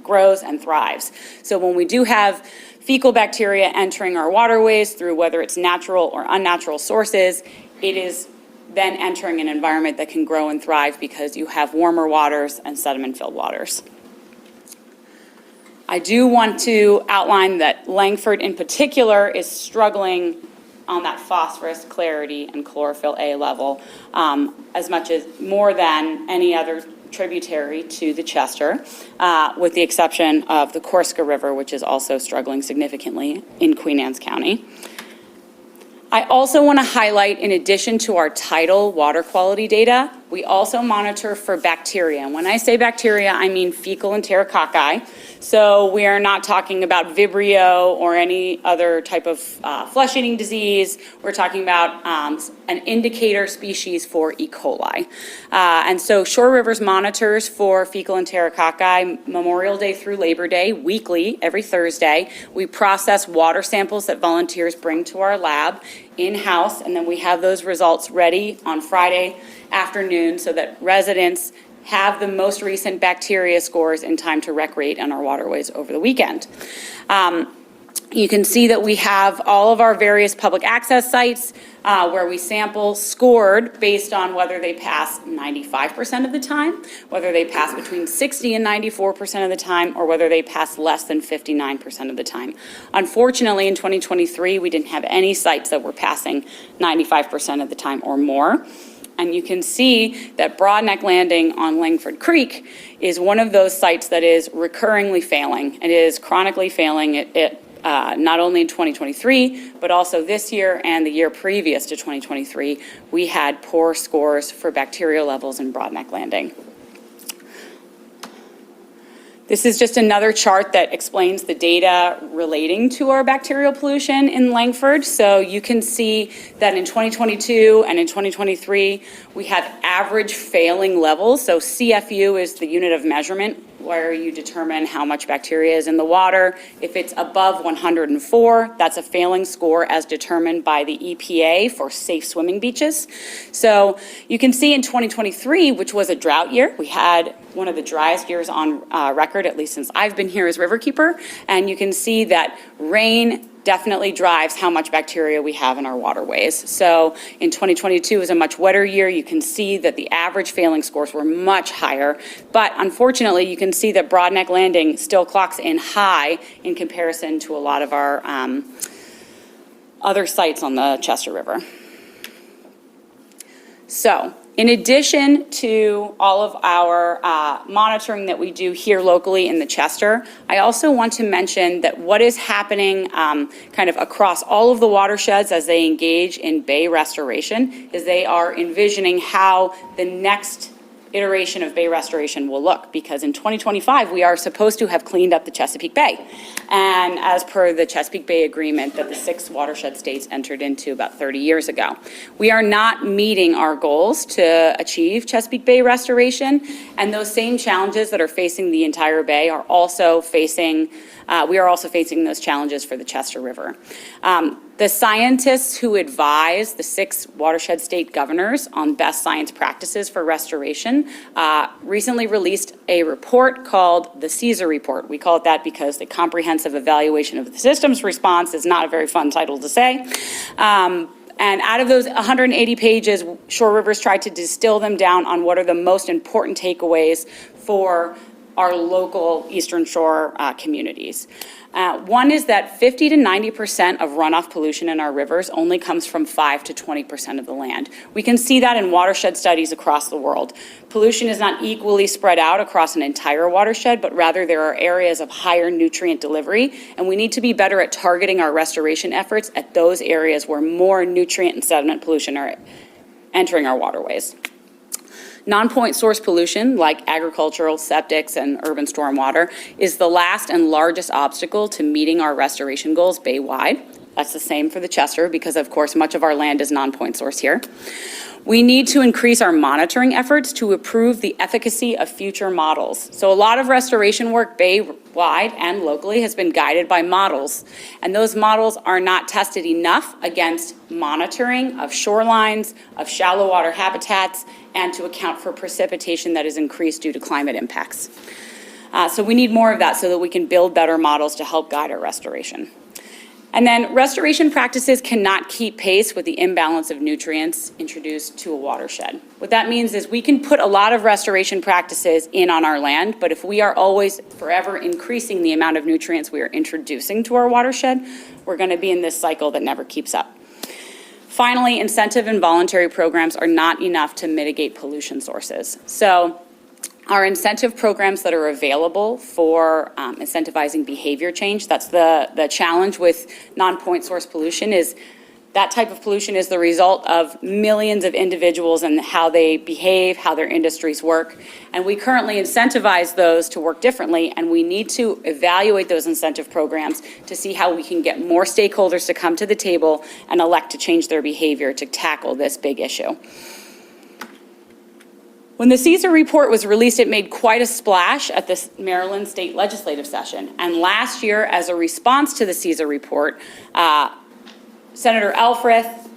grows and thrives. So when we do have fecal bacteria entering our waterways through whether it's natural or unnatural sources, it is then entering an environment that can grow and thrive because you have warmer waters and sediment-filled waters. I do want to outline that Langford in particular is struggling on that phosphorus, clarity, and chlorophyll A level as much as more than any other tributary to the Chester, with the exception of the Corsica River, which is also struggling significantly in Queen Anne's County. I also want to highlight, in addition to our tidal water quality data, we also monitor for bacteria. And when I say bacteria, I mean fecal enterococci. So we are not talking about Vibrio or any other type of flesh-eating disease. We're talking about an indicator species for E. coli. And so Shore Rivers monitors for fecal enterococci Memorial Day through Labor Day, weekly, every Thursday. We process water samples that volunteers bring to our lab in-house, and then we have those results ready on Friday afternoon so that residents have the most recent bacteria scores in time to recreate on our waterways over the weekend. You can see that we have all of our various public access sites where we sample scored based on whether they pass 95% of the time, whether they pass between 60 and 94% of the time, or whether they pass less than 59% of the time. Unfortunately, in 2023, we didn't have any sites that were passing 95% of the time or more. And you can see that Broadneck Landing on Langford Creek is one of those sites that is recurringly failing. It is chronically failing. Not only in 2023, but also this year and the year previous to 2023, we had poor scores for bacterial levels in Broadneck Landing. This is just another chart that explains the data relating to our bacterial pollution in Langford. So you can see that in 2022 and in 2023, we had average failing levels. So CFU is the unit of measurement where you determine how much bacteria is in the water. If it's above 104, that's a failing score as determined by the EPA for safe swimming beaches. So you can see in 2023, which was a drought year, we had one of the driest years on record, at least since I've been here as riverkeeper, and you can see that rain definitely drives how much bacteria we have in our waterways. So in 2022 was a much wetter year. You can see that the average failing scores were much higher, but unfortunately you can see that Broadneck Landing still clocks in high in comparison to a lot of our other sites on the Chester River. So, in addition to all of our monitoring that we do here locally in the Chester, I also want to mention that what is happening kind of across all of the watersheds as they engage in bay restoration is they are envisioning how the next iteration of bay restoration will look, because in 2025 we are supposed to have cleaned up the Chesapeake Bay, and as per the Chesapeake Bay Agreement that the 6 watershed states entered into about 30 years ago. We are not meeting our goals to achieve Chesapeake Bay restoration, and those same challenges that are facing the entire bay are also facing, we are also facing those challenges for the Chester River. The scientists who advise the 6 watershed state governors on best science practices for restoration recently released a report called the CESAR report. We call it that because the Comprehensive Evaluation of the Systems Response is not a very fun title to say. And out of those 180 pages, Shore Rivers tried to distill them down on what are the most important takeaways for our local Eastern Shore communities. One is that 50 to 90% of runoff pollution in our rivers only comes from 5 to 20% of the land. We can see that in watershed studies across the world. Pollution is not equally spread out across an entire watershed, but rather there are areas of higher nutrient delivery, and we need to be better at targeting our restoration efforts at those areas where more nutrient and sediment pollution are entering our waterways. Non-point source pollution, like agricultural, septics, and urban stormwater, is the last and largest obstacle to meeting our restoration goals bay-wide. That's the same for the Chester because, of course, much of our land is non-point source here. We need to increase our monitoring efforts to improve the efficacy of future models. So a lot of restoration work bay-wide and locally has been guided by models, and those models are not tested enough against monitoring of shorelines, of shallow water habitats, and to account for precipitation that is increased due to climate impacts. So we need more of that so that we can build better models to help guide our restoration. And then restoration practices cannot keep pace with the imbalance of nutrients introduced to a watershed. What that means is we can put a lot of restoration practices in on our land, but if we are always forever increasing the amount of nutrients we are introducing to our watershed, we're going to be in this cycle that never keeps up. Finally, incentive and voluntary programs are not enough to mitigate pollution sources. So our incentive programs that are available for incentivizing behavior change, that's the challenge with non-point source pollution, is that type of pollution is the result of millions of individuals and how they behave, how their industries work. And we currently incentivize those to work differently, and we need to evaluate those incentive programs to see how we can get more stakeholders to come to the table and elect to change their behavior to tackle this big issue. When the CESAR report was released, it made quite a splash at the Maryland State Legislative Session. And last year, as a response to the CESAR report, Senator Elfreth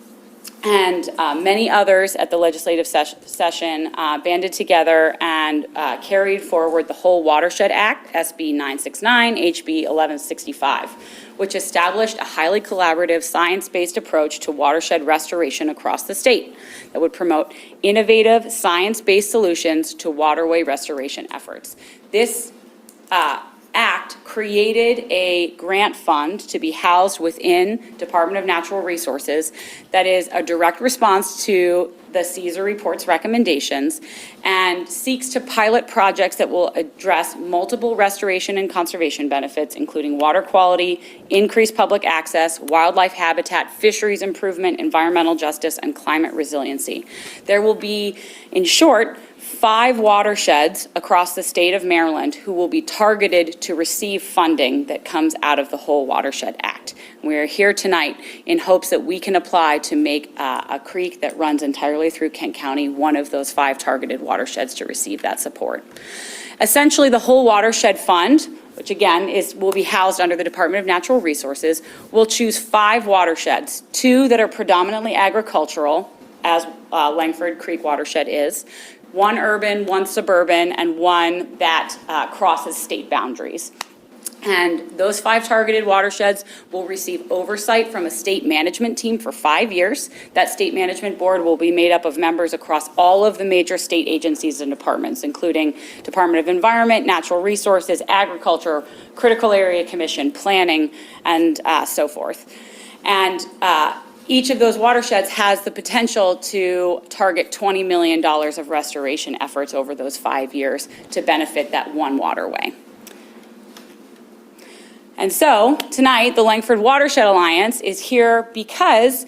and many others at the legislative session banded together and carried forward the Whole Watershed Act, SB 969, HB 1165, which established a highly collaborative, science-based approach to watershed restoration across the state that would promote innovative, science-based solutions to waterway restoration efforts. This Act created a grant fund to be housed within Department of Natural Resources that is a direct response to the CESAR report's recommendations and seeks to pilot projects that will address multiple restoration and conservation benefits, including water quality, increased public access, wildlife habitat, fisheries improvement, environmental justice, and climate resiliency. There will be, in short, 5 watersheds across the state of Maryland who will be targeted to receive funding that comes out of the Whole Watershed Act. We are here tonight in hopes that we can apply to make a creek that runs entirely through Kent County one of those 5 targeted watersheds to receive that support. Essentially, the Whole Watershed Fund, which again will be housed under the Department of Natural Resources, will choose 5 watersheds, 2 that are predominantly agricultural, as Langford Creek Watershed is, 1 urban, 1 suburban, and 1 that crosses state boundaries. And those 5 targeted watersheds will receive oversight from a state management team for 5 years. That state management board will be made up of members across all of the major state agencies and departments, including Department of Environment, Natural Resources, Agriculture, Critical Area Commission, Planning, and so forth. And each of those watersheds has the potential to target $20 million of restoration efforts over those 5 years to benefit that one waterway. And so tonight, the Langford Watershed Alliance is here because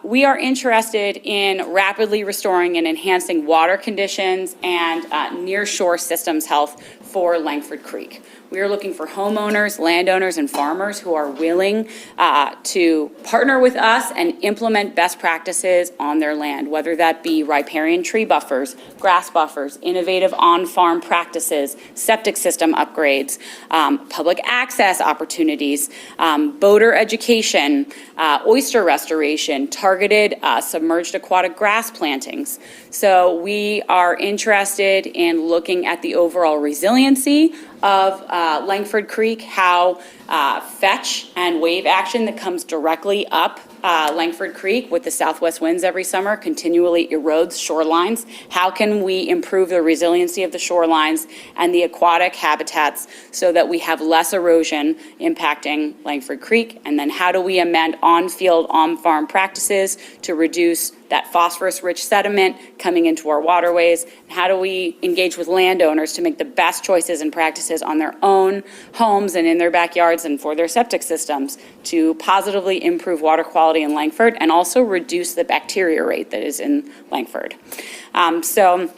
we are interested in rapidly restoring and enhancing water conditions and near-shore systems health for Langford Creek. We are looking for homeowners, landowners, and farmers who are willing to partner with us and implement best practices on their land, whether that be riparian tree buffers, grass buffers, innovative on-farm practices, septic system upgrades, public access opportunities, boater education, oyster restoration, targeted submerged aquatic grass plantings. So we are interested in looking at the overall resiliency of Langford Creek, how fetch and wave action that comes directly up Langford Creek with the southwest winds every summer continually erodes shorelines. How can we improve the resiliency of the shorelines and the aquatic habitats so that we have less erosion impacting Langford Creek? And then how do we amend on-field, on-farm practices to reduce that phosphorus-rich sediment coming into our waterways? And how do we engage with landowners to make the best choices and practices on their own homes and in their backyards and for their septic systems to positively improve water quality in Langford and also reduce the bacteria rate that is in Langford? So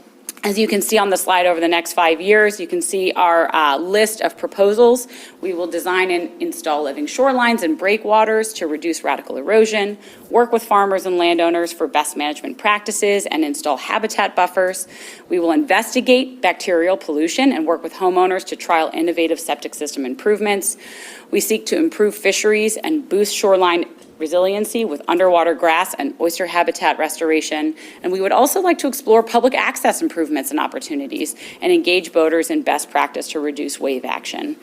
as you can see on the slide, over the next 5 years, you can see our list of proposals. We will design and install living shorelines and breakwaters to reduce radical erosion, work with farmers and landowners for best management practices, and install habitat buffers. We will investigate bacterial pollution and work with homeowners to trial innovative septic system improvements. We seek to improve fisheries and boost shoreline resiliency with underwater grass and oyster habitat restoration. And we would also like to explore public access improvements and opportunities and engage boaters in best practice to reduce wave action.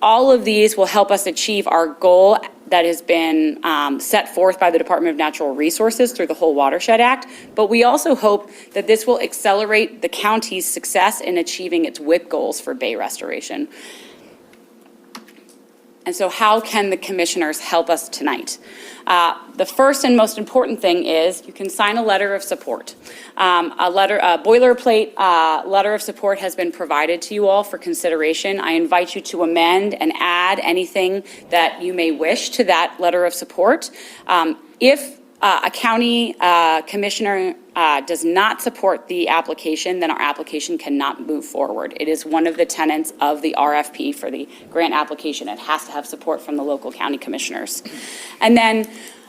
all of these will help us achieve our goal that has been set forth by the Department of Natural Resources through the Whole Watershed Act, but we also hope that this will accelerate the county's success in achieving its WIC goals for bay restoration. And so how can the commissioners help us tonight? The first and most important thing is you can sign a letter of support. A boilerplate letter of support has been provided to you all for consideration. I invite you to amend and add anything that you may wish to that letter of support. If a county commissioner does not support the application, then our application cannot move forward. It is one of the tenets of the RFP for the grant application. It has to have support from the local county commissioners. And then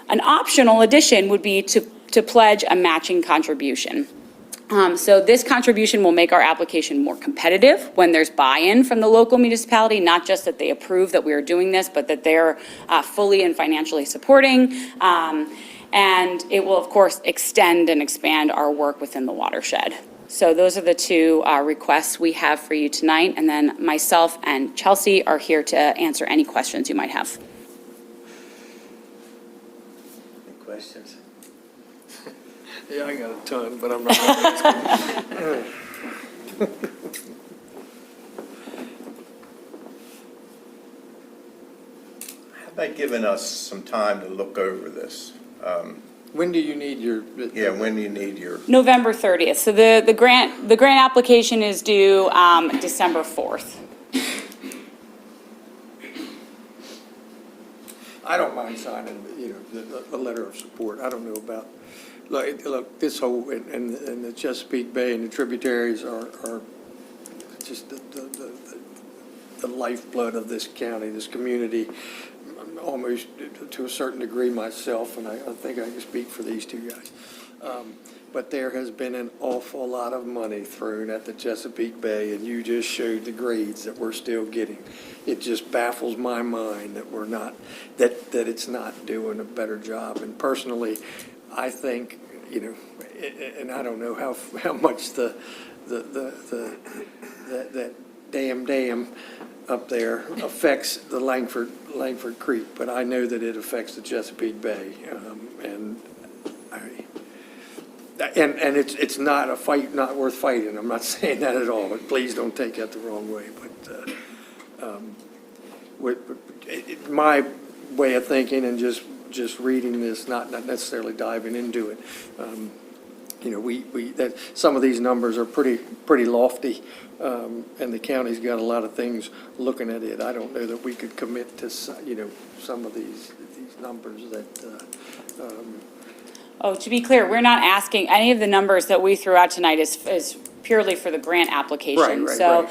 an optional addition would be to pledge a matching contribution. So this contribution will make our application more competitive when there's buy-in from the local municipality, not just that they approve that we are doing this, but that they're fully and financially supporting. And it will, of course, extend and expand our work within the watershed. So those are the two requests we have for you tonight. And then myself and Chelsea are here to answer any questions you might have. Any questions? Yeah, I got a ton, but I'm not gonna ask them. How about giving us some time to look over this? When do you need your? Yeah, when do you need your? November 30th. So the grant application is due December 4th. I don't mind signing, a letter of support. I don't know about, look, this whole, and the Chesapeake Bay and the tributaries are just the lifeblood of this county, this community, almost to a certain degree myself, and I think I can speak for these two guys. But there has been an awful lot of money thrown at the Chesapeake Bay, and you just showed the grades that we're still getting. It just baffles my mind that we're not, that it's not doing a better job. And personally, I think, and I don't know how much that dam up there affects the Langford Creek, but I know that it affects the Chesapeake Bay, and it's not a fight, not worth fighting. I'm not saying that at all, but please don't take that the wrong way. But my way of thinking and just reading this, not necessarily diving into it, that some of these numbers are pretty lofty, and the county's got a lot of things looking at it. I don't know that we could commit to, some of these numbers that. Oh, to be clear, we're not asking, any of the numbers that we threw out tonight is purely for the grant application. Right. So,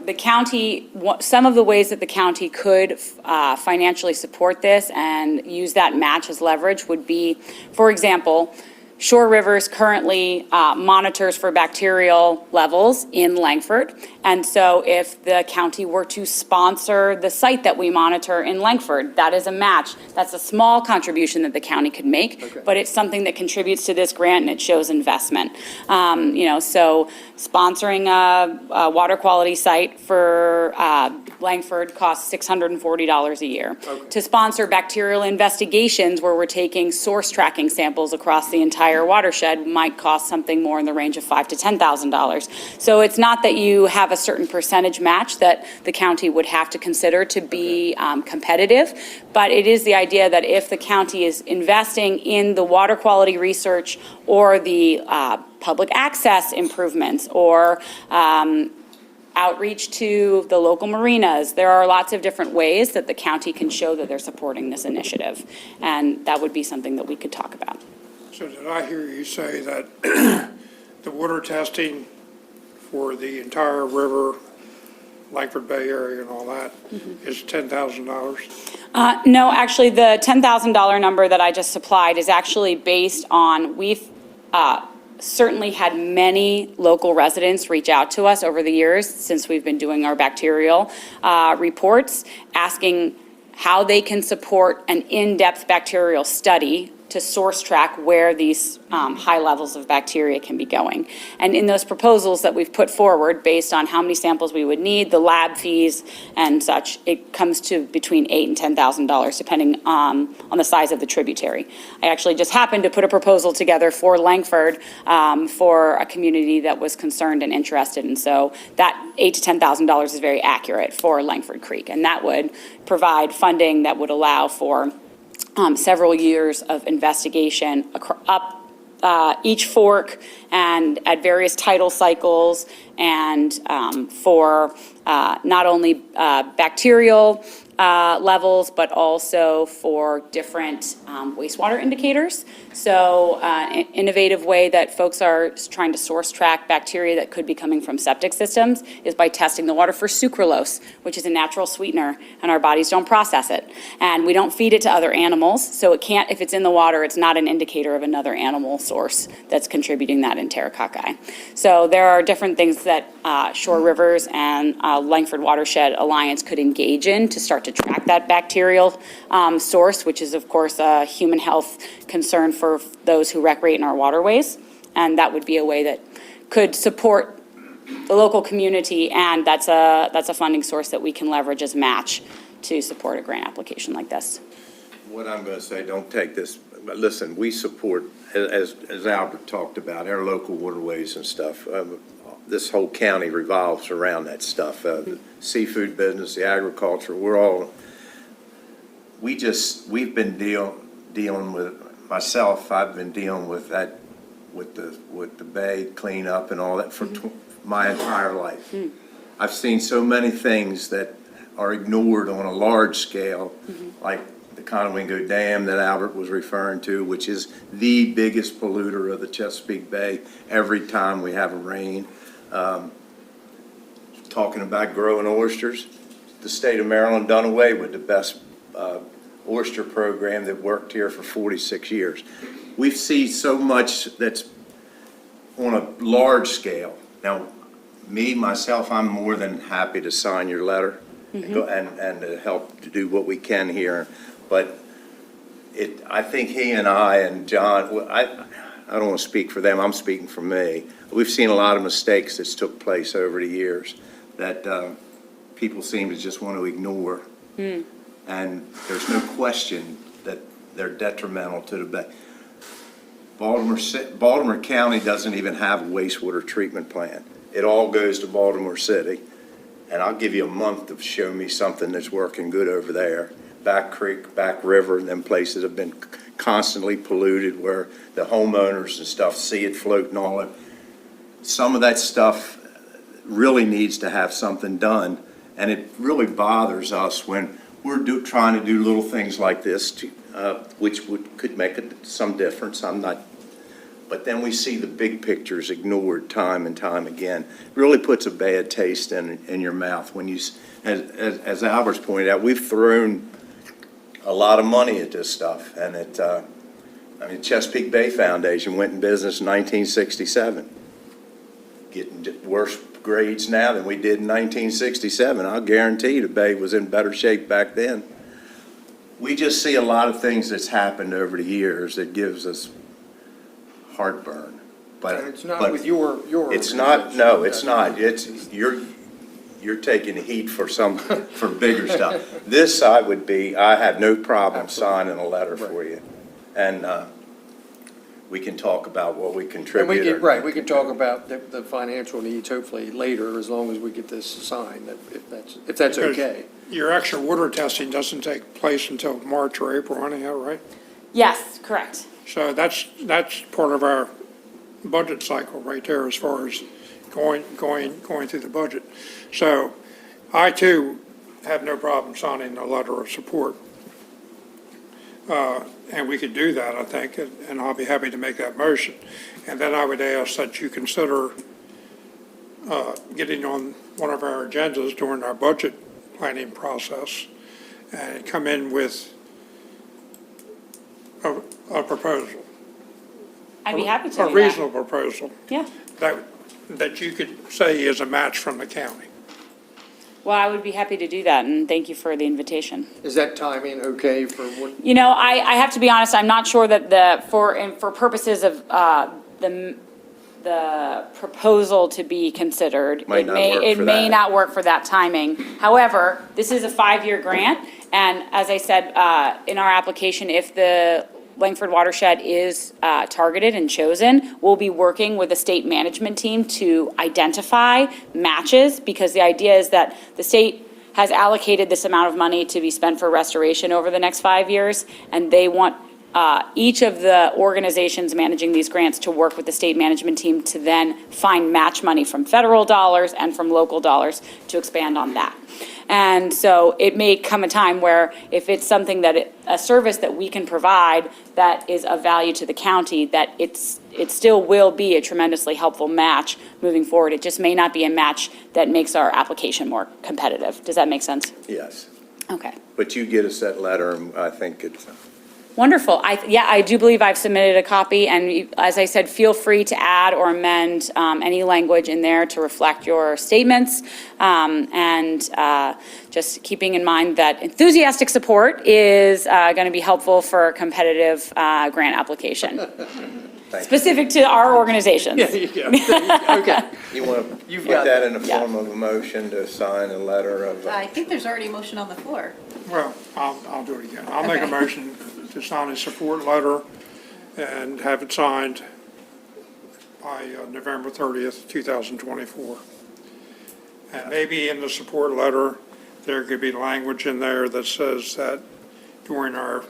the county, some of the ways that the county could financially support this and use that match as leverage would be, for example, Shore Rivers currently monitors for bacterial levels in Langford. And so if the county were to sponsor the site that we monitor in Langford, that is a match. That's a small contribution that the county could make, but it's something that contributes to this grant and it shows investment. So sponsoring a water quality site for Langford costs $640 a year. To sponsor bacterial investigations where we're taking source tracking samples across the entire watershed might cost something more in the range of $5,000 to $10,000. So it's not that you have a certain percentage match that the county would have to consider to be competitive, but it is the idea that if the county is investing in the water quality research or the public access improvements or outreach to the local marinas. There are lots of different ways that the county can show that they're supporting this initiative, and that would be something that we could talk about. So did I hear you say that the water testing for the entire river, Langford Bay area and all that is $10,000? No, actually, the $10,000 number that I just supplied is actually based on, we've certainly had many local residents reach out to us over the years since we've been doing our bacterial reports, asking how they can support an in-depth bacterial study to source track where these high levels of bacteria can be going. And in those proposals that we've put forward, based on how many samples we would need, the lab fees and such, it comes to between $8,000 and $10,000, depending on the size of the tributary. I actually just happened to put a proposal together for Langford for a community that was concerned and interested. And so that $8,000 to $10,000 is very accurate for Langford Creek. And that would provide funding that would allow for several years of investigation up each fork and at various tidal cycles, and for not only bacterial levels, but also for different wastewater indicators. So an innovative way that folks are trying to source track bacteria that could be coming from septic systems is by testing the water for sucralose, which is a natural sweetener, and our bodies don't process it. And we don't feed it to other animals, so it can't, if it's in the water, it's not an indicator of another animal source that's contributing that enterococci. So there are different things that Shore Rivers and Langford Watershed Alliance could engage in to start to track that bacterial source, which is, of course, a human health concern for those who recreate in our waterways. And that would be a way that could support the local community, and that's a funding source that we can leverage as match to support a grant application like this. What I'm going to say, don't take this, but listen, we support, as Albert talked about, our local waterways and stuff. This whole county revolves around that stuff. The seafood business, the agriculture, we've been dealing with, myself, I've been dealing with that, with the bay cleanup and all that for my entire life. I've seen so many things that are ignored on a large scale, like the Conowingo Dam that Albert was referring to, which is the biggest polluter of the Chesapeake Bay every time we have a rain. Talking about growing oysters, the state of Maryland done away with the best oyster program that worked here for 46 years. We've seen so much that's on a large scale. Now, myself, I'm more than happy to sign your letter and to help to do what we can here. But I think he and I and John, I don't want to speak for them, I'm speaking for me. We've seen a lot of mistakes that's took place over the years that people seem to just want to ignore. And there's no question that they're detrimental to the bay. Baltimore County doesn't even have a wastewater treatment plant. It all goes to Baltimore City. And I'll give you a month to show me something that's working good over there. Back Creek, Back River, and them places have been constantly polluted where the homeowners and stuff see it floating all over. Some of that stuff really needs to have something done. And it really bothers us when we're trying to do little things like this, which could make some difference. But then we see the big pictures ignored time and time again. It really puts a bad taste in your mouth when you, as Albert's pointed out, we've thrown a lot of money at this stuff. And Chesapeake Bay Foundation went in business in 1967, getting worse grades now than we did in 1967. I'll guarantee you the bay was in better shape back then. We just see a lot of things that's happened over the years that gives us heartburn. But And it's not with your. it's not. No, it's not. You're taking heat for for bigger stuff. This I have no problem signing a letter for you, and we can talk about what we And contribute. we can talk about the financial needs hopefully later, as long as we get this signed, if that's okay. Your extra water testing doesn't take place until March or April anyhow, right? Yes, correct. So that's part of our budget cycle right there as far as going through the budget. So I too have no problem signing a letter of support. And we could do that, I think, and I'll be happy to make that motion. And then I would ask that you consider getting on one of our agendas during our budget planning process and come in with a proposal. I'd be happy to do A that. reasonable proposal Yeah. that you could say is a match from the county. Well, I would be happy to do that, and thank you for the invitation. Is that timing okay for what? You know, I have to be honest, I'm not sure that for purposes of the proposal to be considered, Might not work it for may that. not work for that timing. However, this is a 5-year grant, and as I said, in our application, if the Langford watershed is targeted and chosen, we'll be working with the state management team to identify matches, because the idea is that the state has allocated this amount of money to be spent for restoration over the next 5 years, and they want each of the organizations managing these grants to work with the state management team to then find match money from federal dollars and from local dollars to expand on that. And so it may come a time where if it's something a service that we can provide that is of value to the county, that it still will be a tremendously helpful match moving forward. It just may not be a match that makes our application more competitive. Does that make sense? Yes. Okay. But you get us that letter, and I think it's, Wonderful. I do believe I've submitted a copy, and as I said, feel free to add or amend any language in there to reflect your statements. Just keeping in mind that enthusiastic support is going to be helpful for a competitive grant application, specific to our organizations. Yeah, you go. Okay. you want to You've put got that in the form of a motion to sign a letter of, I think there's already a motion on the floor. Well, I'll do it again. I'll make a motion to sign a support letter and have it signed by November 30th, 2024. And maybe in the support letter, there could be language in there that says that during our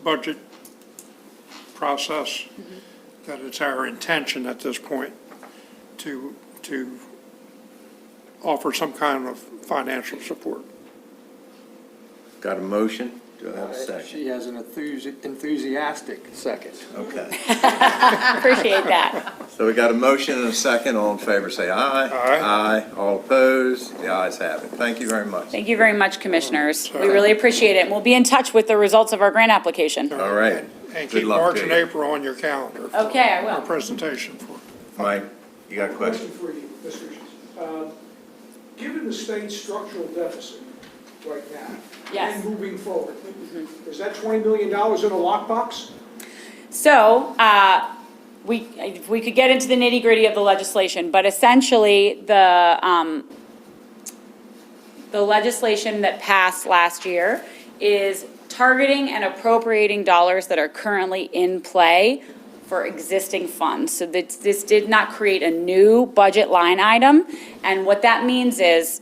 budget process, that it's our intention at this point to offer some kind of financial support. got a motion? Do I have a second? She has an enthusiastic second. Okay. Appreciate that. So we got a motion and a second. All in favor, say aye. Aye. Aye. All opposed? The ayes have it. Thank you very much. Thank you very much, Commissioners. We really appreciate it, and we'll be in touch with the results of our grant application. All right. And Good keep luck March to and you. April on your calendar. Okay, I Our will. presentation for. Mike, you got a question? For you, Mr. Given the state's structural deficit right now, Yes. and moving forward, is that $20 million in a lockbox? So, if we could get into the nitty-gritty of the legislation, but essentially, the legislation that passed last year is targeting and appropriating dollars that are currently in play for existing funds. So this did not create a new budget line item, and what that means is,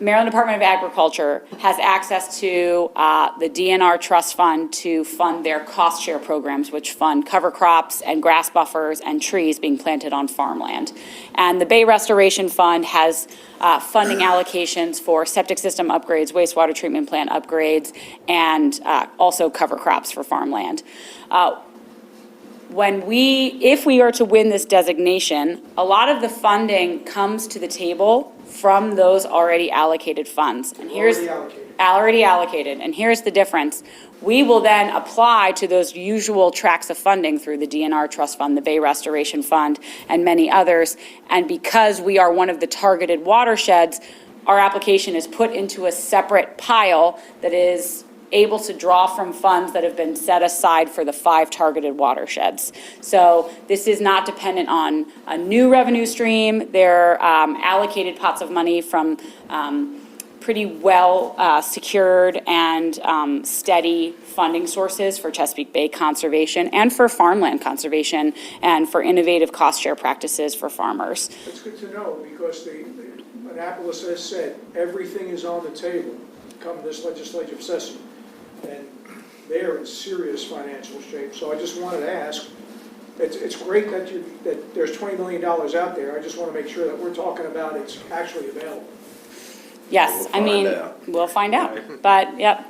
Maryland Department of Agriculture has access to the DNR Trust Fund to fund their cost share programs, which fund cover crops and grass buffers and trees being planted on farmland. And the Bay Restoration Fund has funding allocations for septic system upgrades, wastewater treatment plant upgrades, and also cover crops for farmland. If we are to win this designation, a lot of the funding comes to the table from those already allocated funds. And here's already allocated, and here's the difference. We will then apply to those usual tracks of funding through the DNR Trust Fund, the Bay Restoration Fund, and many others. And because we are one of the targeted watersheds, our application is put into a separate pile that is able to draw from funds that have been set aside for the 5 targeted watersheds. So this is not dependent on a new revenue stream. They're allocated pots of money from pretty well secured and steady funding sources for Chesapeake Bay conservation and for farmland conservation and for innovative cost share practices for farmers. That's good to know, because the Annapolis has said everything is on the table come this legislative session, and they're in serious financial shape. So I just wanted to ask, it's great that there's $20 million out there. I just want to make sure that we're talking about it's actually available. Yes, I mean, we'll find out, but, yep.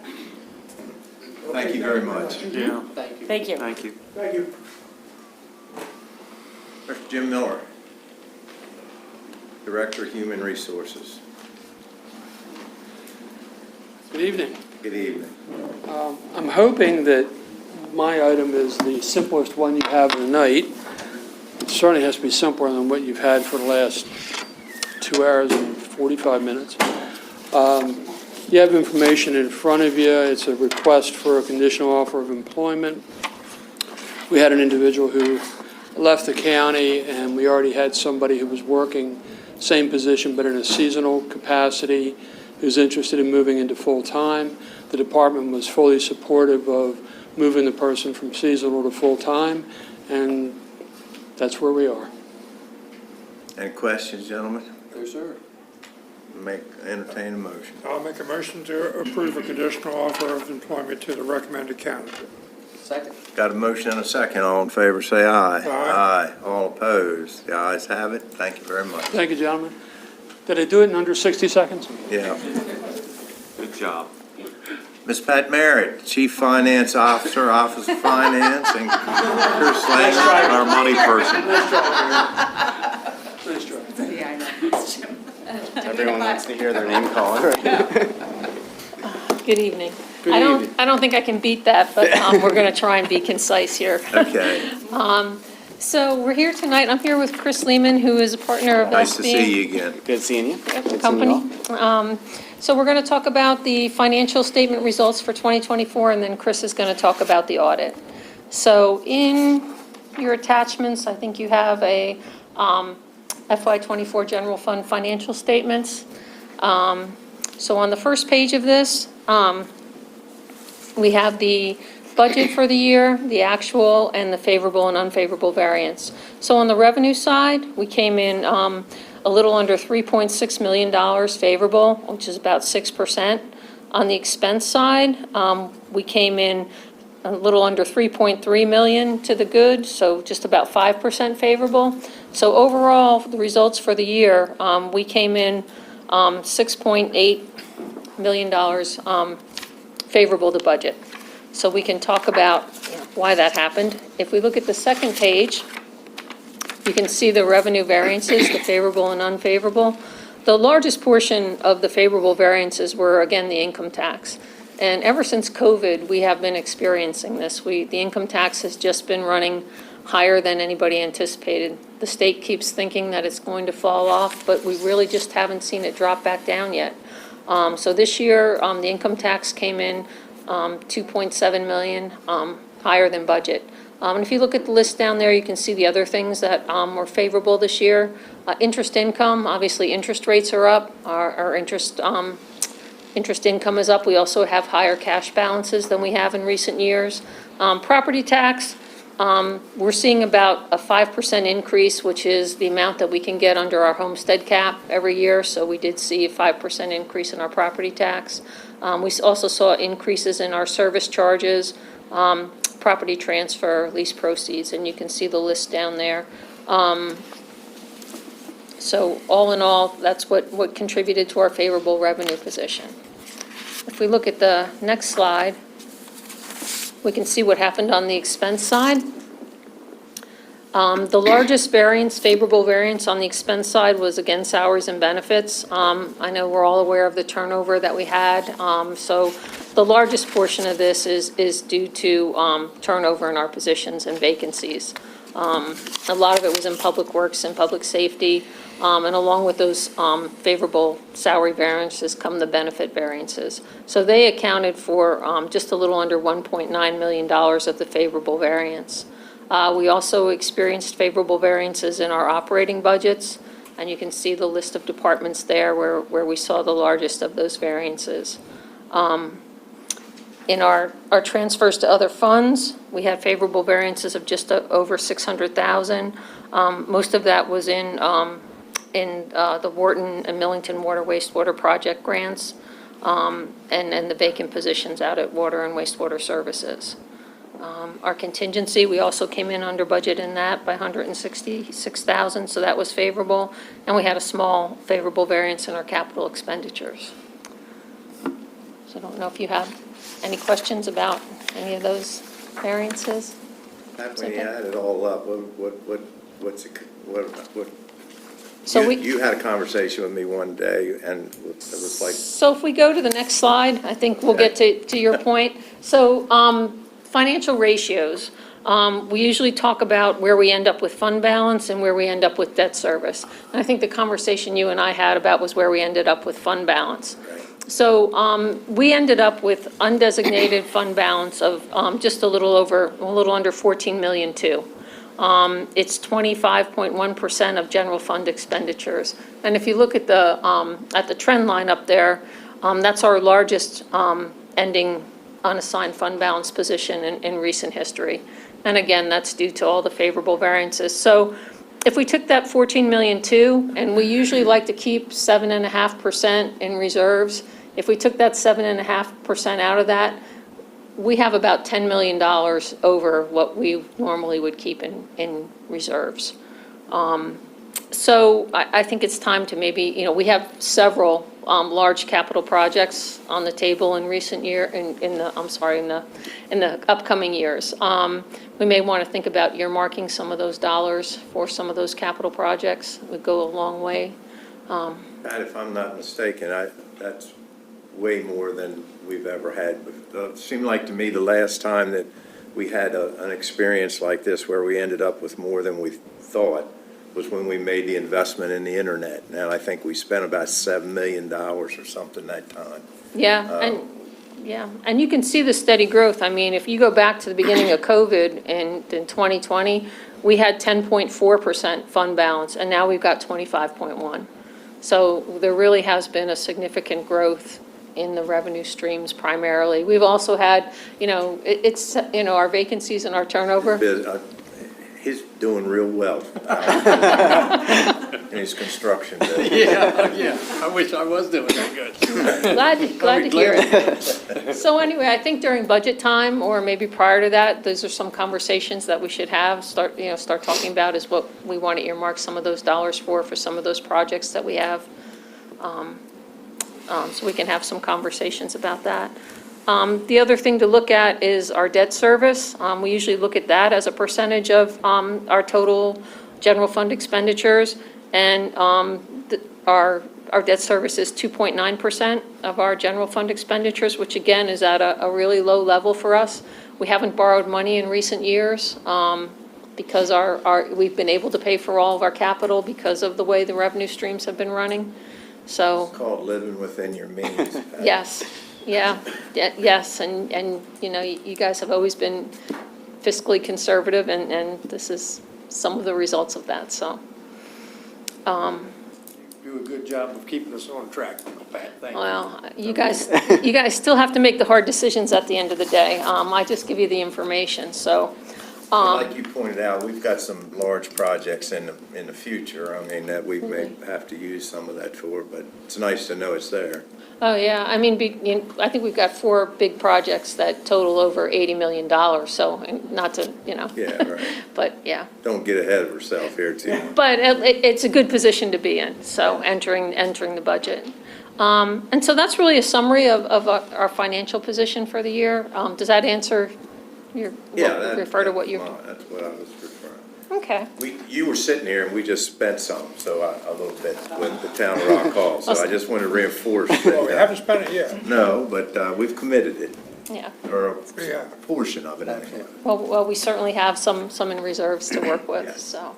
Thank you very much. Yeah. Thank you. Thank you. Thank you. Thank you. Mr. Jim Miller, Director of Human Resources. Good evening. Good evening. I'm hoping that my item is the simplest one you have tonight. It certainly has to be simpler than what you've had for the last 2 hours and 45 minutes. You have information in front of you. It's a request for a conditional offer of employment. We had an individual who left the county, and we already had somebody who was working same position but in a seasonal capacity, who's interested in moving into full-time. The department was fully supportive of moving the person from seasonal to full-time, and that's where we are. Any questions, gentlemen? No, sir. Entertain a motion. I'll make a motion to approve a conditional offer of employment to the recommended candidate. Second. Got a motion and a second. All in favor, say aye. Aye. All opposed? The ayes have it. Thank you very much. Thank you, gentlemen. Did I do it in under 60 seconds? Yeah. Good job. Ms. Pat Merritt, Chief Finance Officer, Office of Finance, and Chris Lane, Our money person. Nice try. Everyone wants to hear their name called right now. Good evening. Good evening. I don't think I can beat that, but we're going to try and be concise here. Okay. So we're here tonight, I'm here with Chris Lehman, who is a partner of SB. Nice to see you again. Good seeing you. Good seeing you Company. all. So we're going to talk about the financial statement results for 2024, and then Chris is going to talk about the audit. So in your attachments, I think you have a FY24 general fund financial statements. So on the first page of this, we have the budget for the year, the actual, and the favorable and unfavorable variance. So on the revenue side, we came in a little under $3.6 million favorable, which is about 6%. On the expense side, we came in a little under 3.3 million to the good, so just about 5% favorable. So overall, the results for the year, we came in $6.8 million favorable to budget. So we can talk about why that happened. If we look at the second page, you can see the revenue variances, the favorable and unfavorable. The largest portion of the favorable variances were, again, the income tax. And ever since COVID, we have been experiencing this. The income tax has just been running higher than anybody anticipated. The state keeps thinking that it's going to fall off, but we really just haven't seen it drop back down yet. So this year, the income tax came in 2.7 million, higher than budget. And if you look at the list down there, you can see the other things that were favorable this year. Interest income, obviously interest rates are up, our interest income is up. We also have higher cash balances than we have in recent years. Property tax, we're seeing about a 5% increase, which is the amount that we can get under our homestead cap every year. So we did see a 5% increase in our property tax. We also saw increases in our service charges, property transfer, lease proceeds, and you can see the list down there. So all in all, that's what contributed to our favorable revenue position. If we look at the next slide, we can see what happened on the expense side. The largest variance, favorable variance on the expense side was, again, salaries and benefits. I know we're all aware of the turnover that we had. So the largest portion of this is due to turnover in our positions and vacancies. A lot of it was in public works and public safety. And along with those favorable salary variances come the benefit variances. So they accounted for just a little under $1.9 million of the favorable variance. We also experienced favorable variances in our operating budgets, and you can see the list of departments there where we saw the largest of those variances. In our transfers to other funds, we had favorable variances of just over $600,000. Most of that was in the Wharton and Millington Water Wastewater Project grants, and the vacant positions out at Water and Wastewater Services. Our contingency, we also came in under budget in that by $166,000, so that was favorable. And we had a small favorable variance in our capital expenditures. So I don't know if you have any questions about any of those variances? When you add it all up, what's it, So you had a conversation with me one day, and it was like... So if we go to the next slide, I think we'll get to your point. So financial ratios, we usually talk about where we end up with fund balance and where we end up with debt service. And I think the conversation you and I had about was where we ended up with fund balance. So we ended up with undesignated fund balance of just a little under 14 million too. It's 25.1% of general fund expenditures. And if you look at the trend line up there, that's our largest ending unassigned fund balance position in recent history. And again, that's due to all the favorable variances. So if we took that 14 million too, and we usually like to keep 7.5% in reserves, if we took that 7.5% out of that, we have about $10 million over what we normally would keep in reserves. So I think it's time to maybe, we have several large capital projects on the table in recent year, in the upcoming years. We may want to think about earmarking some of those dollars for some of those capital projects. It would go a long way. Pat, if I'm not mistaken, that's way more than we've ever had. It seemed like to me the last time that we had an experience like this where we ended up with more than we thought was when we made the investment in the internet. Now, I think we spent about $7 million or something that time. And you can see the steady growth. I mean, if you go back to the beginning of COVID in 2020, we had 10.4% fund balance, and now we've got 25.1. So there really has been a significant growth in the revenue streams primarily. We've also had, our vacancies and our turnover. He's doing real well in his construction business. Yeah, I wish I was doing that good. Glad to hear it. So anyway, I think during budget time, or maybe prior to that, those are some conversations that we should have, start talking about is what we want to earmark some of those dollars for some of those projects that we have. So we can have some conversations about that. The other thing to look at is our debt service. We usually look at that as a percentage of our total general fund expenditures. And our debt service is 2.9% of our general fund expenditures, which again is at a really low level for us. We haven't borrowed money in recent years because we've been able to pay for all of our capital because of the way the revenue streams have been running. So It's called living within your means, Pat. yes. Yes, and you guys have always been fiscally conservative, and this is some of the results of that, so. Do a good job of keeping us on track, Pat, thank you. Well, you guys still have to make the hard decisions at the end of the day. I just give you the information, so. Like you pointed out, we've got some large projects in the future, that we may have to use some of that for, but it's nice to know it's there. Oh, yeah, I think we've got 4 big projects that total over $80 million, so, not to, Yeah, right. but, yeah. Don't get ahead of herself here, too. But it's a good position to be in, so entering the budget. And so that's really a summary of our financial position for the year. Does that answer refer to what you're? That's what I was referring. Okay. You were sitting here and we just spent some, a little bit with the town of Rock Hall, so I just want to reinforce that. Well, we haven't spent it yet. No, but we've committed it, Yeah. or a portion of it anyway. Well, we certainly have some in reserves to work with, so.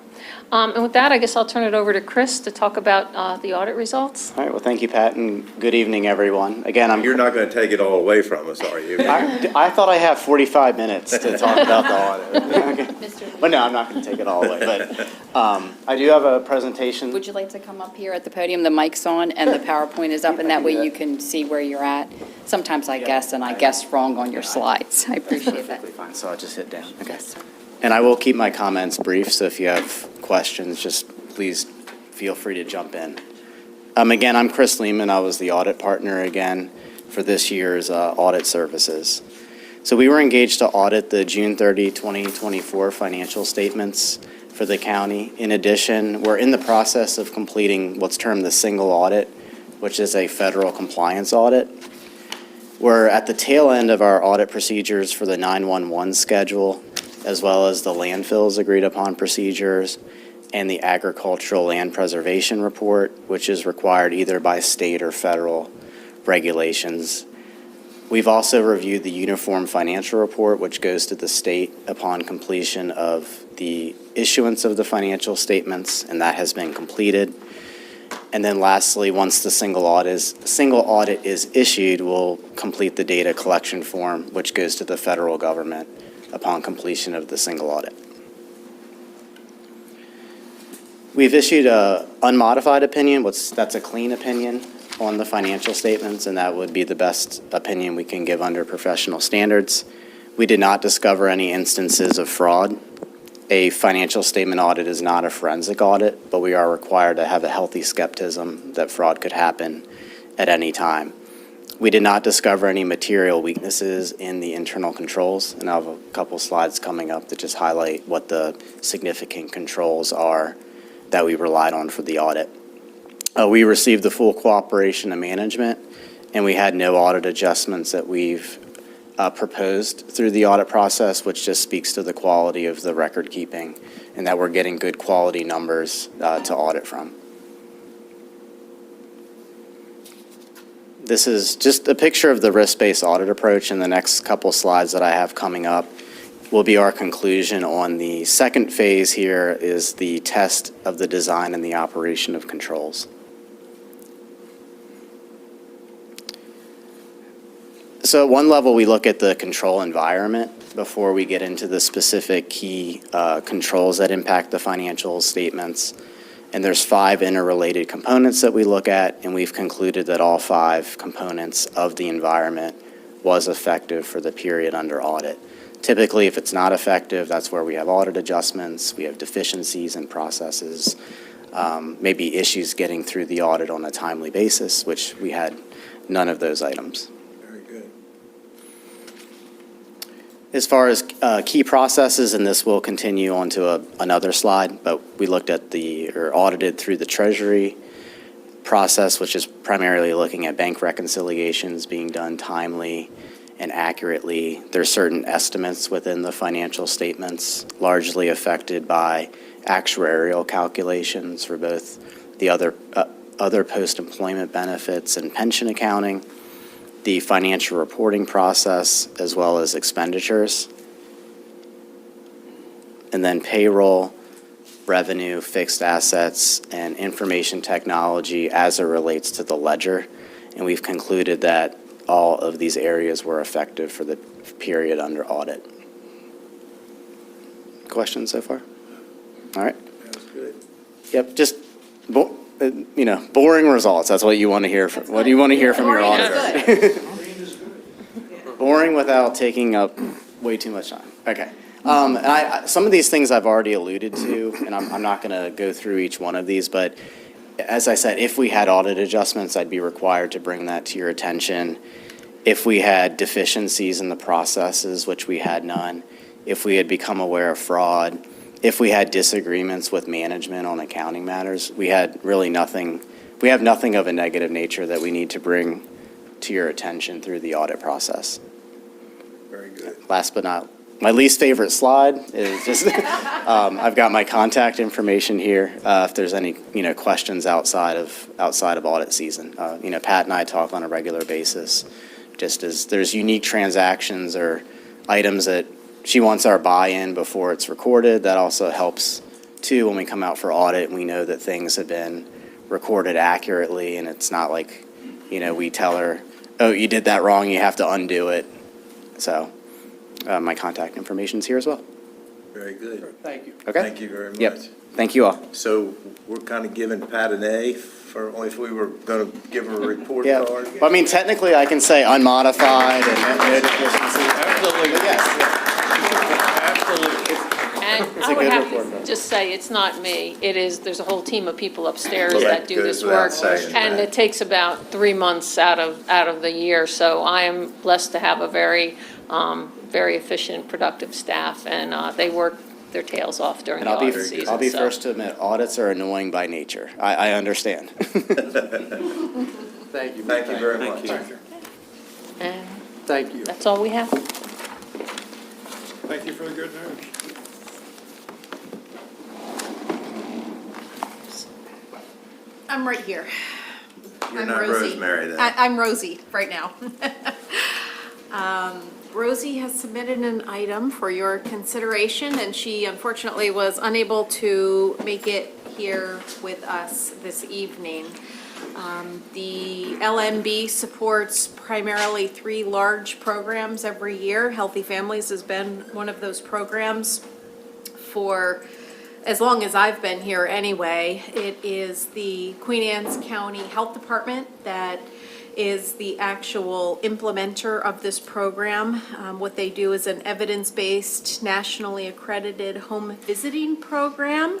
And with that, I guess I'll turn it over to Chris to talk about the audit results. All right, well, thank you, Pat, and good evening, everyone. Again, You're not going to take it all away from us, are you? I thought I have 45 minutes to talk about the audit. Okay. But no, I'm not going to take it all away, but I do have a presentation. Would you like to come up here at the podium? The mic's on and the PowerPoint is up, and that way you can see where you're at. Sometimes I guess, and I guess wrong on your slides. I appreciate that. Perfectly fine, so I'll just hit down. Okay. And I will keep my comments brief, so if you have questions, just please feel free to jump in. Again, I'm Chris Lehman. I was the audit partner again for this year's audit services. So we were engaged to audit the June 30, 2024 financial statements for the county. In addition, we're in the process of completing what's termed the single audit, which is a federal compliance audit. We're at the tail end of our audit procedures for the 911 schedule, as well as the landfills agreed upon procedures and the agricultural land preservation report, which is required either by state or federal regulations. We've also reviewed the Uniform Financial Report, which goes to the state upon completion of the issuance of the financial statements, and that has been completed. And then lastly, once the single audit is issued, we'll complete the data collection form, which goes to the federal government upon completion of the single audit. We've issued a unmodified opinion, that's a clean opinion on the financial statements, and that would be the best opinion we can give under professional standards. We did not discover any instances of fraud. A financial statement audit is not a forensic audit, but we are required to have a healthy skepticism that fraud could happen at any time. We did not discover any material weaknesses in the internal controls, and I have a couple slides coming up that just highlight what the significant controls are that we relied on for the audit. We received the full cooperation of management, and we had no audit adjustments that we've proposed through the audit process, which just speaks to the quality of the record keeping and that we're getting good quality numbers to audit from. This is just a picture of the risk-based audit approach, and the next couple slides that I have coming up will be our conclusion on the second phase. Here is the test of the design and the operation of controls. So at one level, we look at the control environment before we get into the specific key controls that impact the financial statements. And there's 5 interrelated components that we look at, and we've concluded that all 5 components of the environment was effective for the period under audit. Typically, if it's not effective, that's where we have audit adjustments, we have deficiencies in processes, maybe issues getting through the audit on a timely basis, which we had none of those items. As far as key processes, and this will continue on to another slide, but we looked at or audited through the Treasury process, which is primarily looking at bank reconciliations being done timely and accurately. There's certain estimates within the financial statements, largely affected by actuarial calculations for both the other post-employment benefits and pension accounting, the financial reporting process, as well as expenditures, and then payroll, revenue, fixed assets, and information technology as it relates to the ledger. And we've concluded that all of these areas were effective for the period under audit. Questions so far? All right. That's good. Yep, just boring results. That's what you want to hear from. What do you want to hear from your auditor? Boring without taking up way too much time. Okay. And some of these things I've already alluded to, and I'm not going to go through each one of these, but as I said, if we had audit adjustments, I'd be required to bring that to your attention. If we had deficiencies in the processes, which we had none, if we had become aware of fraud, if we had disagreements with management on accounting matters, we had really nothing. We have nothing of a negative nature that we need to bring to your attention through the audit process. Very good. Last but not, my least favorite slide is just, I've got my contact information here. If there's any, questions outside of audit season. Pat and I talk on a regular basis, just as there's unique transactions or items that she wants our buy-in before it's recorded. That also helps too when we come out for audit and we know that things have been recorded accurately, and it's not like, we tell her, oh, you did that wrong, you have to undo it. So my contact information's here as well. Very good. Thank you. Okay? Thank you very much. Yep. Thank you all. So we're kind of giving Pat an A for if we were going to give her a report Yeah. card. Well, I mean, technically, I can say unmodified and no deficiencies. Absolutely. But yes, And It's I a would good have report, to though. just say, it's not me. There's a whole team of people upstairs Well, that that do goes this without work. saying, And right. it takes about 3 months out of the year. So I am blessed to have a very efficient, productive staff, and they work their tails off during and the I'll be audit season. I'll be so. first to admit, audits are annoying by nature. I understand. Thank you. Thank you very much. And Thank you. that's all we have. Thank you for the good news. I'm right here. You're I'm not Rosie. Rosemary then. I'm Rosie right now. Rosie has submitted an item for your consideration, and she unfortunately was unable to make it here with us this evening. The LNB supports primarily 3 large programs every year. Healthy Families has been one of those programs for as long as I've been here anyway. It is the Queen Anne's County Health Department that is the actual implementer of this program. What they do is an evidence-based, nationally accredited home visiting program.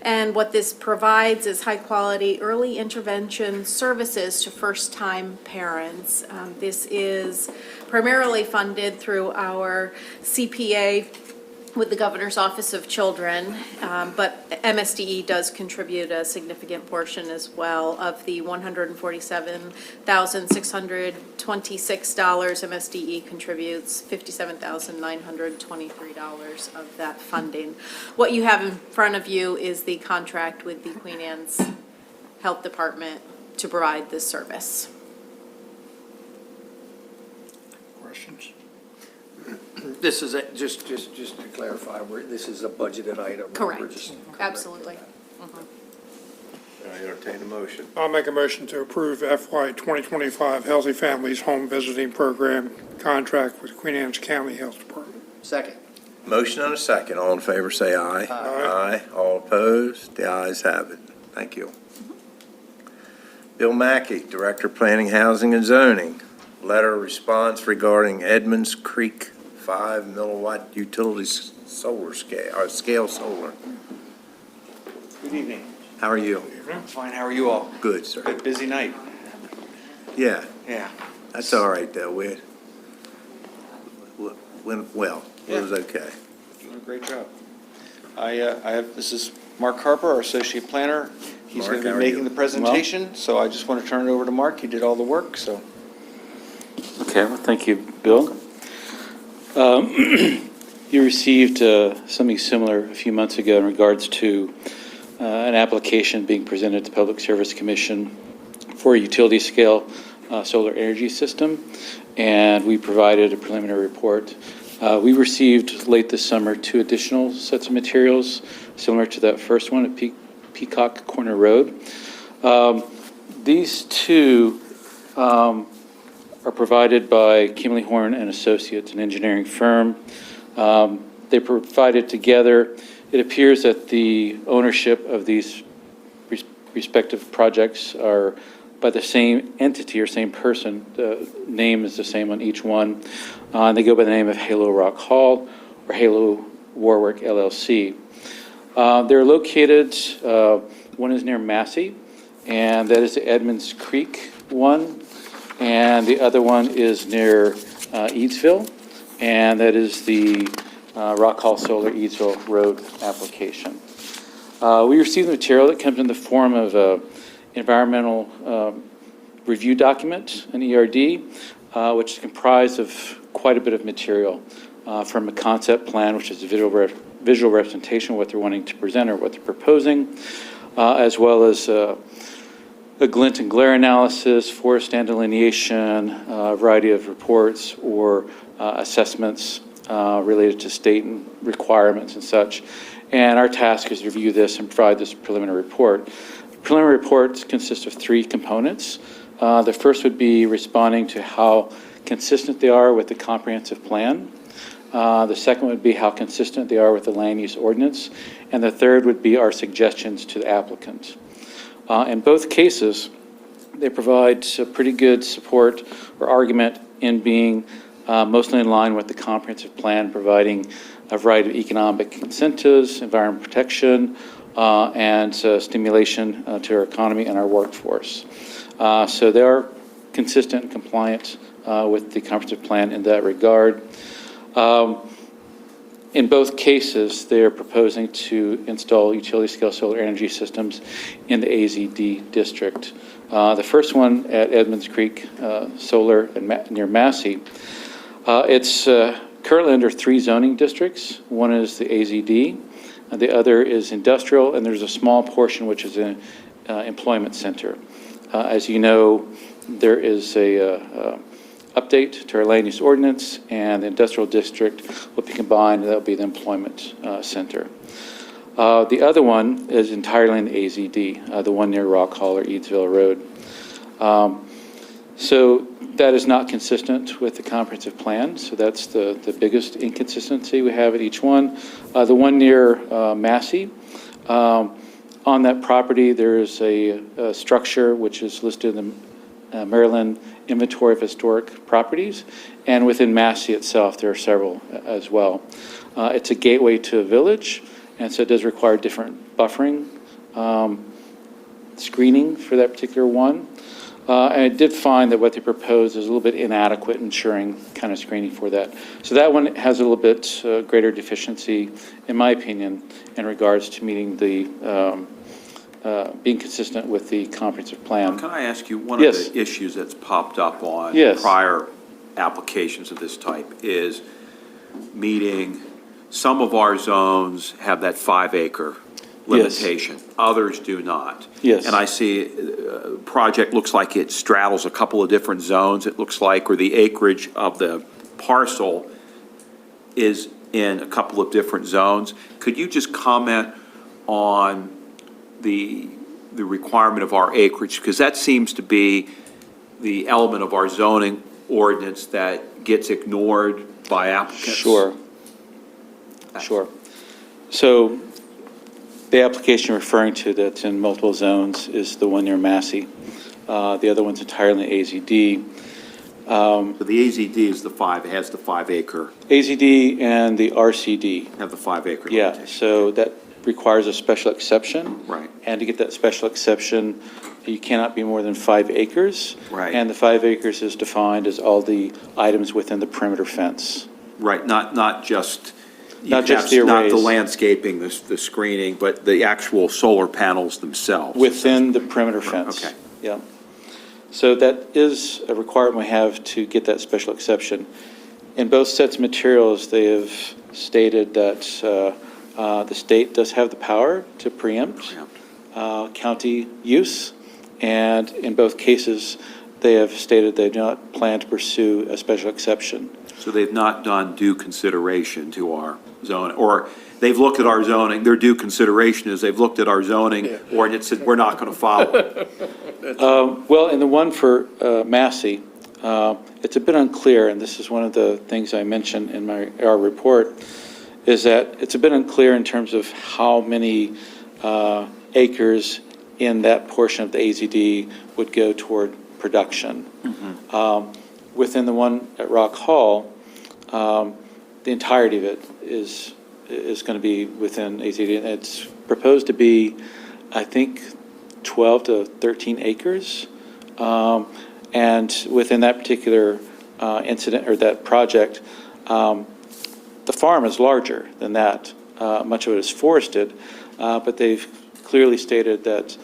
And what this provides is high-quality early intervention services to first-time parents. This is primarily funded through our CPA with the Governor's Office of Children, but MSDE does contribute a significant portion as well of the $147,626. MSDE contributes $57,923 of that funding. What you have in front of you is the contract with the Queen Anne's Health Department to provide this service. Questions? This is, just to clarify, this is a budgeted item. We're Correct, just- absolutely. I entertain a motion. I'll make a motion to approve FY 2025 Healthy Families Home Visiting Program contract with Queen Anne's County Health Department. Second. Motion and a second. All in favor, say aye. Aye. All opposed? The ayes have it. Thank you. Bill Mackey, Director of Planning, Housing, and Zoning. Letter of response regarding Edmonds Creek 5 milliwatt utility scale solar. Good evening. How are you? Fine, how are you all? Good, sir. Good, busy night. Yeah, Yeah. that's all right, though. We went well. It was okay. Doing a great job. This is Mark Harper, our associate planner. He's Mark, going to how be are making you? the presentation, so I just want to turn it over to Mark. He did all the work, so. Okay, well, thank you, Bill. You received something similar a few months ago in regards to an application being presented to the Public Service Commission for a utility-scale solar energy system, and we provided a preliminary report. We received late this summer 2 additional sets of materials similar to that first one at Peacock Corner Road. These 2 are provided by Kimley Horn and Associates, an engineering firm. They provided together. It appears that the ownership of these respective projects are by the same entity or same person. The name is the same on each one. And they go by the name of Halo Rock Hall or Halo Warwick LLC. They're located, one is near Massey, and that is the Edmonds Creek one. And the other one is near Eadsville, and that is the Rock Hall Solar Eadsville Road application. We received the material that comes in the form of an environmental review document, an ERD, which is comprised of quite a bit of material from a concept plan, which is a visual representation of what they're wanting to present or what they're proposing, as well as a glint and glare analysis, forest stand delineation, a variety of reports or assessments related to state and requirements and such. And our task is to review this and provide this preliminary report. The preliminary report consists of 3 components. The first would be responding to how consistent they are with the comprehensive plan. The second would be how consistent they are with the land use ordinance. And the third would be our suggestions to the applicant. In both cases, they provide pretty good support or argument in being mostly in line with the comprehensive plan, providing a variety of economic incentives, environment protection, and stimulation to our economy and our workforce. So they are consistent and compliant with the comprehensive plan in that regard. In both cases, they are proposing to install utility-scale solar energy systems in the AZD district. The first one at Edmonds Creek Solar near Massey, it's currently under 3 zoning districts. One is the AZD, and the other is industrial, and there's a small portion which is an employment center. As you know, there is a update to our land use ordinance, and the industrial district will be combined, and that'll be the employment center. The other one is entirely in the AZD, the one near Rock Hall or Eadsville Road. So that is not consistent with the comprehensive plan, so that's the biggest inconsistency we have at each one. The one near Massey, on that property, there is a structure which is listed in the Maryland Inventory of Historic Properties, and within Massey itself, there are several as well. It's a gateway to a village, and so it does require different buffering screening for that particular one. And I did find that what they propose is a little bit inadequate, ensuring kind of screening for that. So that one has a little bit greater deficiency, in my opinion, in regards to meeting the, being consistent with the comprehensive plan. Can I ask you, one Yes. of the issues that's popped up on Yes. prior applications of this type is meeting, some of our zones have that 5-acre limitation. Others do not. Yes. And I see project looks like it straddles a couple of different zones, it looks like, or the acreage of the parcel is in a couple of different zones. Could you just comment on the requirement of our acreage? Because that seems to be the element of our zoning ordinance that gets ignored by applicants. Sure. Sure. So the application you're referring to that's in multiple zones is the one near Massey. The other one's entirely AZD. So the AZD is the 5, it has the 5-acre, AZD and the RCD. have the 5-acre Yeah, limitation. so that requires a special exception. Right. And to get that special exception, you cannot be more than 5 acres. Right. And the 5 acres is defined as all the items within the perimeter fence. Right, not just. Not just the Not the arrays. landscaping, the screening, but the actual solar panels themselves. Within the perimeter fence. Okay. Yeah. So that is a requirement we have to get that special exception. In both sets of materials, they have stated that the state does have the power to preempt county use, and in both cases, they have stated they do not plan to pursue a special exception. So they've not done due consideration to our zone, or they've looked at our zoning, their due consideration is they've looked at our zoning ordinance and said, we're not going to follow it. Well, in the one for Massey, it's a bit unclear, and this is one of the things I mentioned in our report, is that it's a bit unclear in terms of how many acres in that portion of the AZD would go toward production. Within the one at Rock Hall, the entirety of it is going to be within AZD, and it's proposed to be, I think, 12 to 13 acres. And within that particular incident, or that project, the farm is larger than that. Much of it is forested, but they've clearly stated that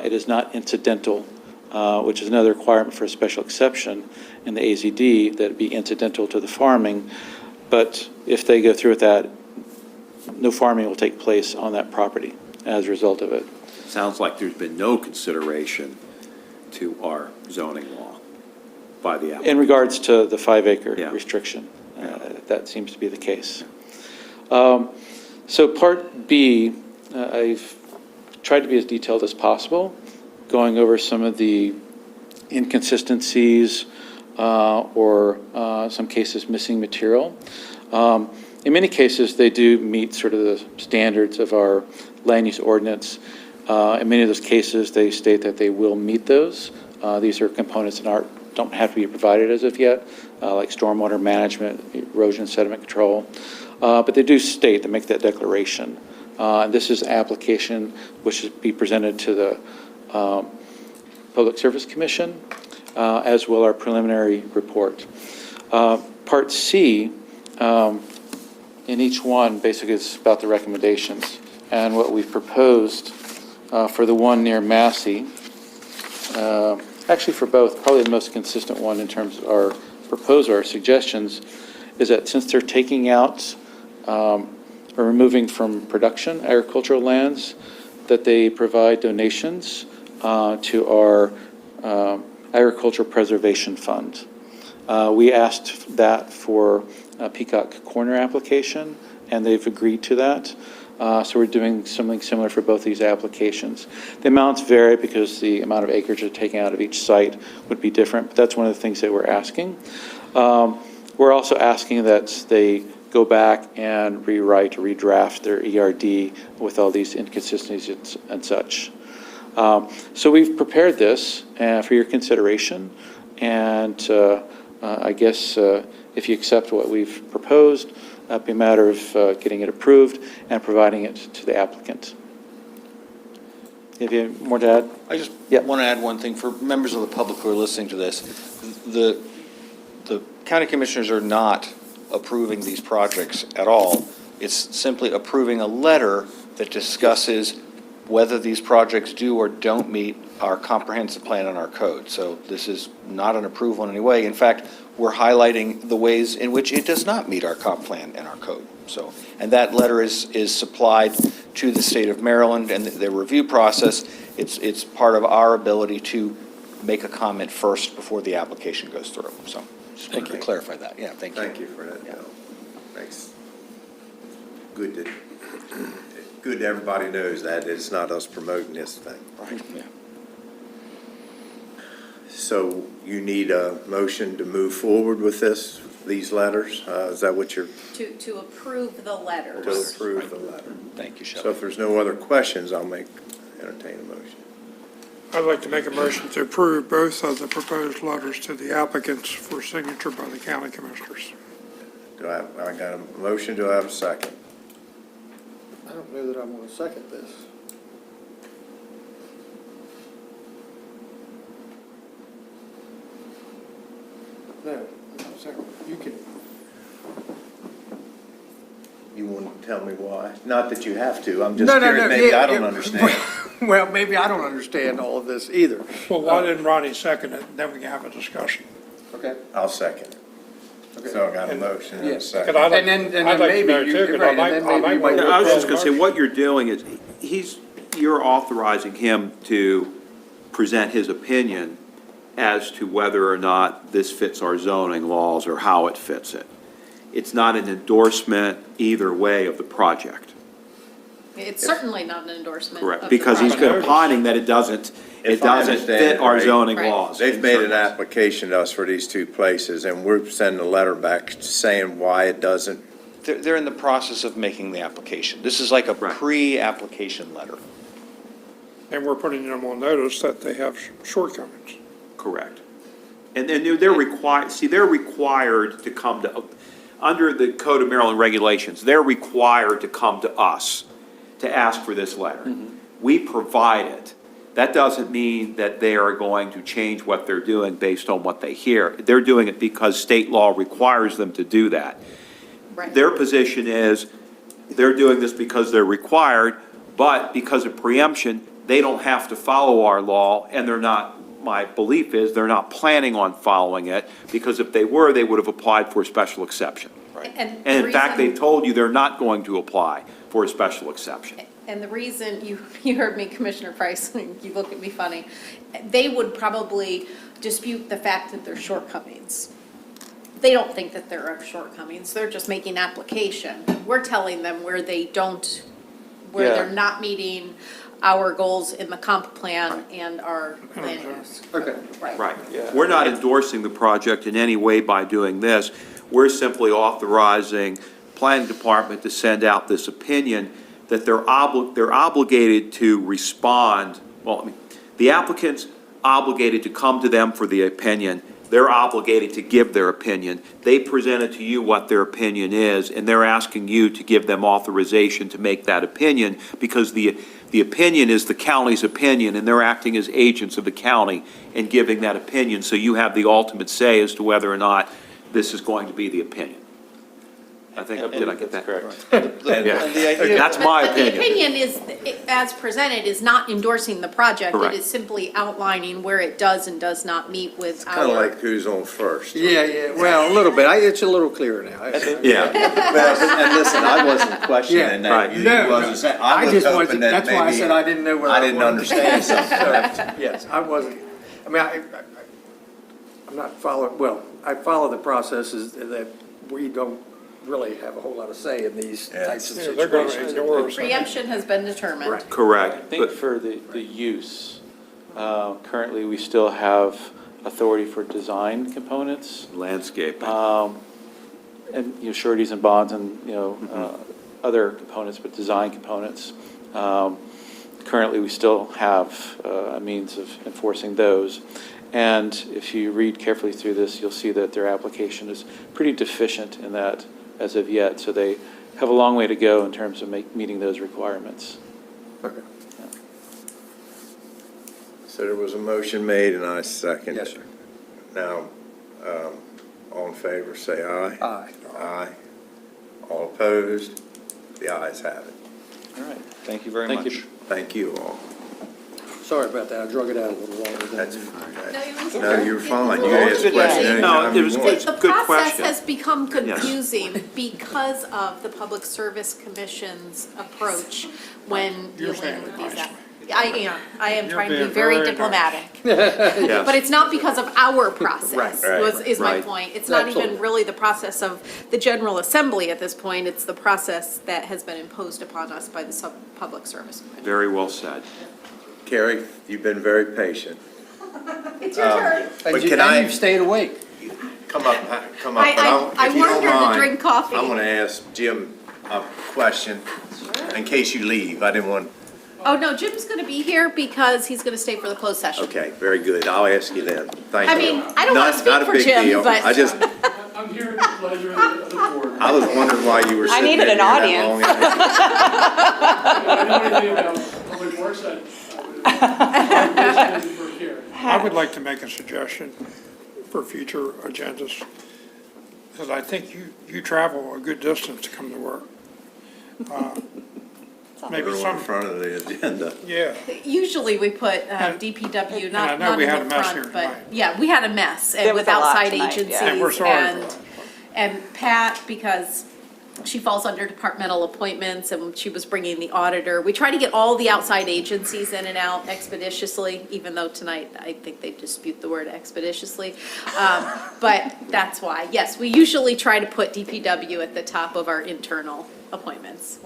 it is not incidental, which is another requirement for a special exception in the AZD, that it be incidental to the farming. But if they go through with that, no farming will take place on that property as a result of it. Sounds like there's been no consideration to our zoning law by the applicant. In regards to the 5-acre Yeah. restriction, that seems to be the case. So Part B, I've tried to be as detailed as possible, going over some of the inconsistencies or some cases missing material. In many cases, they do meet sort of the standards of our land use ordinance. In many of those cases, they state that they will meet those. These are components that don't have to be provided as of yet, like stormwater management, erosion sediment control. But they do state, they make that declaration. And this is an application which should be presented to the Public Service Commission, as will our preliminary report. Part C, in each one, basically is about the recommendations. And what we've proposed for the one near Massey, actually for both, probably the most consistent one in terms of our proposal, our suggestions, is that since they're taking out or removing from production agricultural lands, that they provide donations to our agricultural preservation fund. We asked that for a Peacock Corner application, and they've agreed to that. So we're doing something similar for both these applications. The amounts vary because the amount of acreage they're taking out of each site would be different, but that's one of the things that we're asking. We're also asking that they go back and rewrite or redraft their ERD with all these inconsistencies and such. So we've prepared this for your consideration, and I guess if you accept what we've proposed, it'd be a matter of getting it approved and providing it to the applicant. Have you have more to add? I just Yeah. want to add one thing for members of the public who are listening to this. The county commissioners are not approving these projects at all. It's simply approving a letter that discusses whether these projects do or don't meet our comprehensive plan and our code. So this is not an approval in any way. In fact, we're highlighting the ways in which it does not meet our comp plan and our code. So, and that letter is supplied to the state of Maryland and the review process. It's part of our ability to make a comment first before the application goes through. So just wanted to clarify that. Yeah, thank you. Thank you for that, Bill. Makes good that, good that everybody knows that it's not us promoting this thing. Right, yeah. So you need a motion to move forward with these letters? Is that what you're, To approve the letters. to approve the letter? Thank you, So Shelley. if there's no other questions, I'll entertain a motion. I'd like to make a motion to approve both of the proposed letters to the applicants for signature by the county commissioners. I got a motion, do I have a second? I don't know that I want to second this. No, second, you can. You want to tell me why? Not that you have to, I'm just No, no, curious, no, maybe yeah, I don't yeah. understand. Well, maybe I don't understand all of this either. Well, why didn't Ronnie second it? Then we can have a discussion. Okay. I'll second it. Okay. So I got a motion and a Yes. second. I'd like- And then I'd like to maybe know you- too, 'cause right, and then maybe you might- I was just withdraw going to say, the what you're doing is, you're authorizing him to present his opinion as to whether or not this fits our zoning laws or how it fits it. It's not an endorsement either way of the project. It's certainly not an endorsement. Correct, of the because he's project. opining that it doesn't If I understand fit it our right, zoning Right. laws. They've made an application to us for these two places, and we're sending a letter back saying why it doesn't. They're in the process of making the application. This is like a Right. pre-application letter. And we're putting them on notice that they have shortcomings. Correct. And they're required, they're required to come to, under the Code of Maryland regulations, they're required to come to us to ask for this letter. We provide it. That doesn't mean that they are going to change what they're doing based on what they hear. They're doing it because state law requires them to do that. Right. Their position is, they're doing this because they're required, but because of preemption, they don't have to follow our law, and they're not, my belief is, they're not planning on following it, because if they were, they would have applied for a special exception. And And the in fact, reason- they've told you they're not going to apply for a special exception. And the reason, you heard me, Commissioner Price, you look at me funny, they would probably dispute the fact that there's shortcomings. They don't think that there are shortcomings, they're just making application. We're telling them where they don't, where Yeah. they're not meeting our goals in the comp plan and our land use. Okay. Right. We're not endorsing the project in any way by doing this. We're simply authorizing planning department to send out this opinion that they're obligated to respond. Well, I mean, the applicant's obligated to come to them for the opinion. They're obligated to give their opinion. They presented to you what their opinion is, and they're asking you to give them authorization to make that opinion, because the opinion is the county's opinion, and they're acting as agents of the county and giving that opinion, so you have the ultimate say as to whether or not this is going to be the opinion. I think, did I get that? Correct. Yeah. That's my But the opinion. opinion is, as presented, is not endorsing the project. Correct. It is simply outlining where it does and does not meet with our. Kind of like who's on first. Yeah, well, a little bit. It's a little clearer now. Yeah. Well, and listen, I wasn't questioning that. Right. You No, wasn't saying, I I was just hoping wasn't, that that's why I maybe said I didn't know where I didn't understand something. Yes, I wasn't, I mean, I'm not following, well, I follow the processes that we don't really have a whole lot of say in these types of Yeah, they're gonna situations. ignore us. Preemption has been determined. Right. Correct. I think for the use, currently, we still have authority for design components, Landscaping. and, sureties and bonds and, other components, but design components. Currently, we still have a means of enforcing those. And if you read carefully through this, you'll see that their application is pretty deficient in that as of yet. So they have a long way to go in terms of meeting those requirements. So there was a motion made and I second. Yes, sir. Now, all in favor, say aye. Aye. Aye. All opposed? The ayes have it. All right. Thank you very Thank much. you. Thank you all. Sorry about that, I drug it out a little longer than. That's fine. No, No, you're fine. You can ask a question No, anytime it you was want. good. The Good process question. has become Yes. confusing because of the Public Service Commission's approach when You're dealing saying with it these. nicely. I am You're trying to be being very very diplomatic. Yes. But it's not because of our process, Right. is my Right. point. It's not even Absolutely. really the process of the General Assembly at this point, it's the process that has been imposed upon us by the Public Service Commission. Very well said. Carrie, you've been very patient. It's your turn. But can I- And you've stayed awake. Come up, but I if you wanted don't her to mind, drink coffee. I want to ask Jim a question in case you leave. I didn't want, Oh, no, Jim's gonna be here because he's gonna stay for the closed session. okay, very good. I'll ask you then. Thank you. I mean, I don't wanna Not- speak not a for big Jim, deal. but- I just, I'm here at the pleasure of the board. I was wondering why you were I sitting needed in an here that audience. long. I know anything about public works, I would for here. I would like to make a suggestion for future agendas, because I think you travel a good distance to come to work. Maybe We're in some, front of the agenda. yeah. Usually we put And- DPW, and I not, know not we in had a the mess front, here but, tonight. yeah, we had a mess There and was with a lot outside tonight, agencies. yeah. And we're sorry for and- that. And Pat, because she falls under departmental appointments and she was bringing the auditor. We try to get all the outside agencies in and out expeditiously, even though tonight I think they dispute the word expeditiously. But that's why, yes, we usually try to put DPW at the top of our internal appointments.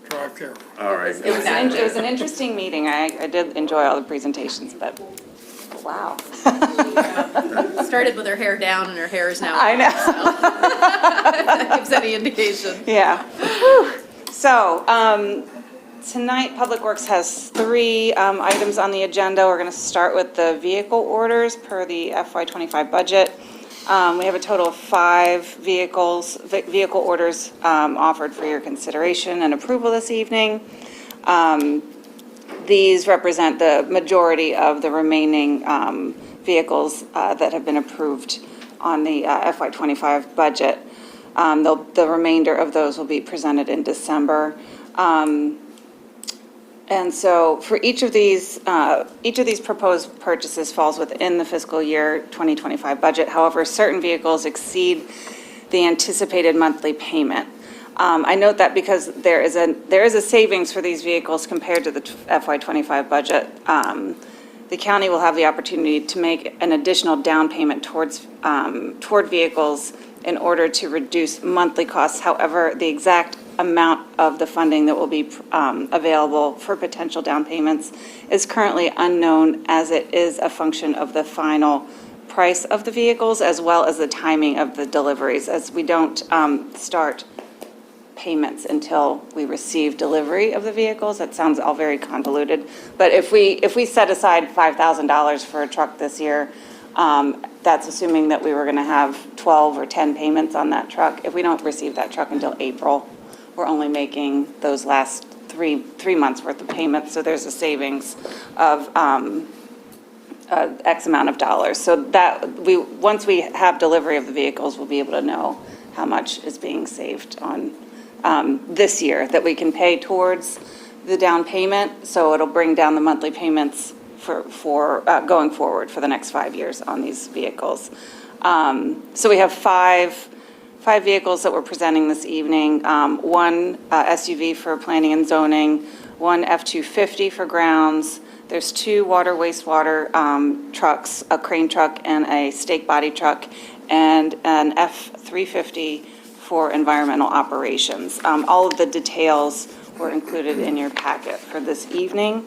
Drive careful. All right. It was an interesting meeting. I did enjoy all the presentations, but wow. Started with her hair down and her hair is now. I know. If that gives any indication. Yeah. Whew. So, tonight, Public Works has three items on the agenda. We're going to start with the vehicle orders per the FY25 budget. We have a total of 5 vehicle orders offered for your consideration and approval this evening. These represent the majority of the remaining vehicles that have been approved on the FY25 budget. The remainder of those will be presented in December. And so for each of these proposed purchases falls within the fiscal year 2025 budget. However, certain vehicles exceed the anticipated monthly payment. I note that because there is a savings for these vehicles compared to the FY25 budget. The county will have the opportunity to make an additional down payment toward vehicles in order to reduce monthly costs. However, the exact amount of the funding that will be available for potential down payments is currently unknown, as it is a function of the final price of the vehicles as well as the timing of the deliveries, as we don't start payments until we receive delivery of the vehicles. That sounds all very convoluted. But if we set aside $5,000 for a truck this year, that's assuming that we were going to have 12 or 10 payments on that truck. If we don't receive that truck until April, we're only making those last three months worth of payments. So there's a savings of X amount of dollars. So that once we have delivery of the vehicles, we'll be able to know how much is being saved on this year that we can pay towards the down payment. So it'll bring down the monthly payments for going forward for the next 5 years on these vehicles. So we have five vehicles that we're presenting this evening. One SUV for planning and zoning, one F-250 for grounds. There's 2 water wastewater trucks, a crane truck and a stake body truck, and an F-350 for environmental operations. All of the details were included in your packet for this evening.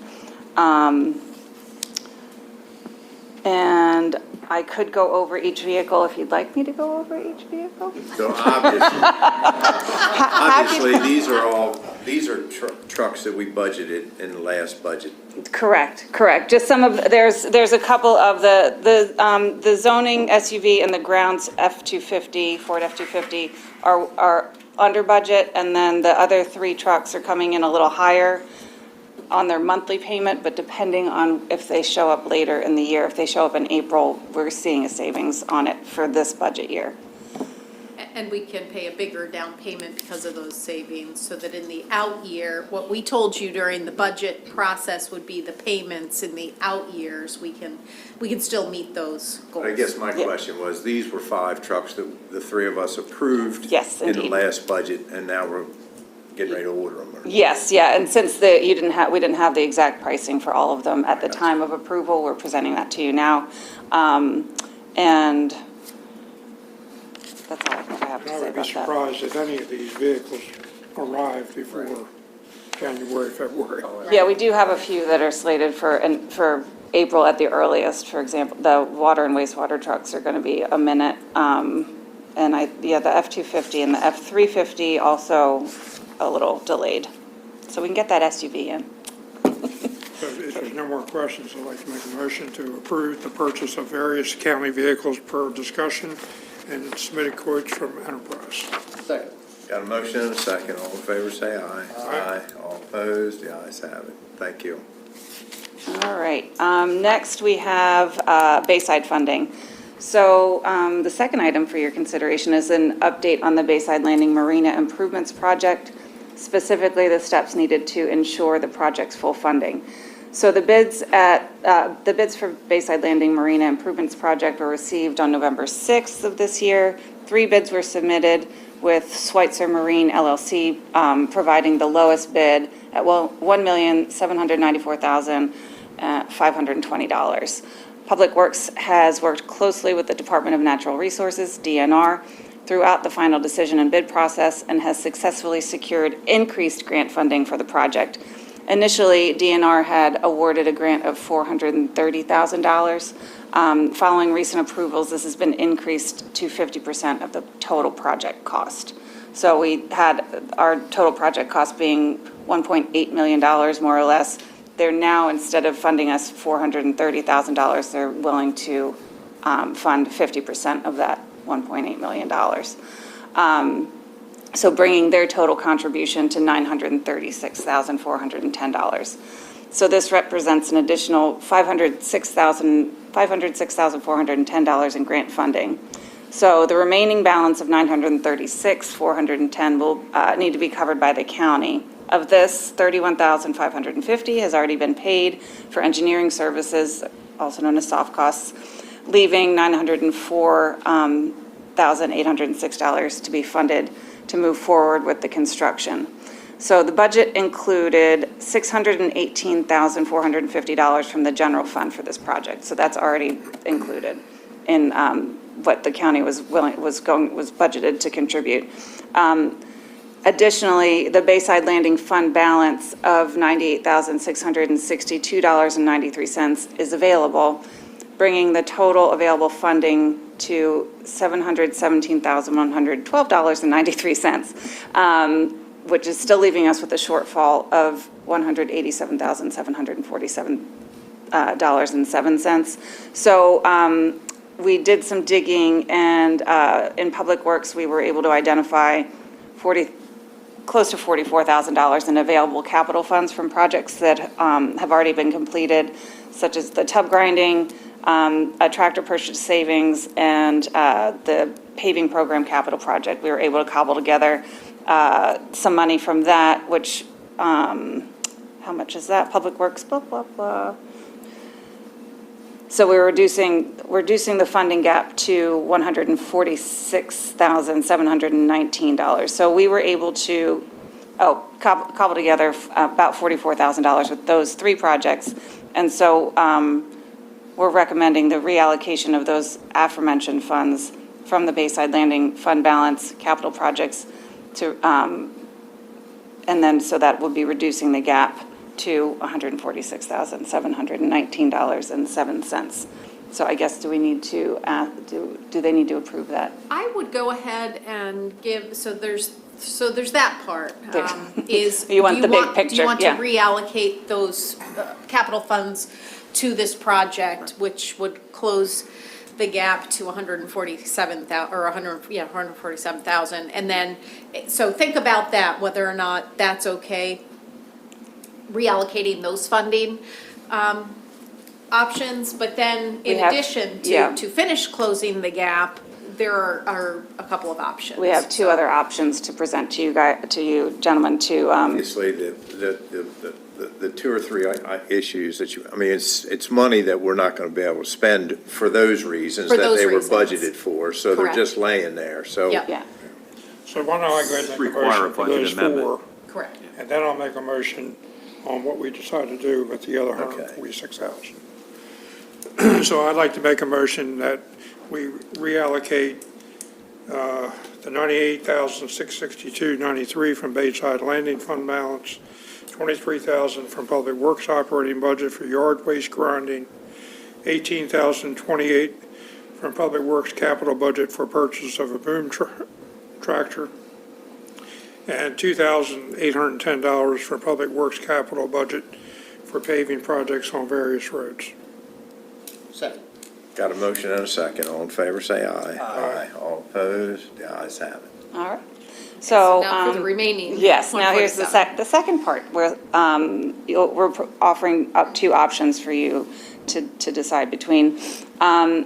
And I could go over each vehicle if you'd like me to go over each vehicle. So obviously, these are trucks that we budgeted in the last budget. Correct. Just some of, there's a couple of the zoning SUV and the grounds F-250, Ford F-250 are under budget, and then the other 3 trucks are coming in a little higher on their monthly payment, but depending on if they show up later in the year, if they show up in April, we're seeing a savings on it for this budget year. And we can pay a bigger down payment because of those savings, so that in the out year, what we told you during the budget process would be the payments in the out years, we can still meet those goals. I guess my question was, these were 5 trucks that the 3 of us approved Yes, in the indeed. last budget, and now we're getting ready to order them. Yes, yeah, and since we didn't have the exact pricing for all of them at the time of approval, we're presenting that to you now. And that's all I think I have to I say would be about that. surprised if any of these vehicles arrive before January, February. Yeah, we do have a few that are slated for April at the earliest. For example, the water and wastewater trucks are going to be a minute. And the F-250 and the F-350 also a little delayed. So we can get that SUV in. So if there's no more questions, I'd like to make a motion to approve the purchase of various county vehicles per discussion and submitted quotes from Enterprise. Second. Got a motion and a second. All in favor, say aye. Aye. All opposed, the ayes have it. Thank you. All right, next we have Bayside funding. So the second item for your consideration is an update on the Bayside Landing Marina Improvements Project, specifically the steps needed to ensure the project's full funding. So the bids for Bayside Landing Marina Improvements Project were received on November 6th of this year. 3 bids were submitted, with Schweitzer Marine LLC providing the lowest bid at $1,794,520. Public Works has worked closely with the Department of Natural Resources, DNR, throughout the final decision and bid process and has successfully secured increased grant funding for the project. Initially, DNR had awarded a grant of $430,000. Following recent approvals, this has been increased to 50% of the total project cost. So we had our total project cost being $1.8 million, more or less. They're now, instead of funding us $430,000, they're willing to fund 50% of that $1.8 million. So bringing their total contribution to $936,410. So this represents an additional $506,410 in grant funding. So the remaining balance of $936,410 will need to be covered by the county. Of this, $31,550 has already been paid for engineering services, also known as soft costs, leaving $904,806 to be funded to move forward with the construction. So the budget included $618,450 from the general fund for this project. So that's already included in what the county was budgeted to contribute. Additionally, the Bayside Landing Fund balance of $98,662.93 is available, bringing the total available funding to $717,112.93, which is still leaving us with a shortfall of $187,747.07. So we did some digging, and in Public Works, we were able to identify close to $44,000 in available capital funds from projects that have already been completed, such as the tub grinding, a tractor purchase savings, and the paving program capital project. We were able to cobble together some money from that, which, how much is that? Public Works, blah, blah, blah. So we're reducing the funding gap to $146,719. So we were able to, cobble together about $44,000 with those 3 projects. And so we're recommending the reallocation of those aforementioned funds from the Bayside Landing Fund balance, capital projects to, and then, so that would be reducing the gap to $146,719.07. So I guess, do we need to, do they need to approve that? I would go ahead and give, so there's that part, is. You want do the big Do you picture, want to yeah. reallocate those capital funds to this project, which would close the gap to 147,000, or 147,000, and then, so think about that, whether or not that's okay, reallocating those funding options, but then in addition to finish closing the gap, there are a couple of options. We have two other options to present to you guys, to you gentlemen, to, Obviously, the two or three issues that you, I mean, it's money that we're not going to be able to spend for those reasons For that those they were reasons. budgeted for, so they're Correct. just laying there, so. Yep. yeah. So why don't I go ahead and make a Require a motion for budget those amendment. four? Correct. And then I'll make a motion on what we decide to do with the other Okay. 146,000. So I'd like to make a motion that we reallocate the $98,662.93 from Bayside Landing Fund balance, $23,000 from Public Works operating budget for yard waste grinding, $18,028 from Public Works capital budget for purchase of a boom tractor, and $2,810 for Public Works capital budget for paving projects on various roads. Second. Got a motion and a second. All in favor, say aye. Aye. All opposed, the ayes have it. All right. So, Now for the remaining. yes, now here's the 147. the second part, where we're offering up two options for you to decide between.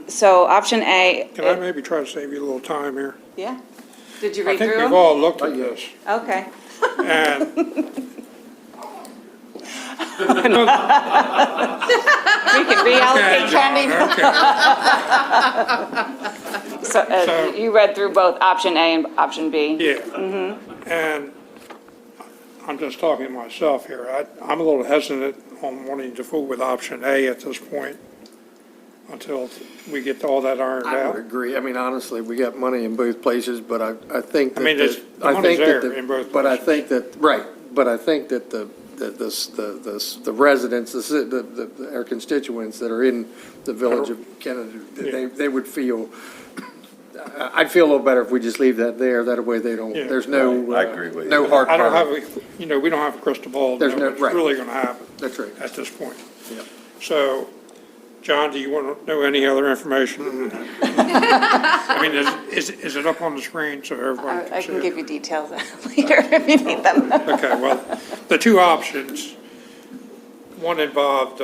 So option A. Can I maybe try to save you a little time here? Yeah. Did you I read think through we've them? all looked at this, Okay. and We can reallocate funding. So you read through both option A and option B? Yeah. And I'm just talking to myself here. I'm a little hesitant on wanting to fool with option A at this point until we get all that ironed I out. would agree. I mean, honestly, we got money in both places, but I think that. I mean, the money's there in both But I places. think that, right, but I think that the residents, our constituents that are in the village of Kennedy, they would feel, I'd feel a little better if we just leave that there. That way they don't, Yeah. there's no. I agree with you. No hard. I don't have, we don't have a crystal ball to There's know no- what's right. really going to happen That's right. at this point. Yep. So, John, do you want to know any other information? I mean, is it up on the screen so everybody I can see can it? give you details later if you need them. Okay, well, the two options, one involved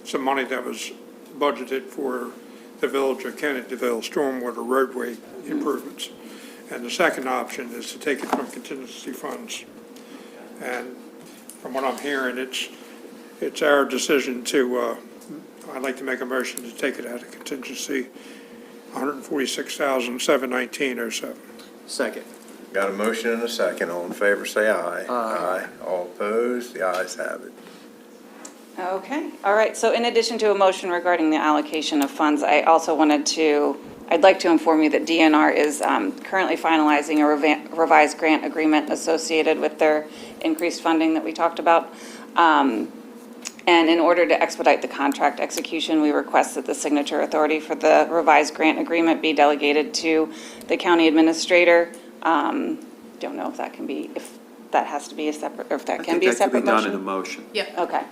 some money that was budgeted for the village of Kennedyville stormwater roadway improvements. And the second option is to take it from contingency funds. And from what I'm hearing, it's our decision to, I'd like to make a motion to take it out of contingency, $146,719.07. Second. Got a motion and a second. All in favor, say aye. Aye. All opposed, the ayes have it. Okay, all right, so in addition to a motion regarding the allocation of funds, I'd like to inform you that DNR is currently finalizing a revised grant agreement associated with their increased funding that we talked about. And in order to expedite the contract execution, we request that the signature authority for the revised grant agreement be delegated to the county administrator. Don't know if that can be, if that has to be a separate, or if that can be a separate I think that could be done in a motion. motion. Yep. Okay.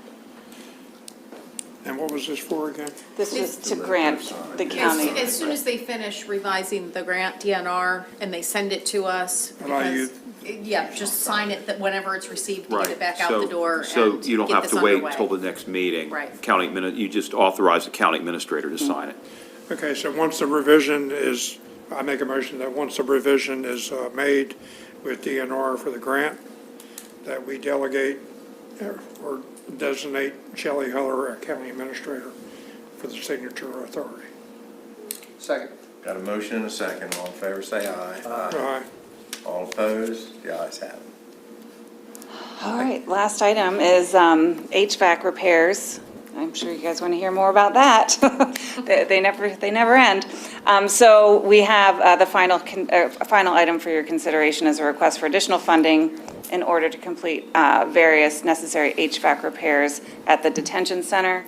And what was this for again? This was to grant the county. As soon as they finish revising the grant DNR and they send it to us, And I because, yeah, just sign it that whenever it's received, to get it back out the door So and you don't get have this to wait underway. until the next meeting. Right. You just authorize the county administrator to sign it. Okay, so once the revision is, I make a motion that once the revision is made with DNR for the grant, that we delegate or designate Shelley Heller, our county administrator, for the signature authority. Second. Got a motion and a second. All in favor, say aye. Aye. All opposed, the ayes have it. All right, last item is HVAC repairs. I'm sure you guys want to hear more about that. They never end. So we have the final item for your consideration is a request for additional funding in order to complete various necessary HVAC repairs at the detention center.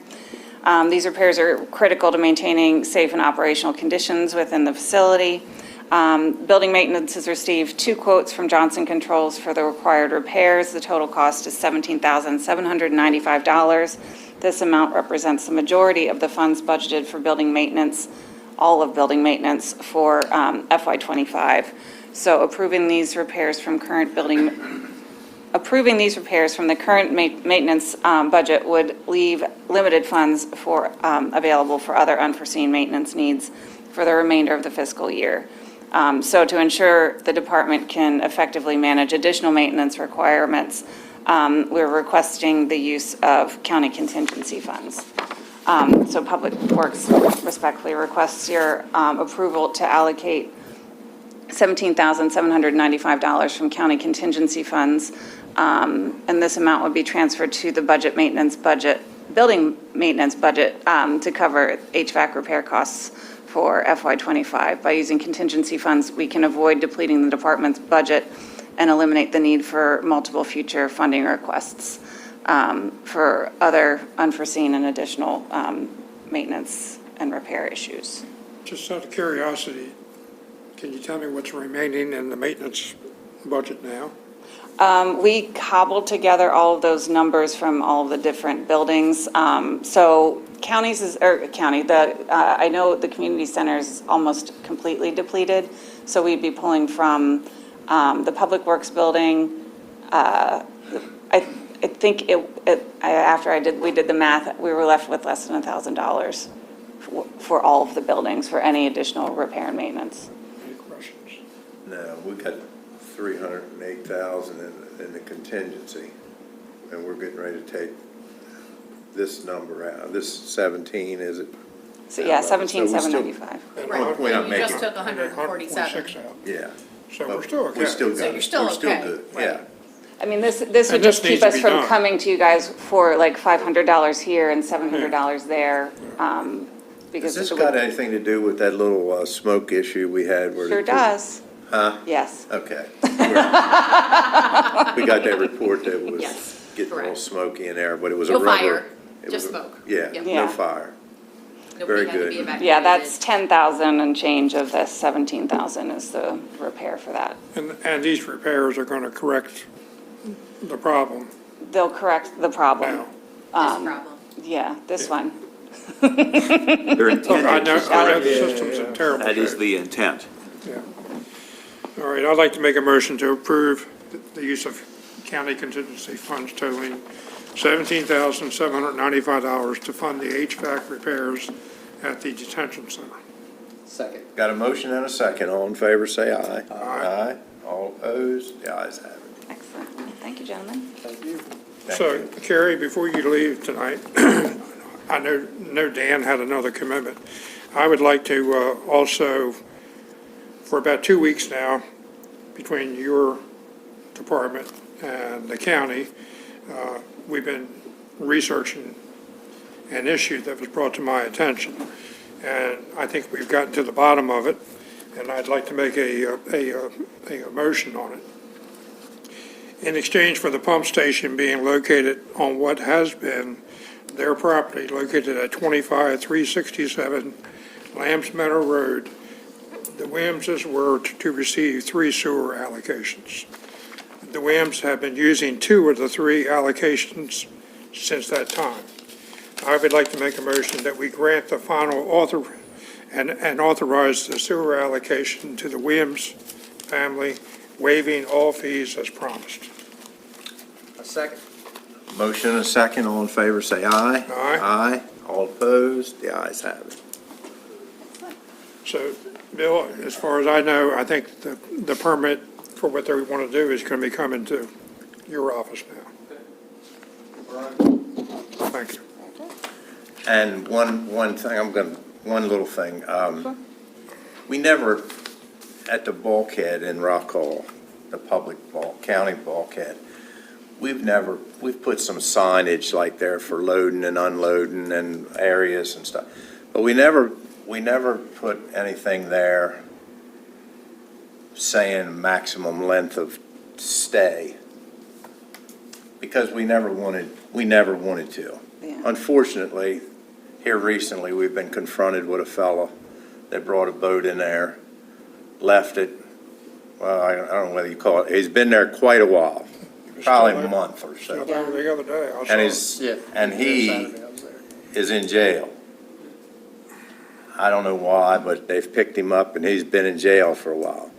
These repairs are critical to maintaining safe and operational conditions within the facility. Building maintenance has received 2 quotes from Johnson Controls for the required repairs. The total cost is $17,795. This amount represents the majority of the funds budgeted for building maintenance, all of building maintenance for FY25. So approving these repairs from the current maintenance budget would leave limited funds available for other unforeseen maintenance needs for the remainder of the fiscal year. So to ensure the department can effectively manage additional maintenance requirements, we're requesting the use of county contingency funds. So Public Works respectfully requests your approval to allocate $17,795 from county contingency funds. And this amount would be transferred to the building maintenance budget to cover HVAC repair costs for FY25. By using contingency funds, we can avoid depleting the department's budget and eliminate the need for multiple future funding requests for other unforeseen and additional maintenance and repair issues. Just out of curiosity, can you tell me what's remaining in the maintenance budget now? We cobbled together all of those numbers from all of the different buildings. So I know the community center is almost completely depleted. So we'd be pulling from the Public Works building. I think we did the math, we were left with less than $1,000 for all of the buildings for any additional repair and maintenance. Any questions? No, we got 308,000 in the contingency, and we're getting ready to take this number out. This 17, is it? So yeah, So we still- 17,795. Right, We're not you making- just took 147. 146 out. Yeah. So we're still okay. We still got So it. you're still We're still okay, good, right. yeah. I mean, this would And this just keep needs to us be from done. coming to you guys for like $500 here and $700 there. Has Because this it got would- anything to do with that little smoke issue we had? Where Sure does. Huh? Yes. Okay. We got that report that was Yes, getting a little correct. smoky in there, but it was a No rubber. fire, it just was a- smoke. Yeah, Yep. no Yeah. fire. Nobody Very had to good. be evacuated. Yeah, that's 10,000 and change of this 17,000 is the repair for that. And these repairs are going to correct the problem They'll correct the problem. now. This problem. Yeah, this one. They're Look, I know intended, the system's in terrible that is shape. the intent. Yeah. All right, I'd like to make a motion to approve the use of county contingency funds totaling $17,795 to fund the HVAC repairs at the detention center. Second. Got a motion and a second. All in favor, say aye. Aye. All opposed? The ayes have it. Excellent. Thank you, gentlemen. Thank you. Thank So, you. Carrie, before you leave tonight, I know Dan had another commitment. I would like to also, for about 2 weeks now, between your department and the county, we've been researching an issue that was brought to my attention. And I think we've gotten to the bottom of it, and I'd like to make a motion on it. In exchange for the pump station being located on what has been their property, located at 25367 Lambs Meadow Road, the Williamses were to receive 3 sewer allocations. The Williams have been using 2 of the 3 allocations since that time. I would like to make a motion that we grant the final and authorize the sewer allocation to the Williams family, waiving all fees as promised. A second. Motion and a second. All in favor, say aye. Aye. Aye. All opposed? The ayes have it. So, Bill, as far as I know, I think the permit for what they want to do is going to be coming to your office now. Thank you. And one thing, one little thing. We never, at the bulkhead in Rock Hall, the public county bulkhead, we've put some signage like there for loading and unloading and areas and stuff. But we never put anything there saying maximum length of stay. Because we never wanted to. Yeah. Unfortunately, here recently, we've been confronted with a fellow that brought a boat in there, left it, well, I don't know whether you call it, he's been there quite a while, probably a month or Still so. there the other day. I saw And it. he's, and he is in jail. I don't know why, but they've picked him up and he's been in jail for a while.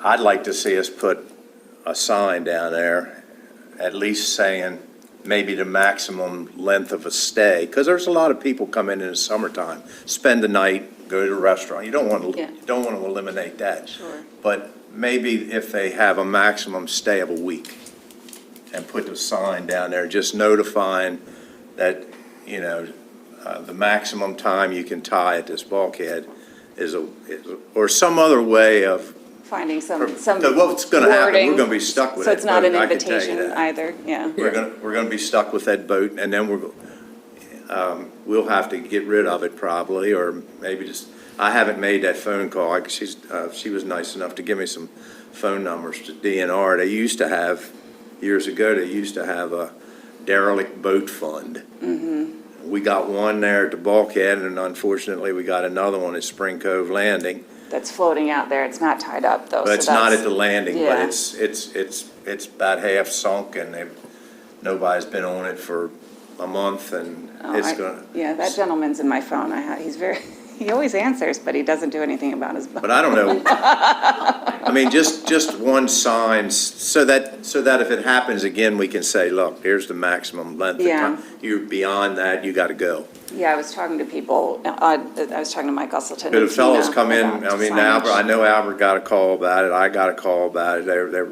I'd like to see us put a sign down there, at least saying maybe the maximum length of a stay, because there's a lot of people come in the summertime, spend the night, go to the restaurant. You don't want to, Yeah. you don't want to eliminate that. Sure. But maybe if they have a maximum stay of a week and put the sign down there, just notifying that, you know, the maximum time you can tie at this bulkhead is or some other way of, Finding some because what's going to happen, we're going to be stuck with So that it's not boat, an I can tell you invitation that. either, yeah. We're going to be stuck with that boat, and then we'll have to get rid of it probably, or maybe just, I haven't made that phone call. She was nice enough to give me some phone numbers to DNR. They used to have, years ago, they used to have a derelict boat fund. We got one there at the bulkhead, and unfortunately, we got another one at Spring Cove Landing. That's floating out there, it's not tied up though. But it's not at the landing, but yeah. it's about half sunk, and nobody's been on it for a month, and it's gonna. Yeah, that gentleman's in my phone, he always answers, but he doesn't do anything about his boat. But I don't know. I mean, just one sign, so that if it happens again, we can say, look, here's the maximum length of Yeah. time. You're beyond that, you gotta go. Yeah, I was talking to people, I was talking to Mike Usleton. But and if fellows Tina come in, about I mean, signage. Albert, I know Albert got a call about it, I got a call about it, they're,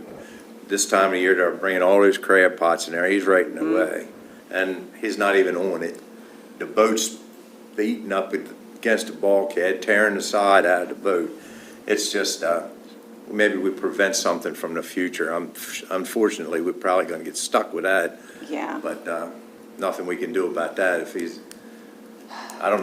this time of year, they're bringing all those crab pots in there, he's writing away, and he's not even on it. The boat's beating up against the bulkhead, tearing the side out of the boat. It's just, maybe we prevent something from the future. Unfortunately, we're probably gonna get stuck with that, Yeah, but, nothing we can do about that if he's, I don't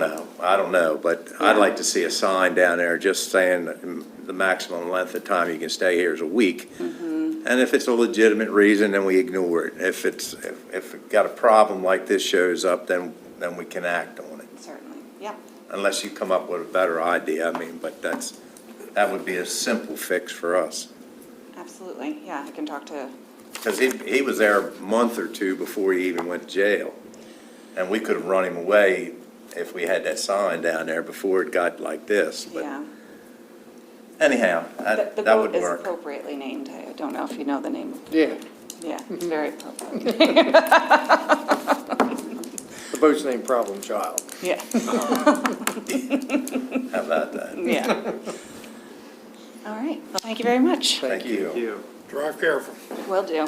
know, but I'd like to see a sign down there just saying that the maximum length of time you can stay here is a week. And if it's a legitimate reason, then we ignore it. If it got a problem like this shows up, then we can act on it. certainly, yeah. Unless you come up with a better idea, I mean, but that would be a simple fix for us. Absolutely, yeah, I can talk to, Because he was there a month or two before he even went to jail. And we could have run him away if we had that sign down there before it got like this. But yeah. anyhow, The that would boat is work. appropriately named, I don't know if you know the name. Yeah, Yeah, it's very appropriate. the boat's named Problem Child. Yeah. How about that? Yeah. All right, well, thank you very much. Thank you. Drive careful. Will do.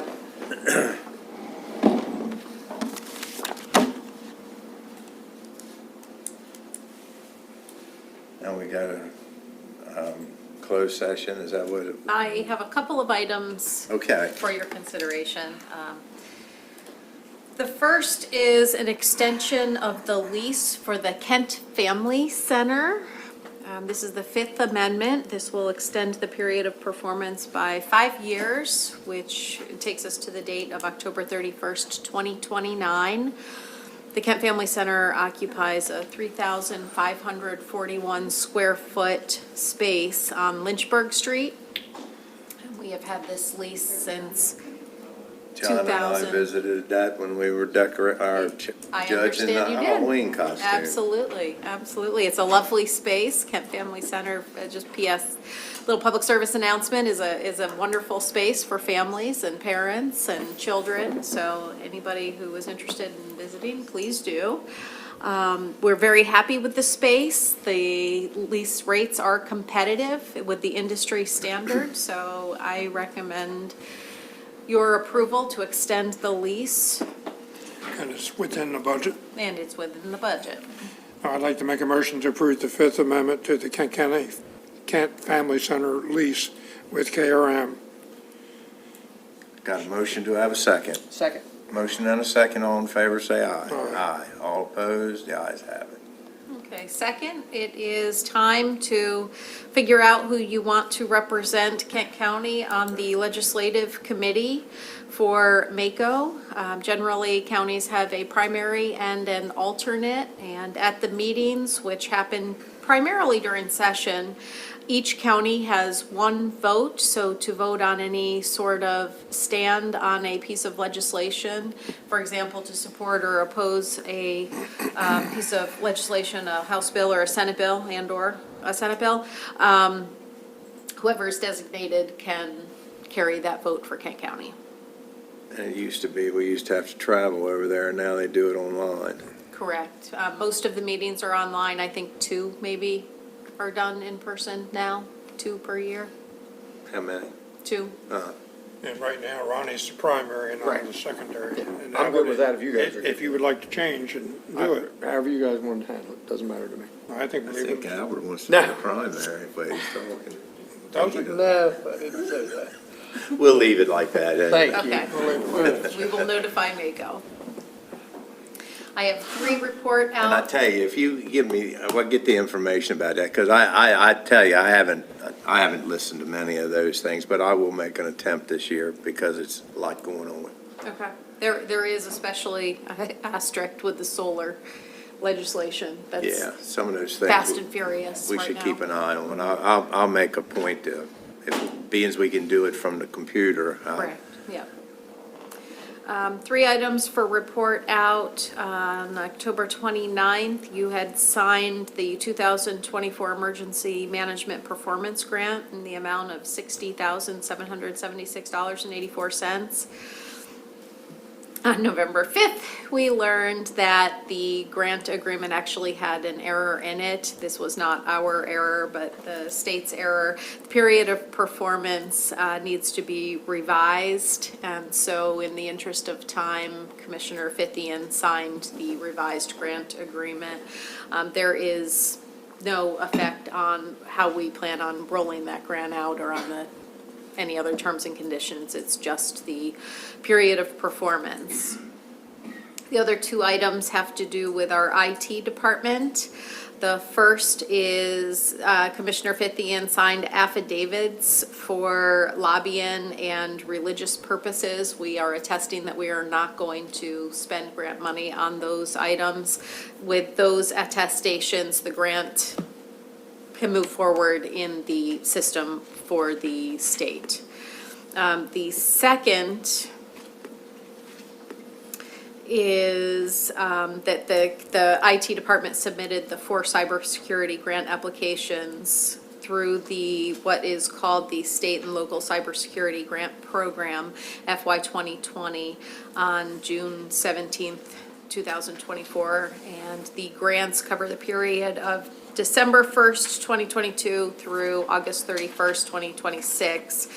Now we got a closed session, is that what it? I have a couple of items Okay. for your consideration. The first is an extension of the lease for the Kent Family Center. This is the Fifth Amendment. This will extend the period of performance by 5 years, which takes us to the date of October 31st, 2029. The Kent Family Center occupies a 3,541 square foot space on Lynchburg Street. And we have had this lease since John and I 2000. visited that when we were I judge in the understand you did. Halloween costume. Absolutely, absolutely. It's a lovely space. Kent Family Center, just PS, little public service announcement, is a wonderful space for families and parents and children. So anybody who is interested in visiting, please do. We're very happy with the space. The lease rates are competitive with the industry standard, so I recommend your approval to extend the lease, And it's within the budget. and it's within the budget. I'd like to make a motion to approve the Fifth Amendment to the Kent Family Center lease with KRM. Got a motion, do I have a second? Second. Motion and a second, all in favor, say aye. Aye. All opposed, the ayes have it. Okay, second, it is time to figure out who you want to represent Kent County on the legislative committee for MACO. Generally, counties have a primary and an alternate, and at the meetings, which happen primarily during session, each county has one vote, so to vote on any sort of stand on a piece of legislation, for example, to support or oppose a piece of legislation, a House bill or a Senate bill, and/or a Senate bill, whoever is designated can carry that vote for Kent County. And it used to be, we used to have to travel over there, and now they do it online. Correct. Most of the meetings are online. I think 2 maybe are done in person now, 2 per year, How many? 2. And right now, Ronnie's the primary and I'm Right. the secondary. And I'm good with that if you guys are. If you would like to change and do it, However you guys want to handle it, doesn't matter to me. I think I we think leave it. Albert wants to No. be primary, but he's talking. Does he? No, I didn't say that. We'll leave it like that. Thank you. Okay. We will notify MACO. I have 3 report And I out. tell you, if you give me, well, get the information about that, because I tell you, I haven't listened to many of those things, but I will make an attempt this year because it's a lot going on. Okay. There is especially asterisk with the solar legislation. That's Yeah, some of those things. fast and furious We right should now. keep an eye on. I'll make a point to, being as we can do it from the computer. Correct, yeah. 3 items for report out. On October 29th, you had signed the 2024 Emergency Management Performance Grant in the amount of $60,776.84. On November 5th, we learned that the grant agreement actually had an error in it. This was not our error, but the state's error. The period of performance needs to be revised, and so in the interest of time, Commissioner Fithian signed the revised grant agreement. There is no effect on how we plan on rolling that grant out or on any other terms and conditions. It's just the period of performance. The other 2 items have to do with our IT department. The first is Commissioner Fithian signed affidavits for lobbying and religious purposes. We are attesting that we are not going to spend grant money on those items. With those attestations, the grant can move forward in the system for the state. The second is that the IT department submitted the 4 cybersecurity grant applications through what is called the State and Local Cybersecurity Grant Program, FY 2020, on June 17th, 2024. And the grants cover the period of December 1st, 2022 through August 31st, 2026.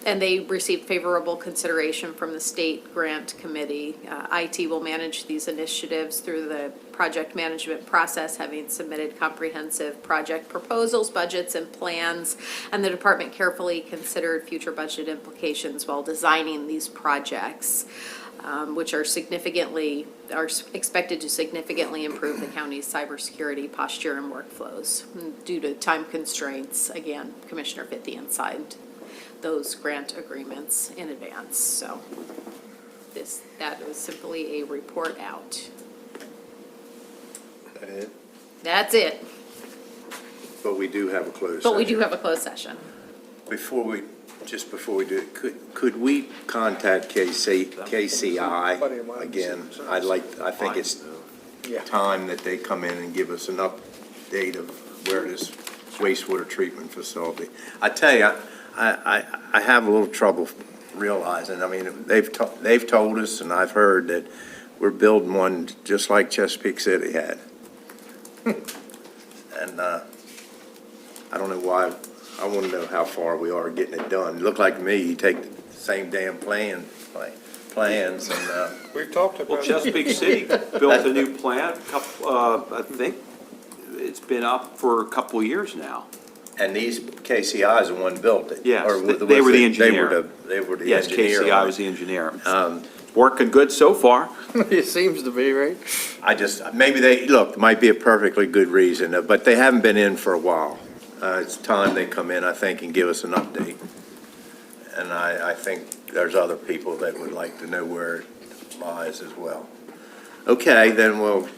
And they received favorable consideration from the State Grant Committee. IT will manage these initiatives through the project management process, having submitted comprehensive project proposals, budgets, and plans. And the department carefully considered future budget implications while designing these projects, which are expected to significantly improve the county's cybersecurity posture and workflows. Due to time constraints, again, Commissioner Fithian signed those grant agreements in advance, so that was simply a report out. That it? That's it, But we do have a closed but we session. do have a closed session. Before we do it, could we contact KCI again? I think it's time that they come in and give us an update of where this wastewater treatment facility. I tell you, I have a little trouble realizing, I mean, they've told us, and I've heard that we're building one just like Chesapeake City had. And I don't know why, I want to know how far we are getting it done. Look like to me, you take the same damn plans and, We've talked about. Well, Chesapeake City built a new plant, I think it's been up for a couple of years now. And these, KCI is the one built it? Yes, Or they were the engineer. They were the Yes, engineer. KCI was the engineer. Working good so far. It seems to be, right? I just, maybe they, look, might be a perfectly good reason, but they haven't been in for a while. It's time they come in, I think, and give us an update. And I think there's other people that would like to know where it lies as well. Okay, then we'll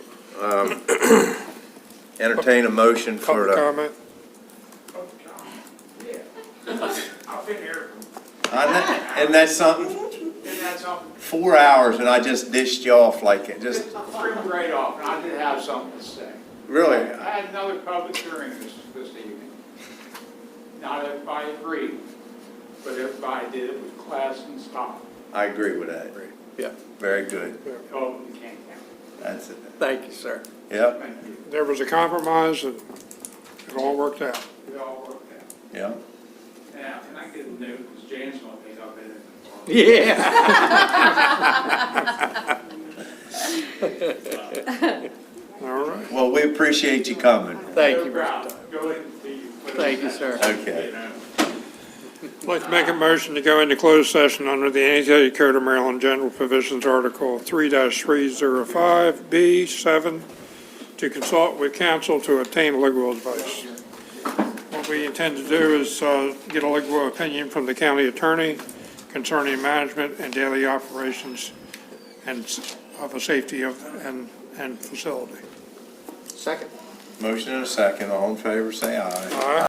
entertain a motion for Public the. comment? I've been here, Isn't that something? and that's something, 4 hours and I just dished you off like it, just, threw me right off, and I did have something to say. really? I had another public hearing this evening. Not everybody agreed, but everybody did it with class and style. I agree with that. Yeah. Very good. Oh, you can't count. That's it. Thank you, sir. Yep, Thank you. There was a compromise and it all worked out. It all worked out. yep. Now, can I get a note, because Jan's gonna pick up in it. Yeah. All right. Well, we appreciate you coming. Thank you, No Mr. problem. Todd. Go ahead and see you. Thank you, sir. Okay. I'd like to make a motion to go into closed session under the Annotated Code of Maryland General Provisions, Article 3-305B7, to consult with counsel to obtain legal advice. What we intend to do is get a legal opinion from the county attorney concerning management and daily operations and of a safety of and facility. Second. Motion and a second. All in favor, say aye. Aye.